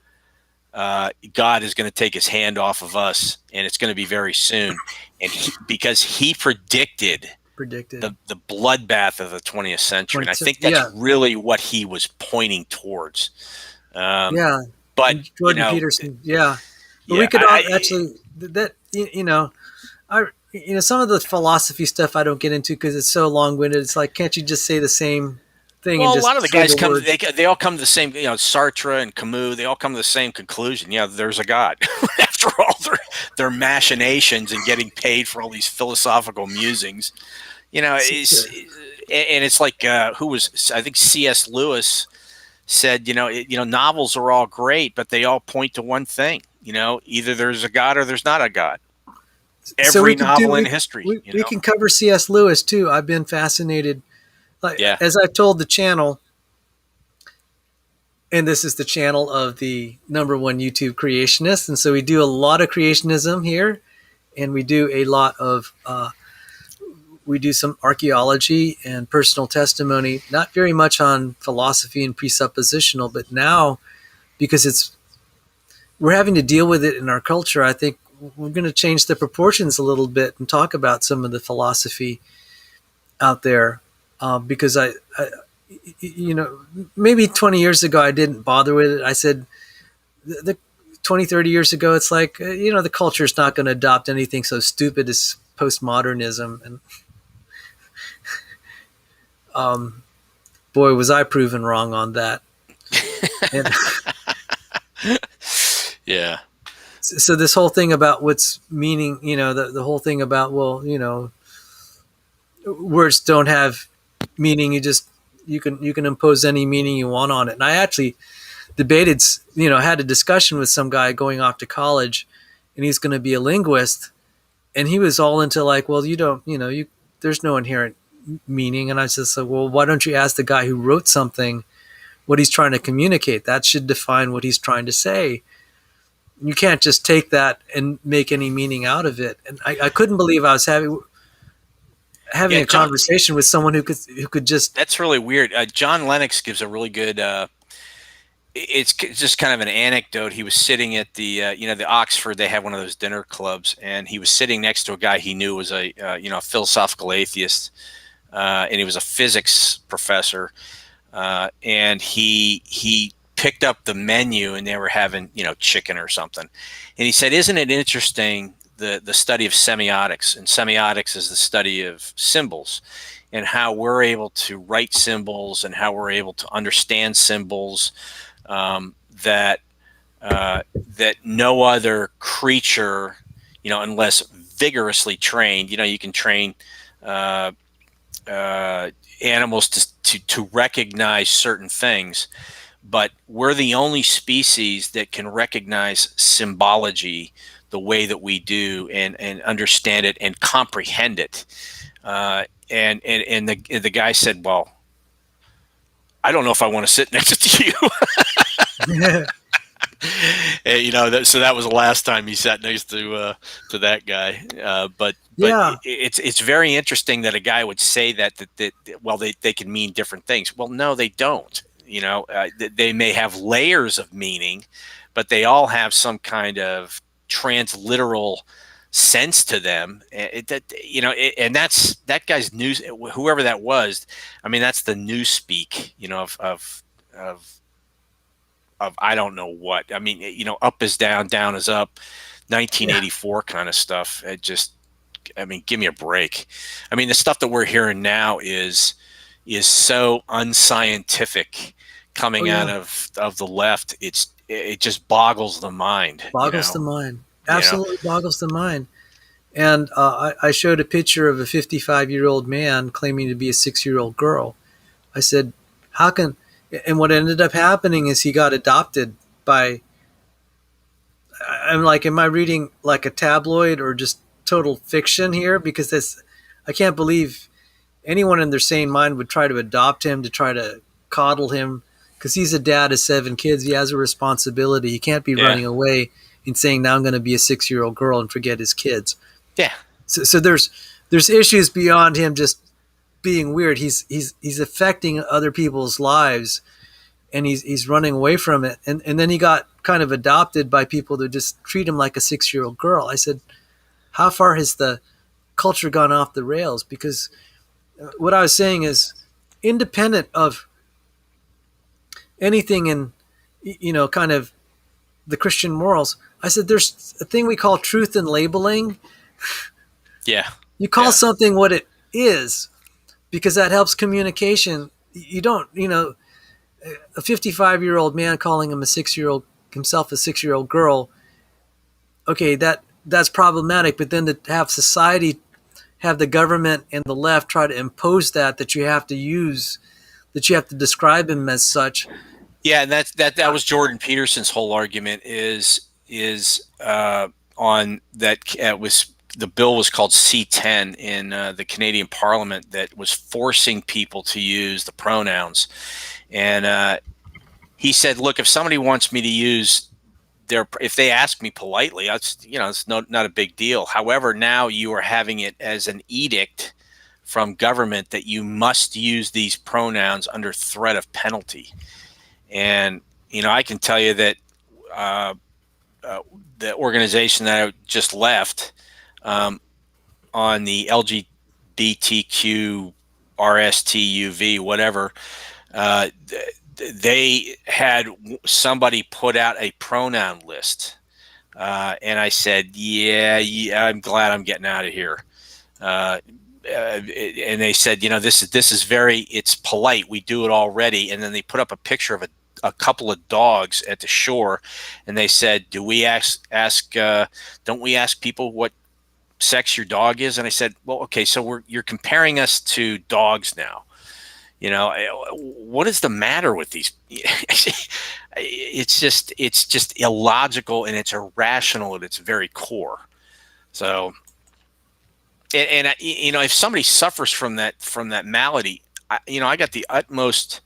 S2: God is going to take his hand off of us, and it's going to be very soon. And because he predicted the bloodbath of the 20th century. And I think that's really what he was pointing towards.
S1: Yeah.
S2: But
S1: and Jordan Peterson. Yeah. But we could actually some of the philosophy stuff I don't get into because it's so long winded. It's like, can't you just say the same thing?
S2: Well,
S1: and
S2: a lot of the guys come.
S1: words?
S2: They all come to the same. Sartre and Camus. They all come to the same conclusion. Yeah, there's a God. After all their machinations and getting paid for all these philosophical musings, it's like who was, I think C.S. Lewis said, novels are all great, but they all point to one thing. Either there's a God or there's not a God. Every novel in history.
S1: We can cover C.S. Lewis too. I've been fascinated. As I've told the channel, and this is the channel of the #1 YouTube creationist, and so we do a lot of creationism here, and we do a lot of we do some archaeology and personal testimony, not very much on philosophy and presuppositional, but now because we're having to deal with it in our culture, I think we're going to change the proportions a little bit and talk about some of the philosophy out there, because I maybe 20 years ago I didn't bother with it. I said the 20, 30 years ago, it's like, the culture is not going to adopt anything so stupid as postmodernism. And boy, was I proven wrong on that.
S2: Yeah.
S1: So this whole thing about what's meaning, the whole thing about, words don't have meaning. You can impose any meaning you want on it. And I actually debated, had a discussion with some guy going off to college, and he's going to be a linguist. And he was all into like, well, there's no inherent meaning. And I said, so, well, why don't you ask the guy who wrote something what he's trying to communicate? That should define what he's trying to say. You can't just take that and make any meaning out of it. And I couldn't believe I was having a conversation with someone who could just.
S2: That's really weird. John Lennox gives a really good. It's just kind of an anecdote. He was sitting at the Oxford. They have one of those dinner clubs, and he was sitting next to a guy he knew was a philosophical atheist, and he was a physics professor, and he picked up the menu, and they were having chicken or something, and he said, "Isn't it interesting the study of semiotics, and semiotics is the study of symbols and how we're able to write symbols and how we're able to understand symbols that no other creature, unless vigorously trained, you can train uh, animals to recognize certain things, but we're the only species that can recognize symbology the way that we do, and understand it and comprehend it. And the guy said, "Well, I don't know if I want to sit next to you." So that was the last time he sat next to that guy. But
S1: Yeah.
S2: it's very interesting that a guy would say that well, they can mean different things. Well, no, they don't. They may have layers of meaning, but they all have some kind of transliteral sense to them. And that's that guy's news. Whoever that was, I mean, that's the news speak. Of I don't know what. I mean, up is down, down is up, 1984 kind of stuff. I mean, give me a break. I mean, the stuff that we're hearing now is so unscientific coming out of the left. It just boggles the mind.
S1: Boggles the mind. Absolutely boggles the mind. And I showed a picture of a 55-year-old man claiming to be a 6-year-old girl. I said, how can, and what ended up happening is he got adopted by, I'm like, am I reading like a tabloid or just total fiction here? Because I can't believe anyone in their sane mind would try to adopt him, to try to coddle him, because he's a dad of 7 kids. He has a responsibility. He can't be running away and saying, now I'm going to be a 6-year-old girl and forget his kids.
S2: Yeah.
S1: So there's issues beyond him just being weird. He's affecting other people's lives, and he's running away from it. And then he got kind of adopted by people that just treat him like a 6-year-old girl. I said, how far has the culture gone off the rails? Because what I was saying is, independent of anything in, kind of the Christian morals, I said, there's a thing we call truth in labeling.
S2: Yeah.
S1: You call something what it is, because that helps communication. You don't, a 55-year-old man calling himself a 6-year-old girl. Okay, that's problematic. But then to have society, have the government and the left try to impose that you have to describe him as such.
S2: Yeah, and that was Jordan Peterson's whole argument is on that. Was the bill was called C-10 in the Canadian Parliament, that was forcing people to use the pronouns. And he said, look, if somebody wants me to use if they ask me politely, it's not a big deal. However, now you are having it as an edict from government that you must use these pronouns under threat of penalty. And, I can tell you that the organization that I just left, on the LGBTQ RSTUV, whatever, they had somebody put out a pronoun list. And I said, yeah, I'm glad I'm getting out of here. And they said, this is it's polite. We do it already. And then they put up a picture of a couple of dogs at the shore, and they said, "Do we don't we ask people what sex your dog is?" And I said, "Well, okay, so you're comparing us to dogs now. What is the matter with these?" It's just illogical, and it's irrational at its very core. So. And if somebody suffers from that malady, I got the utmost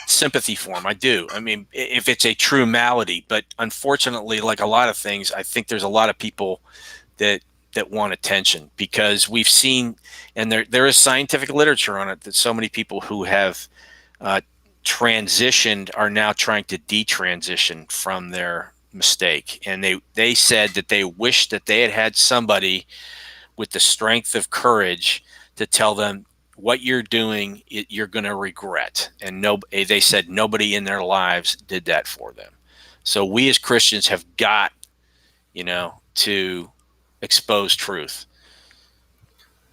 S2: sympathy for them. I do. I mean, if it's a true malady, but unfortunately, like a lot of things, I think there's a lot of people that want attention, because we've seen, and there is scientific literature on it, that so many people who have transitioned are now trying to detransition from their mistake. And they said that they wish that they had somebody with the strength of courage to tell them, what you're doing, you're going to regret. And they said nobody in their lives did that for them. So we as Christians have got, to expose truth.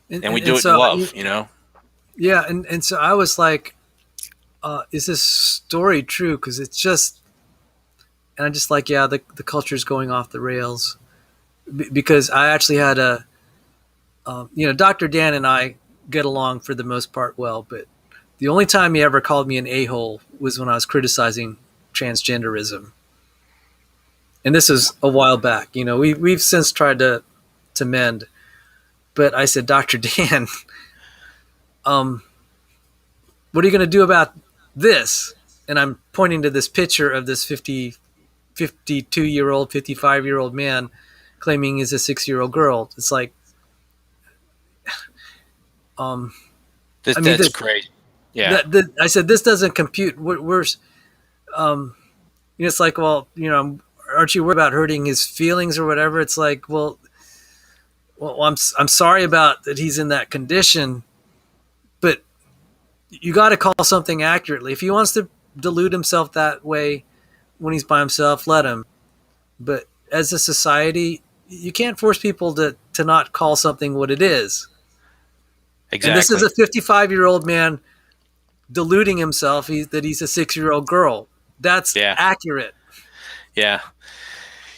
S2: And we do it in love, you know?
S1: Yeah. And so I was like, is this story true? Because it's just, and I'm just like, yeah, the culture's going off the rails. Because I actually had Dr. Dan and I get along for the most part well, but the only time he ever called me an a-hole was when I was criticizing transgenderism. And this is a while back. We've since tried to mend. But I said, Dr. Dan, what are you going to do about this? And I'm pointing to this picture of this 52-year-old, 55-year-old man claiming he's a 6-year-old girl. It's like,
S2: that's great. Yeah.
S1: I said, this doesn't compute. It's like, well, aren't you worried about hurting his feelings or whatever? It's like, well, I'm sorry about that he's in that condition, but you got to call something accurately. If he wants to delude himself that way when he's by himself, let him. But as a society, you can't force people to not call something what it is.
S2: Exactly.
S1: And this is a 55-year-old man deluding himself that he's a 6-year-old girl. That's accurate.
S2: Yeah.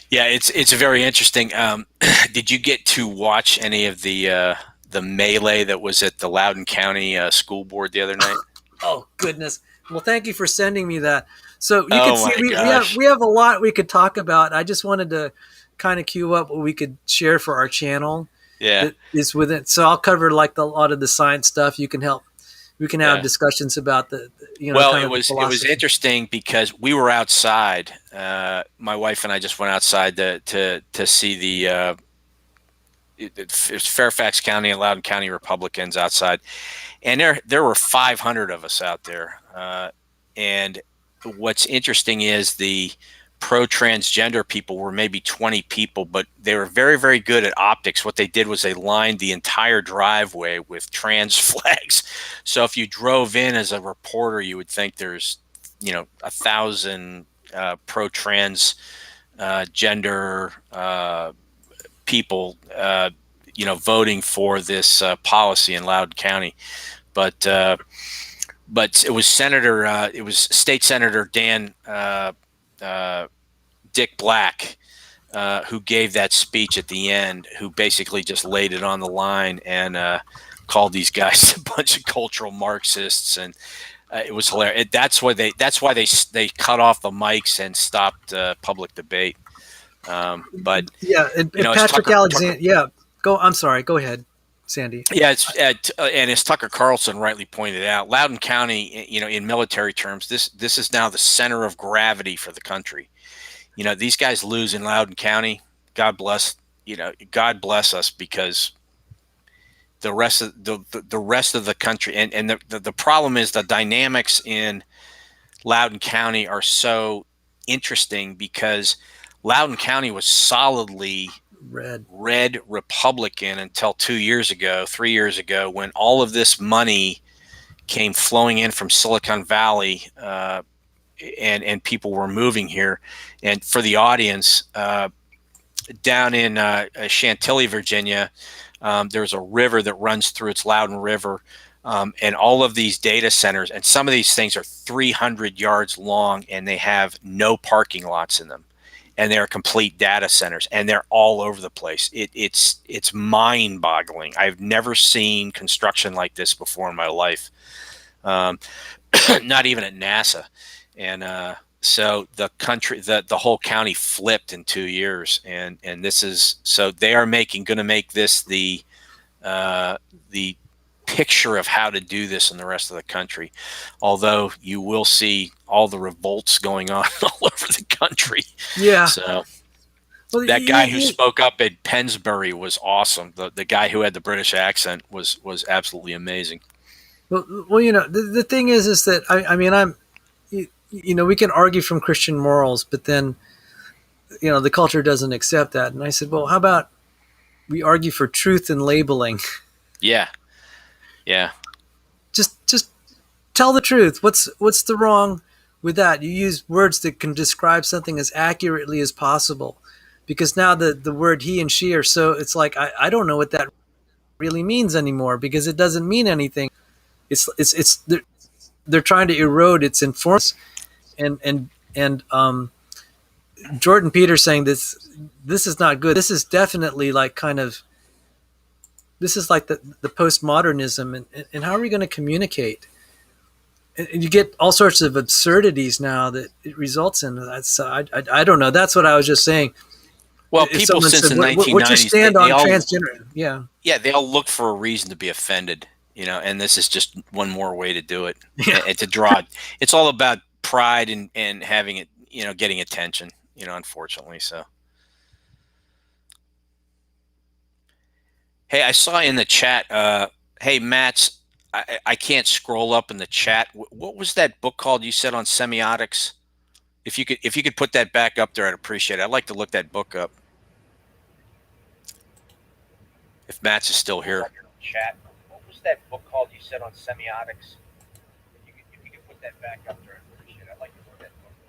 S2: Yeah, it's very interesting. Did you get to watch any of the melee that was at the Loudoun County school board the other night?
S1: Oh, goodness. Well, thank you for sending me that. So you can see we have a lot we could talk about. I just wanted to kind of queue up what we could share for our channel.
S2: Yeah.
S1: Is with it. So I'll cover like a lot of the science stuff. You can help. We can have discussions about
S2: Well, it was interesting because we were outside. My wife and I just went outside to see the Fairfax County and Loudoun County Republicans outside, and there were 500 of us out there. And what's interesting is the pro-transgender people were maybe 20 people, but they were very, very good at optics. What they did was they lined the entire driveway with trans flags. So if you drove in as a reporter, you would think there's 1,000 pro-trans gender people voting for this policy in Loudoun County. But it was State Senator Dan Dick Black who gave that speech at the end, who basically just laid it on the line and called these guys a bunch of cultural Marxists, and it was hilarious. That's why they cut off the mics and stopped public debate. But
S1: yeah, and Patrick Alexander. Yeah, go. I'm sorry. Go ahead, Sandy.
S2: Yeah, and as Tucker Carlson rightly pointed out, Loudoun County, in military terms, this is now the center of gravity for the country. These guys lose in Loudoun County. God bless us, because the rest of the country and the problem is the dynamics in Loudoun County are so interesting, because Loudoun County was solidly red Republican until 3 years ago, when all of this money came flowing in from Silicon Valley, and people were moving here. And for the audience, down in Chantilly, Virginia, there's a river that runs through. It's Loudoun River. And all of these data centers, and some of these things are 300 yards long, and they have no parking lots in them. And they're complete data centers, and they're all over the place. It's mind-boggling. I've never seen construction like this before in my life, not even at NASA. And so the whole county flipped in 2 years, and this is, so they are going to make this the picture of how to do this in the rest of the country. Although you will see all the revolts going on all over the country. Yeah. So that guy who spoke up at Pensbury was awesome. The guy who had the British accent was absolutely amazing.
S1: Well, the thing is that we can argue from Christian morals, but then, the culture doesn't accept that. And I said, well, how about we argue for truth and labeling?
S2: Yeah. Yeah.
S1: Just tell the truth. What's the wrong with that? You use words that can describe something as accurately as possible. because now the word he and she are so, it's like I don't know what that really means anymore, because it doesn't mean anything. It's they're trying to erode its informants. And Jordan Peterson saying this is not good. This is definitely like kind of, this is like the postmodernism, and how are we going to communicate? And you get all sorts of absurdities now that it results in. That's I don't know. That's what I was just saying.
S2: Well, people since the 1990s,
S1: what's your stand on transgender? Yeah,
S2: they all look for a reason to be offended, and this is just one more way to do it.
S1: Yeah.
S2: And to draw. It's all about pride and having it, getting attention. Unfortunately, so. Hey, I saw in the chat. Hey, Matt, I can't scroll up in the chat. What was that book called you said on semiotics? If you could put that back up there, I'd appreciate it. I'd like to look that book up. If Matt's is still here. Chat. What was that book called you said on semiotics? If you could put that back up there, I'd appreciate it. I'd like to look that book up.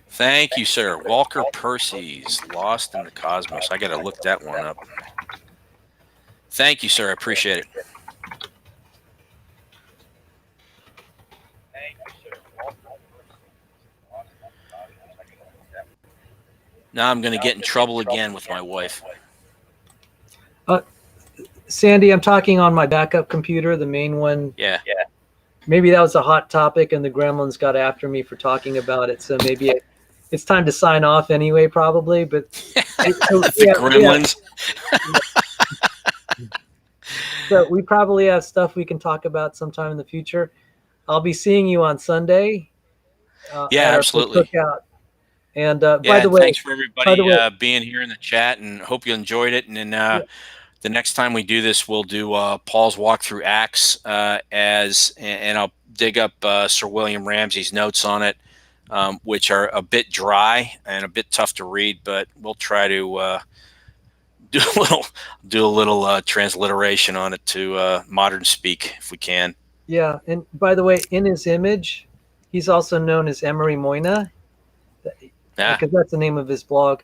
S2: Thank you, sir. Walker Percy's Lost in the Cosmos. I got to look that one up. Thank you, sir. I appreciate it. Now I'm going to get in trouble again with my wife.
S1: Sandy, I'm talking on my backup computer, the main one.
S2: Yeah.
S1: Maybe that was a hot topic and the gremlins got after me for talking about it. So maybe it's time to sign off anyway, probably. But
S2: the gremlins.
S1: Yeah. So we probably have stuff we can talk about sometime in the future. I'll be seeing you on Sunday.
S2: Yeah, absolutely.
S1: Cookout. And by the way,
S2: thanks for everybody being here in the chat, and hope you enjoyed it. And then the next time we do this, we'll do Paul's walk through Acts and I'll dig up Sir William Ramsay's notes on it, which are a bit dry and a bit tough to read, but we'll try to do a little transliteration on it to modern speak if we can.
S1: Yeah, and by the way, in his image, he's also known as Emery Moyna. Because that's the name of his blog.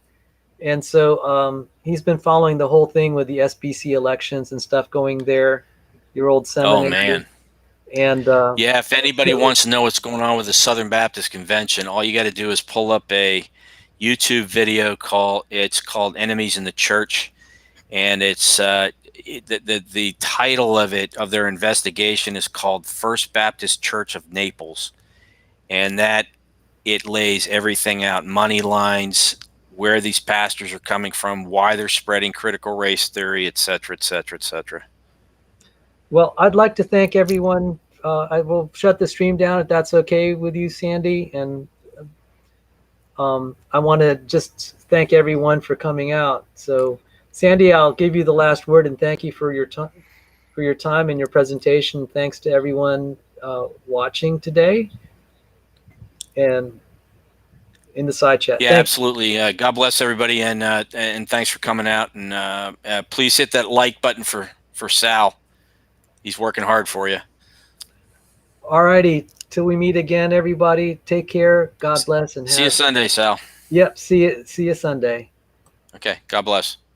S1: And so he's been following the whole thing with the SBC elections and stuff going there, your old seminary.
S2: Oh, man.
S1: And
S2: if anybody wants to know what's going on with the Southern Baptist Convention, all you got to do is pull up a YouTube video called Enemies in the Church. And it's the title of their investigation is called First Baptist Church of Naples. And that it lays everything out, money lines, where these pastors are coming from, why they're spreading critical race theory, et cetera, et cetera, et cetera.
S1: Well, I'd like to thank everyone. I will shut the stream down if that's okay with you, Sandy. And I want to just thank everyone for coming out. So, Sandy, I'll give you the last word and thank you for your time and your presentation. Thanks to everyone watching today. And in the side chat.
S2: Yeah, absolutely. God bless everybody, and thanks for coming out. And please hit that like button for Sal. He's working hard for you.
S1: All righty. Till we meet again, everybody. Take care. God bless. And
S2: see you Sunday, Sal.
S1: Yep. See you Sunday.
S2: Okay. God bless.